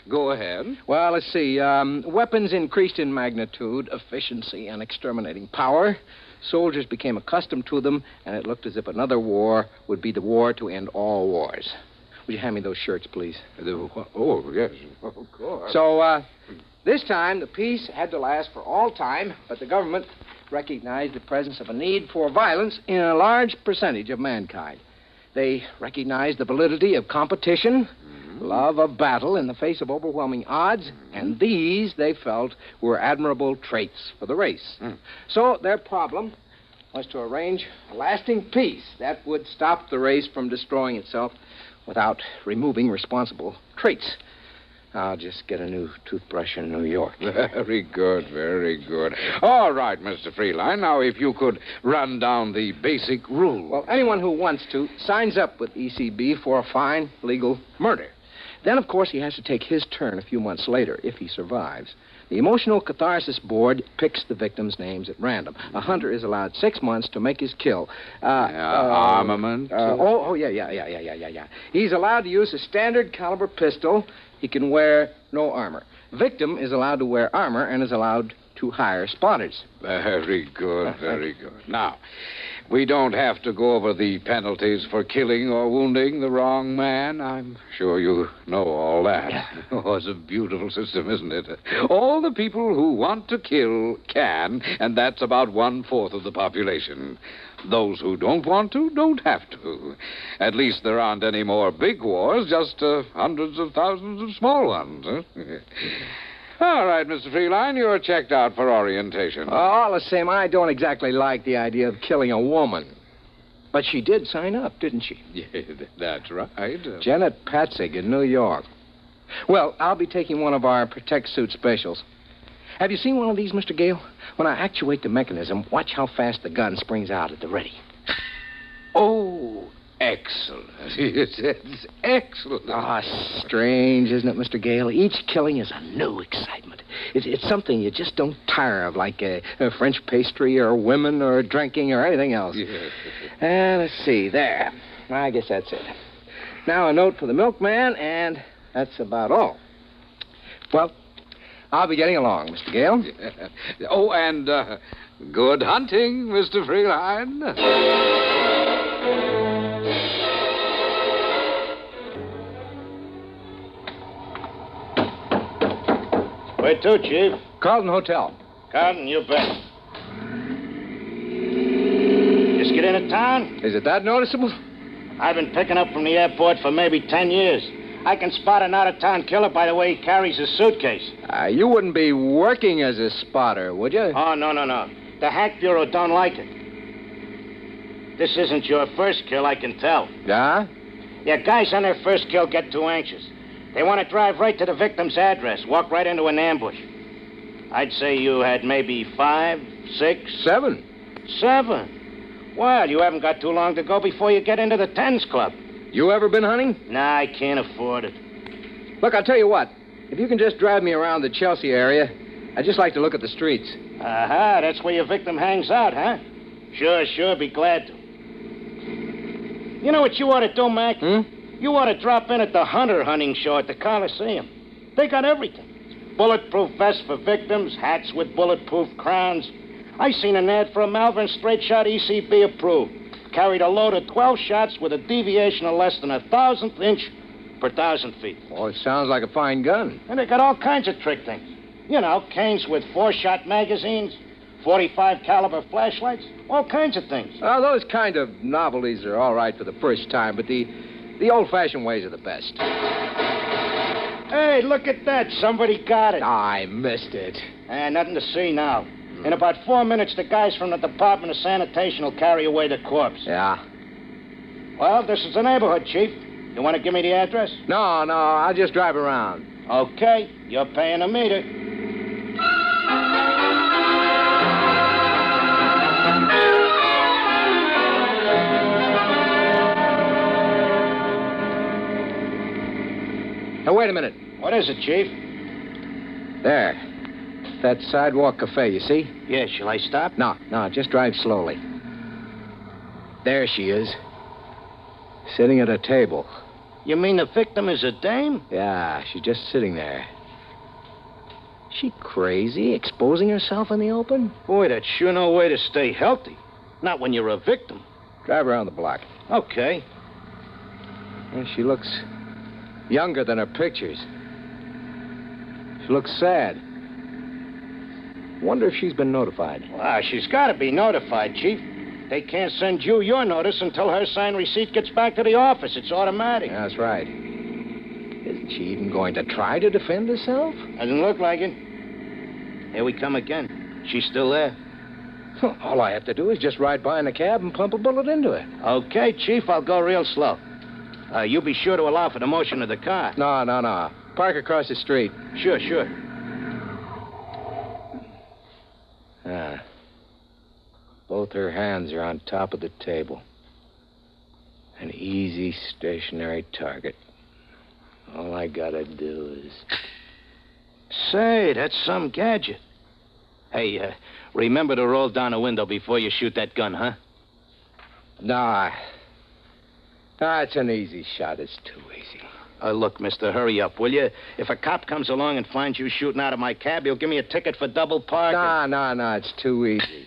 X: Go ahead.
I: Well, let's see. Weapons increased in magnitude, efficiency, and exterminating power. Soldiers became accustomed to them, and it looked as if another war would be the war to end all wars. Would you hand me those shirts, please?
X: Oh, yes, of course.
I: So, this time, the peace had to last for all time, but the government recognized the presence of a need for violence in a large percentage of mankind. They recognized the validity of competition, love of battle in the face of overwhelming odds, and these, they felt, were admirable traits for the race. So their problem was to arrange a lasting peace that would stop the race from destroying itself without removing responsible traits. I'll just get a new toothbrush in New York.
X: Very good, very good. All right, Mr. Freeline. Now, if you could run down the basic rule.
I: Well, anyone who wants to signs up with ECB for a fine legal murder. Then, of course, he has to take his turn a few months later, if he survives. The Emotional Catharsis Board picks the victims' names at random. A hunter is allowed 6 months to make his kill.
X: Armament?
I: Yeah. He's allowed to use a standard caliber pistol. He can wear no armor. Victim is allowed to wear armor and is allowed to hire spotters.
X: Very good, very good. Now, we don't have to go over the penalties for killing or wounding the wrong man. I'm sure you know all that. Oh, it's a beautiful system, isn't it? All the people who want to kill can, and that's about 1/4 of the population. Those who don't want to don't have to. At least there aren't any more big wars, just hundreds of thousands of small ones. All right, Mr. Freeline, you're checked out for orientation.
I: All the same, I don't exactly like the idea of killing a woman. But she did sign up, didn't she?
X: Yeah, that's right.
I: Janet Patzig in New York. Well, I'll be taking one of our Protect Suit specials. Have you seen one of these, Mr. Gale? When I actuate the mechanism, watch how fast the gun springs out at the ready.
X: Oh, excellent. It's excellent.
I: Strange, isn't it, Mr. Gale? Each killing is a new excitement. It's something you just don't tire of, like a French pastry or women or drinking or anything else.
X: Yes.
I: Let's see, there. I guess that's it. Now a note for the milkman, and that's about all. Well, I'll be getting along, Mr. Gale.
X: Oh, and good hunting, Mr. Freeline.
E: Where to, Chief?
I: Carlton Hotel.
E: Carlton, you bet. Just get into town?
I: Is it that noticeable?
E: I've been picking up from the airport for maybe 10 years. I can spot an out-of-town killer by the way he carries his suitcase.
I: You wouldn't be working as a spotter, would you?
E: Oh, no. The Hack Bureau don't like it. This isn't your first kill, I can tell.
I: Yeah?
E: Yeah, guys on their first kill get too anxious. They want to drive right to the victim's address, walk right into an ambush. I'd say you had maybe 5, 6...
I: 7.
E: 7? Well, you haven't got too long to go before you get into the Tens Club.
I: You ever been hunting?
E: Nah, I can't afford it.
I: Look, I'll tell you what. If you can just drive me around the Chelsea area, I'd just like to look at the streets.
E: Aha, that's where your victim hangs out, huh? Sure, be glad to. You know what you ought to do, Mac? You ought to drop in at the Hunter hunting show at the Coliseum. They got everything. Bulletproof vests for victims, hats with bulletproof crowns. I seen an ad for a Malvern straight shot ECB approved. Carried a load of 12 shots with a deviation of less than 1,000th inch per 1,000 feet.
I: Oh, it sounds like a fine gun.
E: And they got all kinds of trick things. You know, canes with 4-shot magazines, 45 caliber flashlights, all kinds of things.
B: Oh, those kind of novelties are all right for the first time, but the old-fashioned ways are the best.
E: Hey, look at that. Somebody got it.
B: I missed it.
E: Nothing to see now. In about 4 minutes, the guys from the Department of Sanitation will carry away the corpse.
B: Yeah?
E: Well, this is the neighborhood, Chief. You want to give me the address?
B: No, I'll just drive around.
E: Okay, you're paying a meter.
B: Now, wait a minute.
E: What is it, Chief?
B: There. That sidewalk cafe, you see?
E: Yeah, shall I stop?
B: No, just drive slowly. There she is. Sitting at a table.
E: You mean the victim is a dame?
B: Yeah, she's just sitting there. She crazy, exposing herself in the open?
E: Boy, that's sure no way to stay healthy. Not when you're a victim.
B: Drive around the block.
E: Okay.
B: And she looks younger than her pictures. She looks sad. Wonder if she's been notified.
E: Well, she's got to be notified, Chief. They can't send you your notice until her signed receipt gets back to the office. It's automatic.
B: Yeah, that's right. Isn't she even going to try to defend herself?
E: Doesn't look like it. Here we come again. She's still there.
B: All I have to do is just ride by in a cab and pump a bullet into her.
E: Okay, Chief, I'll go real slow. You be sure to allow for the motion of the car.
B: No. Park across the street.
E: Sure.
B: Both her hands are on top of the table. An easy, stationary target. All I gotta do is...
E: Say, that's some gadget. Hey, remember to roll down the window before you shoot that gun, huh?
B: Nah, it's an easy shot. It's too easy.
E: Look, mister, hurry up, will you? If a cop comes along and finds you shooting out of my cab, he'll give me a ticket for double parking.
B: Nah, it's too easy.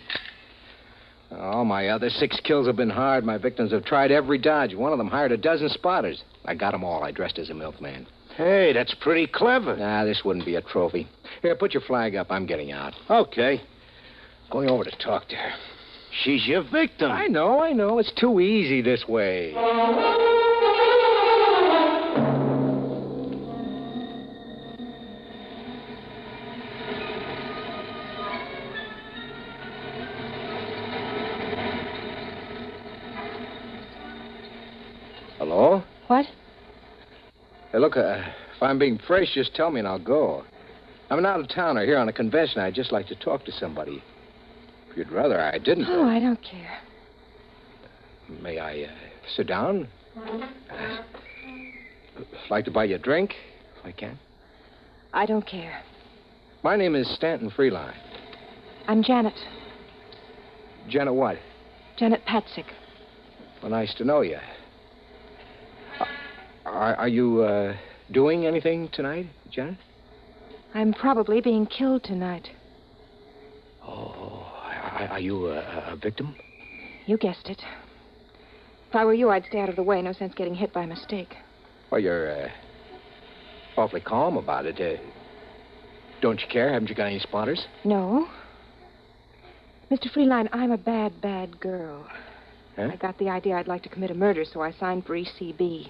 B: All my other 6 kills have been hard. My victims have tried every dodge. One of them hired a dozen spotters. I got them all. I dressed as a milkman.
E: Hey, that's pretty clever.
B: Nah, this wouldn't be a trophy. Here, put your flag up. I'm getting out.
E: Okay.
B: Going over to talk to her.
E: She's your victim.
B: I know. It's too easy this way. Hello?
J: What?
B: Hey, look, if I'm being fresh, just tell me and I'll go. I'm an out-of-towner here on a convention. I'd just like to talk to somebody. If you'd rather I didn't.
J: Oh, I don't care.
B: May I sit down? Like to buy you a drink, if I can?
J: I don't care.
B: My name is Stanton Freeline.
J: I'm Janet.
B: Janet what?
J: Janet Patzik.
B: Well, nice to know you. Are you doing anything tonight, Janet?
J: I'm probably being killed tonight.
B: Oh, are you a victim?
J: You guessed it. If I were you, I'd stay out of the way. No sense getting hit by mistake.
B: Well, you're awfully calm about it. Don't you care? Haven't you got any spotters?
J: No. Mr. Freeline, I'm a bad, bad girl.
B: Huh?
J: I got the idea I'd like to commit a murder, so I signed for ECB.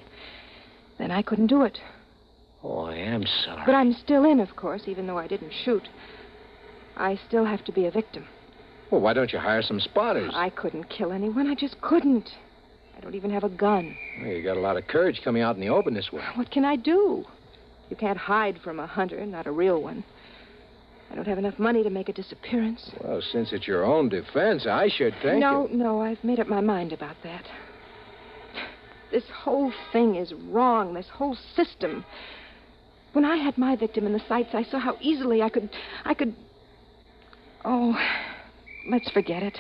J: Then I couldn't do it.
B: Oh, I am sorry.
J: But I'm still in, of course, even though I didn't shoot. I still have to be a victim.
B: Well, why don't you hire some spotters?
J: I couldn't kill anyone. I just couldn't. I don't even have a gun.
B: Well, you got a lot of courage coming out in the open this way.
J: What can I do? You can't hide from a hunter, not a real one. I don't have enough money to make a disappearance.
B: Well, since it's your own defense, I should think...
J: No, I've made up my mind about that. This whole thing is wrong, this whole system. When I had my victim in the sights, I saw how easily I could... Oh, let's forget it.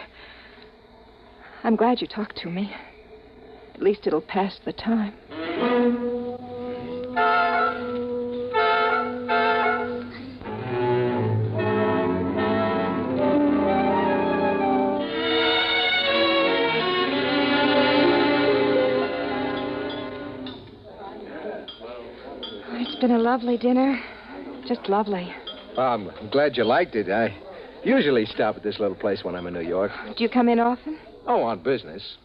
J: I'm glad you talked to me. At least it'll pass the time. It's been a lovely dinner. Just lovely.
B: I'm glad you liked it. I usually stop at this little place when I'm in New York.
G: Do you come in often?
B: Oh, on business.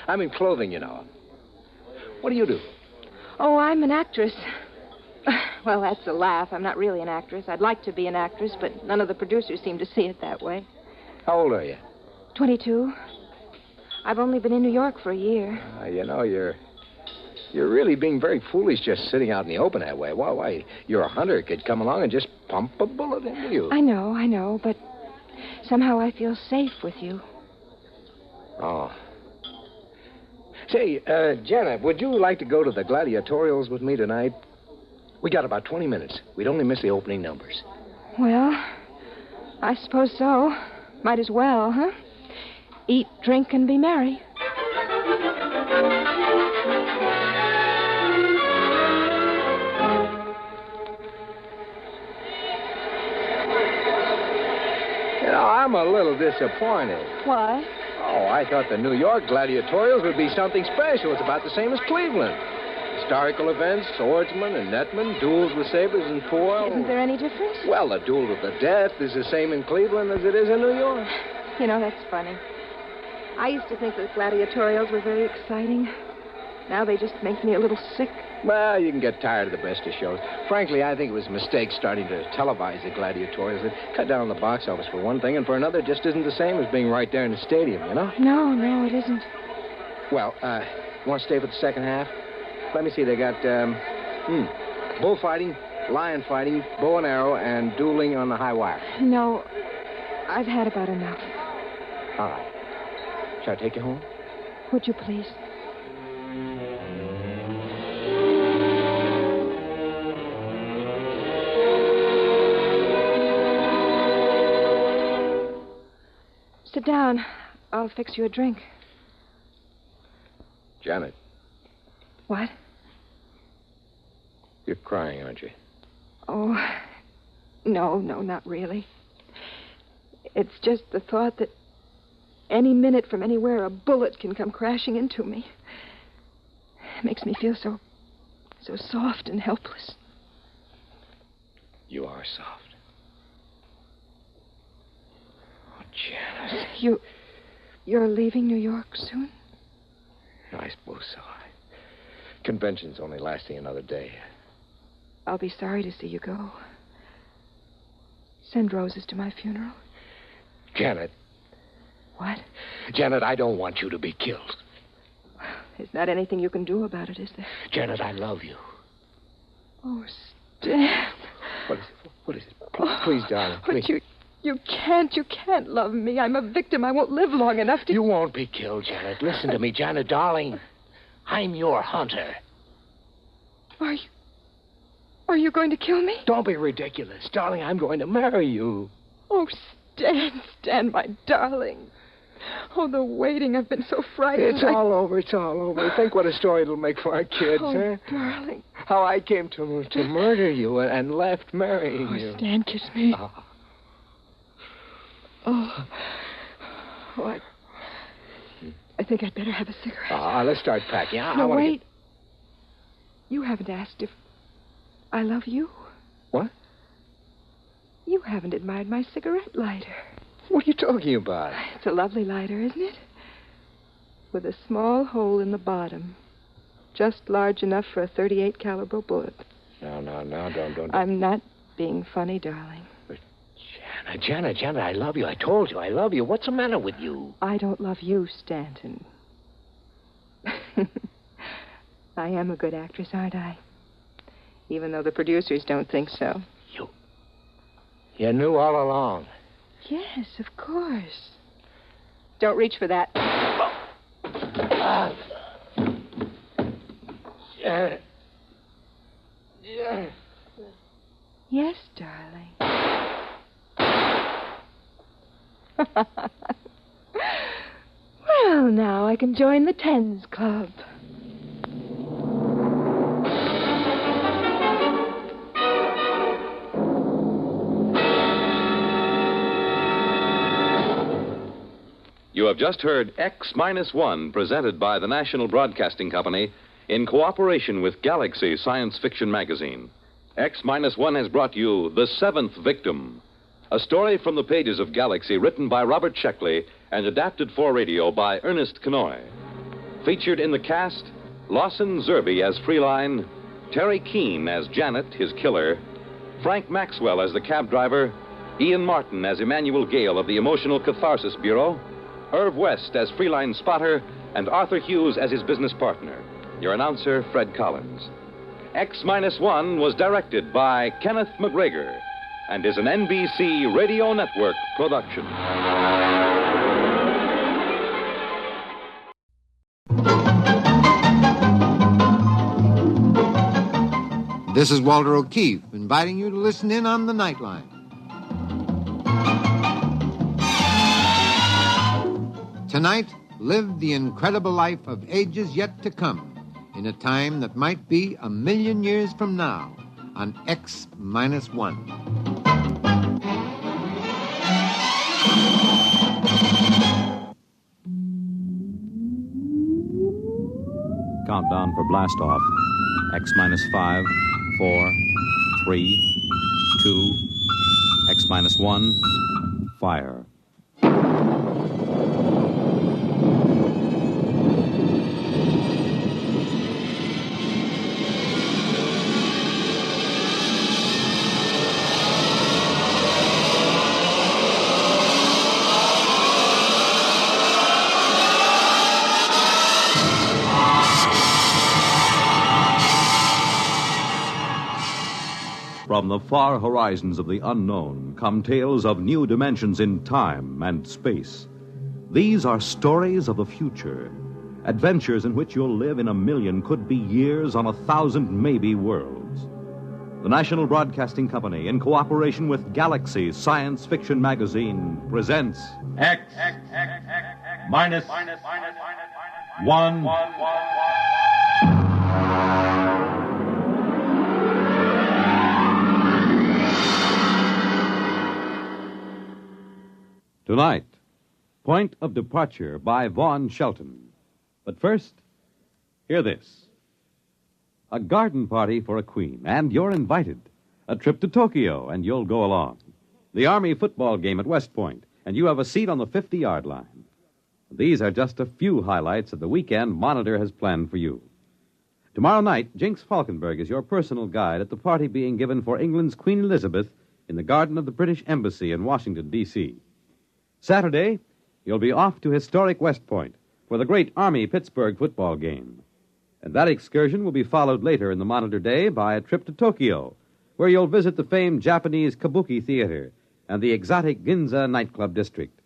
B: I'm in clothing, you know. What do you do?
G: Oh, I'm an actress. Well, that's a laugh. I'm not really an actress. I'd like to be an actress, but none of the producers seem to see it that way.
B: How old are you?
G: 22. I've only been in New York for a year.
B: You know, you're really being very foolish just sitting out in the open that way. Why, you're a hunter. Could come along and just pump a bullet into you.
G: I know, but somehow I feel safe with you.
B: Oh. Say, Janet, would you like to go to the gladiatorials with me tonight? We got about 20 minutes. We'd only miss the opening numbers.
G: Well, I suppose so. Might as well, huh? Eat, drink, and be merry.
B: You know, I'm a little disappointed.
G: Why?
B: Oh, I thought the New York gladiatorials would be something special. It's about the same as Cleveland. Historical events, swordsmen and netmen, duels with sabers and foil.
G: Isn't there any difference?
B: Well, the duel to the death is the same in Cleveland as it is in New York.
G: You know, that's funny. I used to think that gladiatorials were very exciting. Now they just make me a little sick.
B: Well, you can get tired of the best of shows. Frankly, I think it was a mistake starting to televise the gladiatorials. It cut down on the box office for one thing, and for another, it just isn't the same as being right there in the stadium, you know?
G: No, it isn't.
B: Well, you want to stay for the second half? Let me see. They got, bullfighting, lion fighting, bow and arrow, and dueling on the high wire.
G: No, I've had about enough.
B: All right. Shall I take you home?
G: Would you please? Sit down. I'll fix you a drink.
B: Janet.
G: What?
B: You're crying, aren't you?
G: Oh, no, not really. It's just the thought that any minute from anywhere a bullet can come crashing into me. It makes me feel so soft and helpless.
B: You are soft. Oh, Janet.
G: You're leaving New York soon?
B: I suppose so. Convention's only lasting another day.
G: I'll be sorry to see you go. Send roses to my funeral.
B: Janet.
G: What?
B: Janet, I don't want you to be killed.
G: There's not anything you can do about it, is there?
B: Janet, I love you.
G: Oh, Stan.
B: What is it? Please, darling, please.
G: But you can't love me. I'm a victim. I won't live long enough to...
E: You won't be killed, Janet. Listen to me, Janet, darling. I'm your hunter.
G: Are you going to kill me?
E: Don't be ridiculous. Darling, I'm going to marry you.
G: Oh, Stan, my darling. Oh, the waiting. I've been so frightened.
B: It's all over. Think what a story it'll make for our kids,
G: huh? Darling.
B: How I came to murder you and left marrying you.
G: Oh, Stan, kiss me. I think I'd better have a cigarette.
B: Let's start packing.
G: No, wait. You haven't asked if I love you.
B: What?
G: You haven't admired my cigarette lighter.
B: What are you talking about?
G: It's a lovely lighter, isn't it? With a small hole in the bottom. Just large enough for a .38 caliber bullet.
B: No, don't.
G: I'm not being funny, darling.
E: But Janet, I love you. I told you I love you. What's the matter with you?
G: I don't love you, Stanton. I am a good actress, aren't I? Even though the producers don't think so.
E: You knew all along.
G: Yes, of course. Don't reach for that. Yes, darling. Well, now I can join the Tens Club.
R: You have just heard X-1, presented by the National Broadcasting Company in cooperation with Galaxies Science Fiction Magazine. X-1 has brought you The Seventh Victim, a story from the pages of Galaxy written by Robert Sheckley and adapted for radio by Ernest Kenoy. Featured in the cast, Lawson Zerbe as Freeline, Terry Keane as Janet, his killer, Frank Maxwell as the cab driver, Ian Martin as Emmanuel Gale of the Emotional Catharsis Bureau, Irv West as Freeline spotter, and Arthur Hughes as his business partner. Your announcer, Fred Collins. X-1 was directed by Kenneth McGregor and is an NBC Radio Network production.
H: This is Walter O'Keefe, inviting you to listen in on the Nightline. Tonight, live the incredible life of ages yet to come in a time that might be 1,000,000 years from now on X-1.
A: Countdown for blast off. X-5, 4, 3, 2, X-1, fire. From the far horizons of the unknown come tales of new dimensions in time and space. These are stories of the future, adventures in which you'll live in 1,000,000, could be years, on 1,000 maybe worlds. The National Broadcasting Company, in cooperation with Galaxies Science Fiction Magazine, presents X-1. Tonight, Point of Departure by Vaughn Shelton. But first, hear this. A garden party for a queen, and you're invited. A trip to Tokyo, and you'll go along. The Army football game at West Point, and you have a seat on the 50-yard line. These are just a few highlights of the weekend Monitor has planned for you. Tomorrow night, Jinx Falkenberg is your personal guide at the party being given for England's Queen Elizabeth in the garden of the British Embassy in Washington, D.C. Saturday, you'll be off to historic West Point for the great Army-Pittsburgh football game. And that excursion will be followed later in the Monitor day by a trip to Tokyo, where you'll visit the famed Japanese Kabuki Theater and the exotic Ginza nightclub district.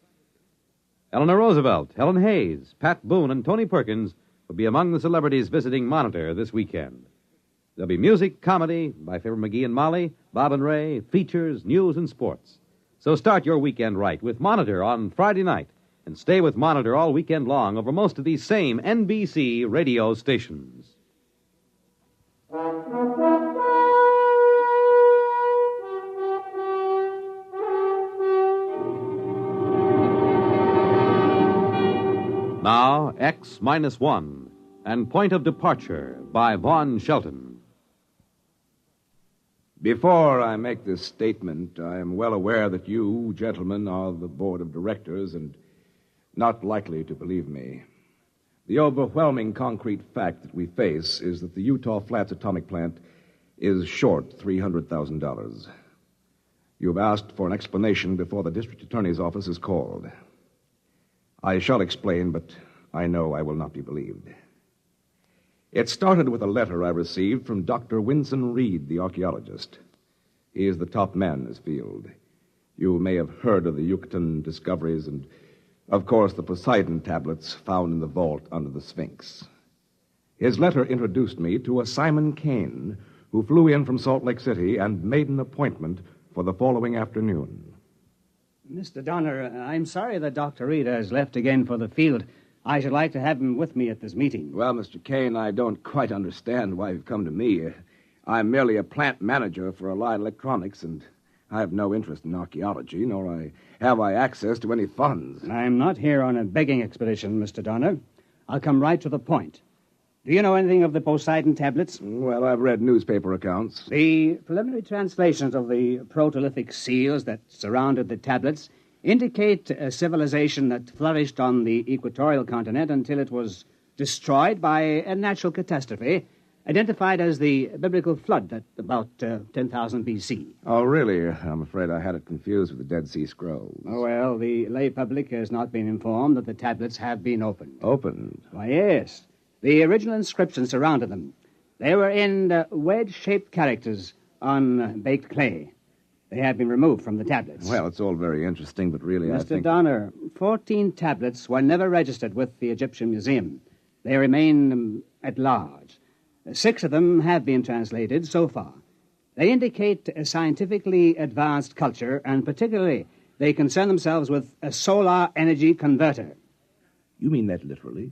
A: Eleanor Roosevelt, Helen Hayes, Pat Boone, and Tony Perkins will be among the celebrities visiting Monitor this weekend. There'll be music, comedy by Fibber McGee and Molly, Bob and Ray, features, news, and sports. So start your weekend right with Monitor on Friday night and stay with Monitor all weekend long over most of these same NBC radio stations. Now, X-1 and Point of Departure by Vaughn Shelton.
C: Before I make this statement, I am well aware that you, gentlemen, are the board of directors and not likely to believe me. The overwhelming concrete fact that we face is that the Utah Flats atomic plant is short $300,000. You've asked for an explanation before the district attorney's office is called. I shall explain, but I know I will not be believed. It started with a letter I received from Dr. Winston Reed, the archaeologist. He is the top man in his field. You may have heard of the Yucatan discoveries and, of course, the Poseidon tablets found in the vault under the Sphinx. His letter introduced me to a Simon Kane, who flew in from Salt Lake City and made an appointment for the following afternoon.
M: Mr. Donner, I'm sorry that Dr. Reed has left again for the field. I should like to have him with me at this meeting.
C: Well, Mr. Kane, I don't quite understand why you've come to me. I'm merely a plant manager for Allied Electronics, and I have no interest in archaeology, nor have I access to any funds.
M: I'm not here on a begging expedition, Mr. Donner. I'll come right to the point. Do you know anything of the Poseidon tablets?
C: Well, I've read newspaper accounts.
M: The preliminary translations of the protolithic seals that surrounded the tablets indicate a civilization that flourished on the equatorial continent until it was destroyed by a natural catastrophe, identified as the biblical flood at about 10,000 B.C.
C: Oh, really? I'm afraid I had it confused with the Dead Sea Scrolls.
M: Oh, well, the lay public has not been informed that the tablets have been opened.
C: Opened?
M: Why, yes. The original inscriptions surrounded them. They were in wedge-shaped characters on baked clay. They have been removed from the tablets.
C: Well, it's all very interesting, but really, I
M: Mr.
C: think...
M: Donner, 14 tablets were never registered with the Egyptian Museum. They remain at large. 6 of them have been translated so far. They indicate a scientifically advanced culture, and particularly, they concern themselves with a solar energy converter.
C: You mean that literally?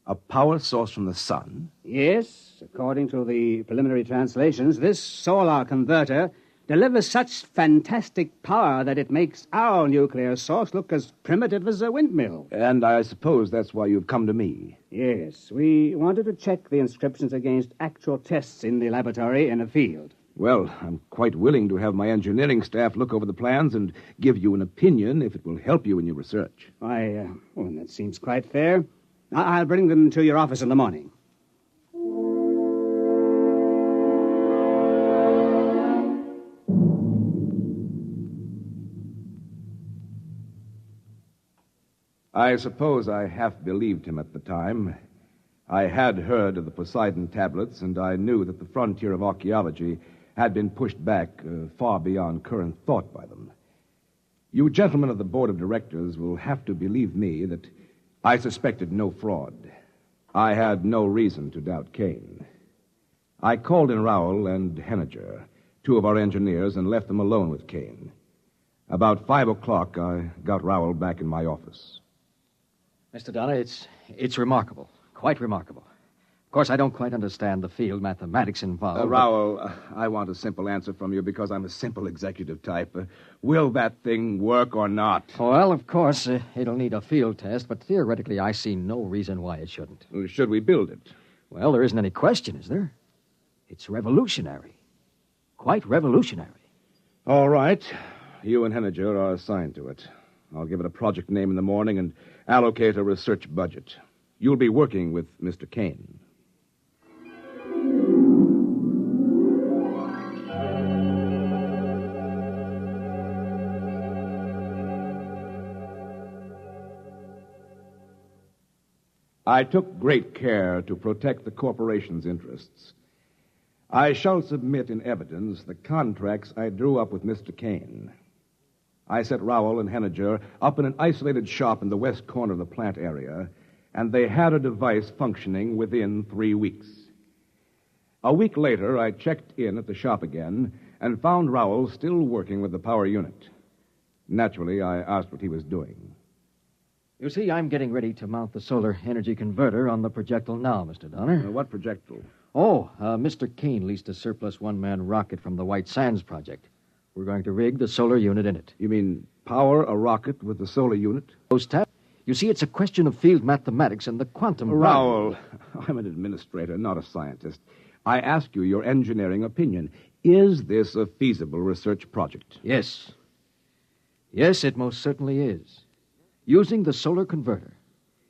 C: A power source from the sun?
M: Yes, according to the preliminary translations, this solar converter delivers such fantastic power that it makes our nuclear source look as primitive as a windmill.
C: And I suppose that's why you've come to me.
M: Yes, we wanted to check the inscriptions against actual tests in the laboratory in a field.
C: Well, I'm quite willing to have my engineering staff look over the plans and give you an opinion if it will help you in your research.
M: Why, that seems quite fair. I'll bring them to your office in the morning.
C: I suppose I half believed him at the time. I had heard of the Poseidon tablets, and I knew that the frontier of archaeology had been pushed back far beyond current thought by them. You gentlemen of the board of directors will have to believe me that I suspected no fraud. I had no reason to doubt Kane. I called in Rowell and Henniger, 2 of our engineers, and left them alone with Kane. About 5 o'clock, I got Rowell back in my office.
P: Mr. Donner, it's remarkable. Quite remarkable. Of course, I don't quite understand the field mathematics involved.
C: Rowell, I want a simple answer from you because I'm a simple executive type. Will that thing work or not?
P: Well, of course, it'll need a field test, but theoretically, I see no reason why it shouldn't.
C: Should we build it?
P: Well, there isn't any question, is there? It's revolutionary. Quite revolutionary.
C: All right. You and Henniger are assigned to it. I'll give it a project name in the morning and allocate a research budget. You'll be working with Mr. Kane. I took great care to protect the corporation's interests. I shall submit in evidence the contracts I drew up with Mr. Kane. I set Rowell and Henniger up in an isolated shop in the west corner of the plant area, and they had a device functioning within 3 weeks. A week later, I checked in at the shop again and found Rowell still working with the power unit. Naturally, I asked what he was doing.
P: You see, I'm getting ready to mount the solar energy converter on the projectile now, Mr. Donner.
C: What projectile?
P: Mr. Kane leased a surplus one-man rocket from the White Sands project. We're going to rig the solar unit in it.
C: You mean power a rocket with the solar unit?
P: You see, it's a question of field mathematics and the quantum...
C: Rowell, I'm an administrator, not a scientist. I ask you your engineering opinion. Is this a feasible research project?
P: Yes. Yes, it most certainly is. Using the solar converter,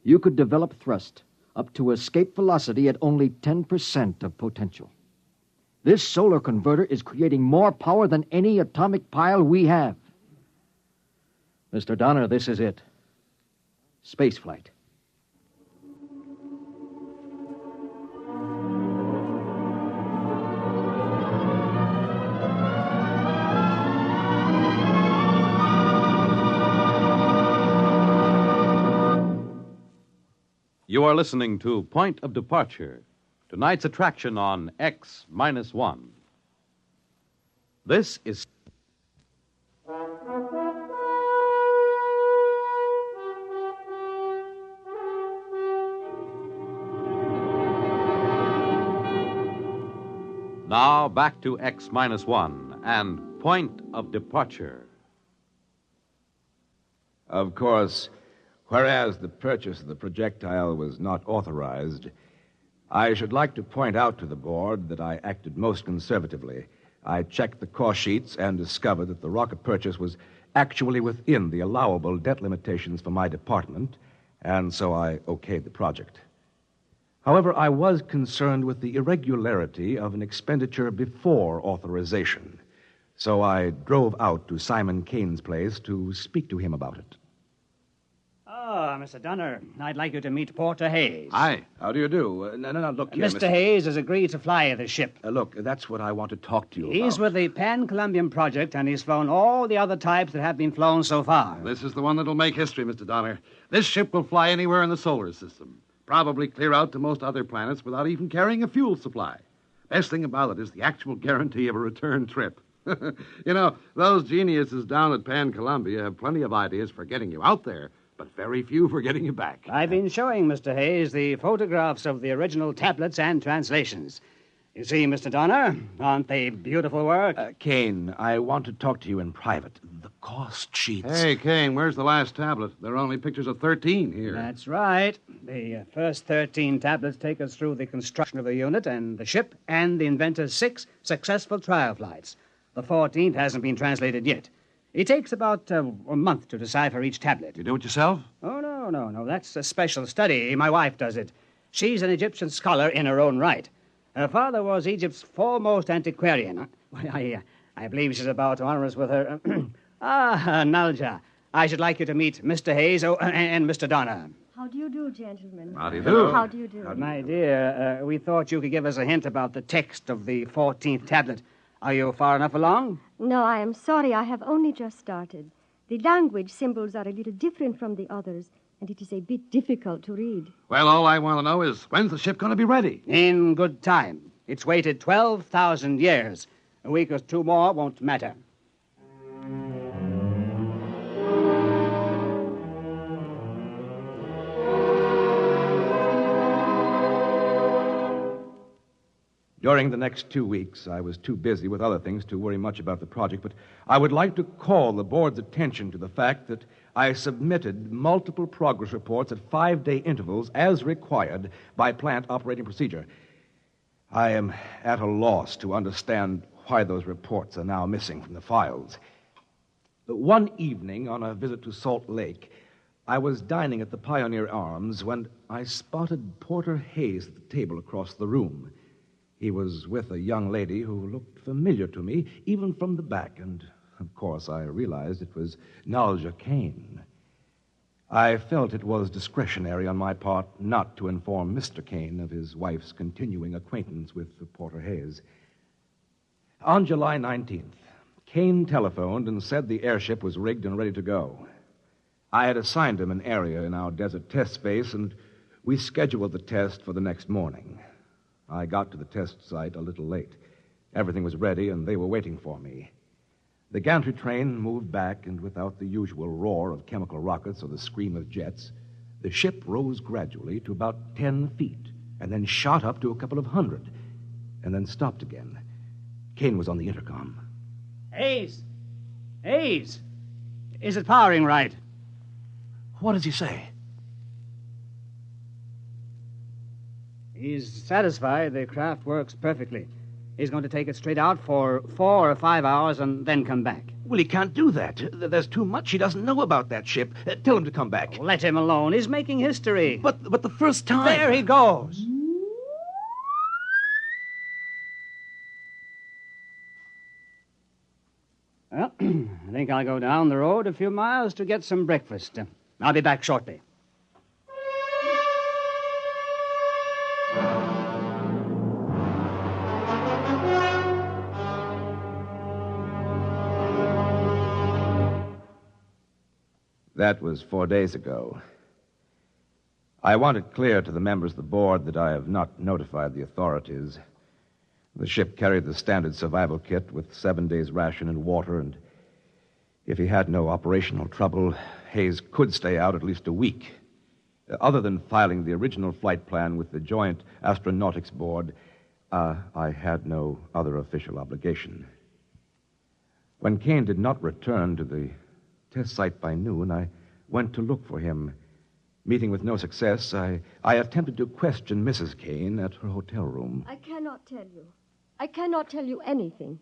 P: you could develop thrust up to escape velocity at only 10% of potential. This solar converter is creating more power than any atomic pile we have. Mr. Donner, this is it. Spaceflight.
A: You are listening to Point of Departure, tonight's attraction on X-1. This is... Now back to X-1 and Point of Departure.
C: Of course, whereas the purchase of the projectile was not authorized,
T: I should like to point out to the board that I acted most conservatively. I checked the cost sheets and discovered that the rocket purchase was actually within the allowable debt limitations for my department, and so I okayed the project. However, I was concerned with the irregularity of an expenditure before authorization, so I drove out to Simon Kane's place to speak to him about it.
M: Oh, Mr. Dunner, I'd like you to meet Porter Hayes.
T: Hi. How do you do? No, look here,
M: Mr. Hayes has agreed to fly the ship.
T: Look, that's what I want to talk to you about.
M: He's with the Pan-Columbian Project, and he's flown all the other types that have been flown so far.
U: This is the one that'll make history, Mr. Donner. This ship will fly anywhere in the solar system. Probably clear out to most other planets without even carrying a fuel supply. Best thing about it is the actual guarantee of a return trip. You know, those geniuses down at Pan-Columbia have plenty of ideas for getting you out there, but very few for getting you back.
M: I've been showing Mr. Hayes the photographs of the original tablets and translations. You see, Mr. Donner, aren't they beautiful work?
T: Kane, I want to talk to you in private. The cost sheets.
U: Hey, Kane, where's the last tablet? There are only pictures of 13 here.
M: That's right. The first 13 tablets take us through the construction of the unit and the ship and the inventor's 6 successful trial flights. The 14th hasn't been translated yet. It takes about a month to decipher each tablet.
U: You do it yourself?
M: Oh, no. That's a special study. My wife does it. She's an Egyptian scholar in her own right. Her father was Egypt's foremost antiquarian. I believe she's about to honor us with her... Nalja. I should like you to meet Mr. Hayes and Mr. Donner.
V: How do you do, gentlemen?
U: How do you do?
V: How do you do?
M: My dear, we thought you could give us a hint about the text of the 14th tablet. Are you far enough along?
V: No, I am sorry. I have only just started. The language symbols are a little different from the others, and it is a bit difficult to read.
U: Well, all I want to know is, when's the ship going to be ready?
M: In good time. It's waited 12,000 years. A week or 2 more won't matter.
T: During the next 2 weeks, I was too busy with other things to worry much about the project, but I would like to call the board's attention to the fact that I submitted multiple progress reports at 5-day intervals as required by plant operating procedure. I am at a loss to understand why those reports are now missing from the files. One evening, on a visit to Salt Lake, I was dining at the Pioneer Arms when I spotted Porter Hayes at the table across the room. He was with a young lady who looked familiar to me, even from the back, and, of course, I realized it was Nalja Kane. I felt it was discretionary on my part not to inform Mr. Kane of his wife's continuing acquaintance with Porter Hayes. On July 19th, Kane telephoned and said the airship was rigged and ready to go. I had assigned him an area in our desert test space, and we scheduled the test for the next morning. I got to the test site a little late. Everything was ready, and they were waiting for me. The gantry train moved back, and without the usual roar of chemical rockets or the scream of jets, the ship rose gradually to about 10 feet, and then shot up to a couple of hundred, and then stopped again. Kane was on the intercom.
M: Hayes! Hayes! Is it powering right?
T: What does he say?
M: He's satisfied the craft works perfectly. He's going to take it straight out for 4 or 5 hours and then come back.
T: Well, he can't do that. There's too much he doesn't know about that ship. Tell him to come back.
M: Oh, let him alone. He's making history.
T: But the first time...
M: There he goes. Well, I think I'll go down the road a few miles to get some breakfast. I'll be back shortly.
T: That was 4 days ago. I want it clear to the members of the board that I have not notified the authorities. The ship carried the standard survival kit with 7 days' ration and water, and if he had no operational trouble, Hayes could stay out at least a week. Other than filing the original flight plan with the Joint Astronautics Board, I had no other official obligation. When Kane did not return to the test site by noon, I went to look for him. Meeting with no success, I attempted to question Mrs. Kane at her hotel room.
V: I cannot tell you. I cannot tell you anything.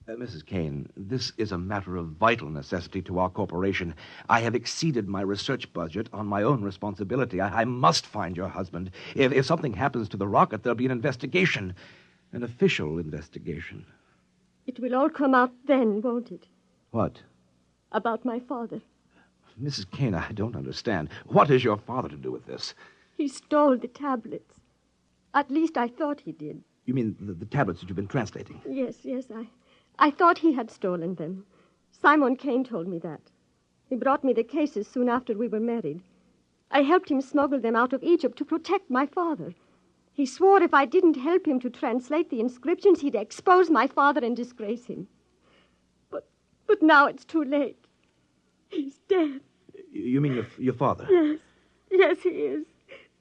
T: Mrs. Kane, this is a matter of vital necessity to our corporation. I have exceeded my research budget on my own responsibility. I must find your husband. If something happens to the rocket, there'll be an investigation. An official investigation.
V: It will all come out then, won't it?
T: What?
V: About my father.
T: Mrs. Kane, I don't understand. What has your father to do with this?
V: He stole the tablets. At least I thought he did.
T: You mean the tablets that you've been translating?
V: Yes, I thought he had stolen them. Simon Kane told me that. He brought me the cases soon after we were married. I helped him smuggle them out of Egypt to protect my father. He swore if I didn't help him to translate the inscriptions, he'd expose my father and disgrace him. But now it's too late. He's dead.
T: You mean your father?
V: Yes, he is.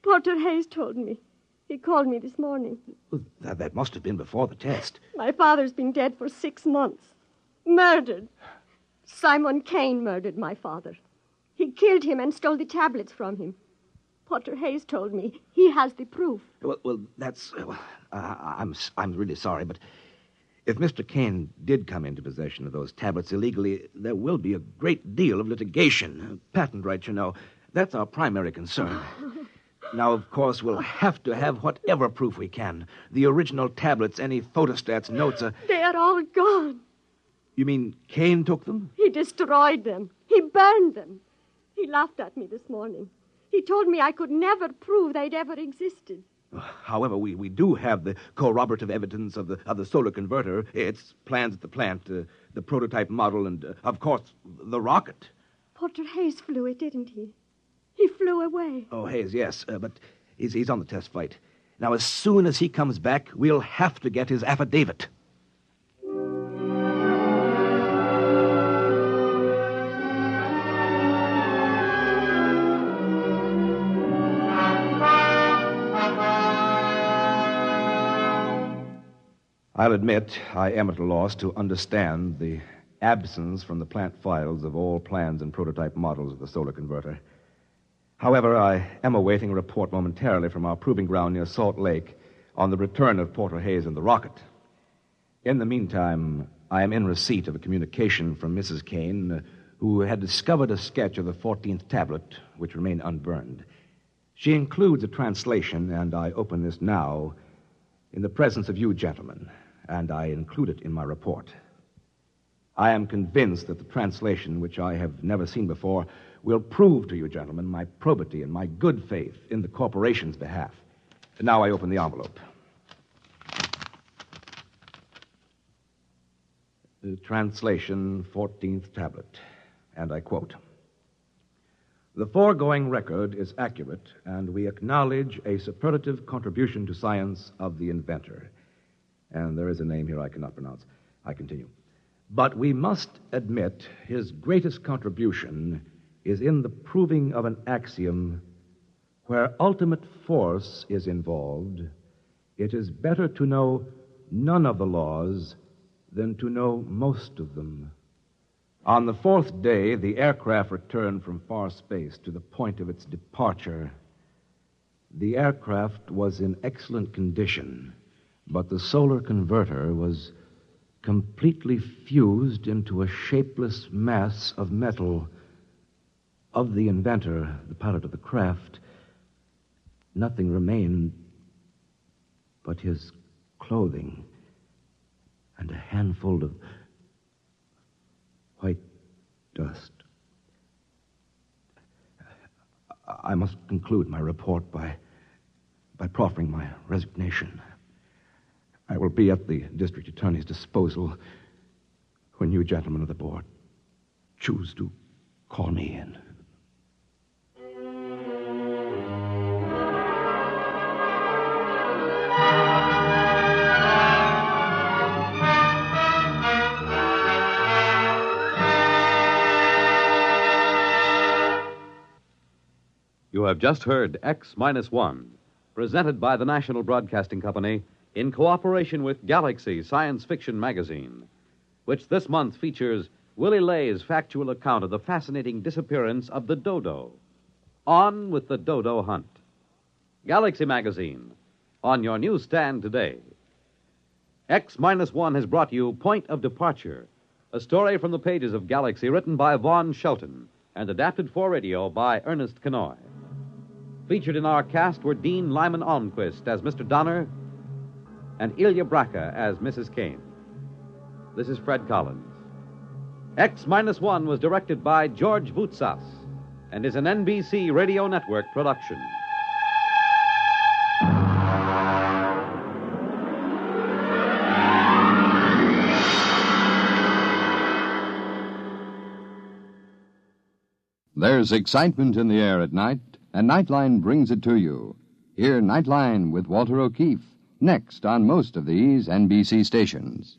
V: Porter Hayes told me. He called me this morning.
T: Well, that must have been before the test.
V: My father's been dead for 6 months. Murdered. Simon Kane murdered my father. He killed him and stole the tablets from him. Porter Hayes told me he has the proof.
T: Well, that's... I'm really sorry, but if Mr. Kane did come into possession of those tablets illegally, there will be a great deal of litigation. Patent rights, you know. That's our primary concern. Now, of course, we'll have to have whatever proof we can. The original tablets, any photostats, notes...
V: They are all gone.
T: You mean Kane took them?
V: He destroyed them. He burned them. He laughed at me this morning. He told me I could never prove they'd ever existed.
T: However, we do have the corroborative evidence of the solar converter, its plans at the plant, the prototype model, and, of course, the rocket.
V: Porter Hayes flew it, didn't he? He flew away.
T: Oh, Hayes, yes, but he's on the test flight. Now, as soon as he comes back, we'll have to get his affidavit. I'll admit I am at a loss to understand the absence from the plant files of all plans and prototype models of the solar converter. However, I am awaiting a report momentarily from our proving ground near Salt Lake on the return of Porter Hayes and the rocket. In the meantime, I am in receipt of a communication from Mrs. Kane, who had discovered a sketch of the 14th tablet, which remained unburned. She includes a translation, and I open this now in the presence of you gentlemen, and I include it in my report. I am convinced that the translation, which I have never seen before, will prove to you gentlemen my probity and my good faith in the corporation's behalf. And now I open the envelope. The translation, 14th tablet, and I quote, "The foregoing record is accurate, and we acknowledge a superlative contribution to science of the inventor." And there is a name here I cannot pronounce. I continue. "But we must admit his greatest contribution is in the proving of an axiom where ultimate force is involved. It is better to know none of the laws than to know most of them. On the 4th day, the aircraft returned from far space to the point of its departure. The aircraft was in excellent condition, but the solar converter was completely fused into a shapeless mass of metal. Of the inventor, the pilot of the craft, nothing remained but his clothing and a handful of white dust. I must conclude my report by proffering my resignation. I will be at the district attorney's disposal when you gentlemen of the board choose to call me in.
A: You have just heard X-1, presented by the National Broadcasting Company in cooperation with Galaxy Science Fiction Magazine, which this month features Willie Lay's factual account of the fascinating disappearance of the dodo.
D: On with the dodo hunt. Galaxy Magazine, on your newsstand today. X-1 has brought you Point of Departure, a story from the pages of Galaxy written by Vaughn Shelton and adapted for radio by Ernest Kenoy. Featured in our cast were Dean Lyman Almquist as Mr. Donner and Ilya Braca as Mrs. Kane. This is Fred Collins. X-1 was directed by George Voutsas and is an NBC Radio Network production.
N: There's excitement in the air at night, and Nightline brings it to you. Hear Nightline with Walter O'Keefe, next on most of these NBC stations.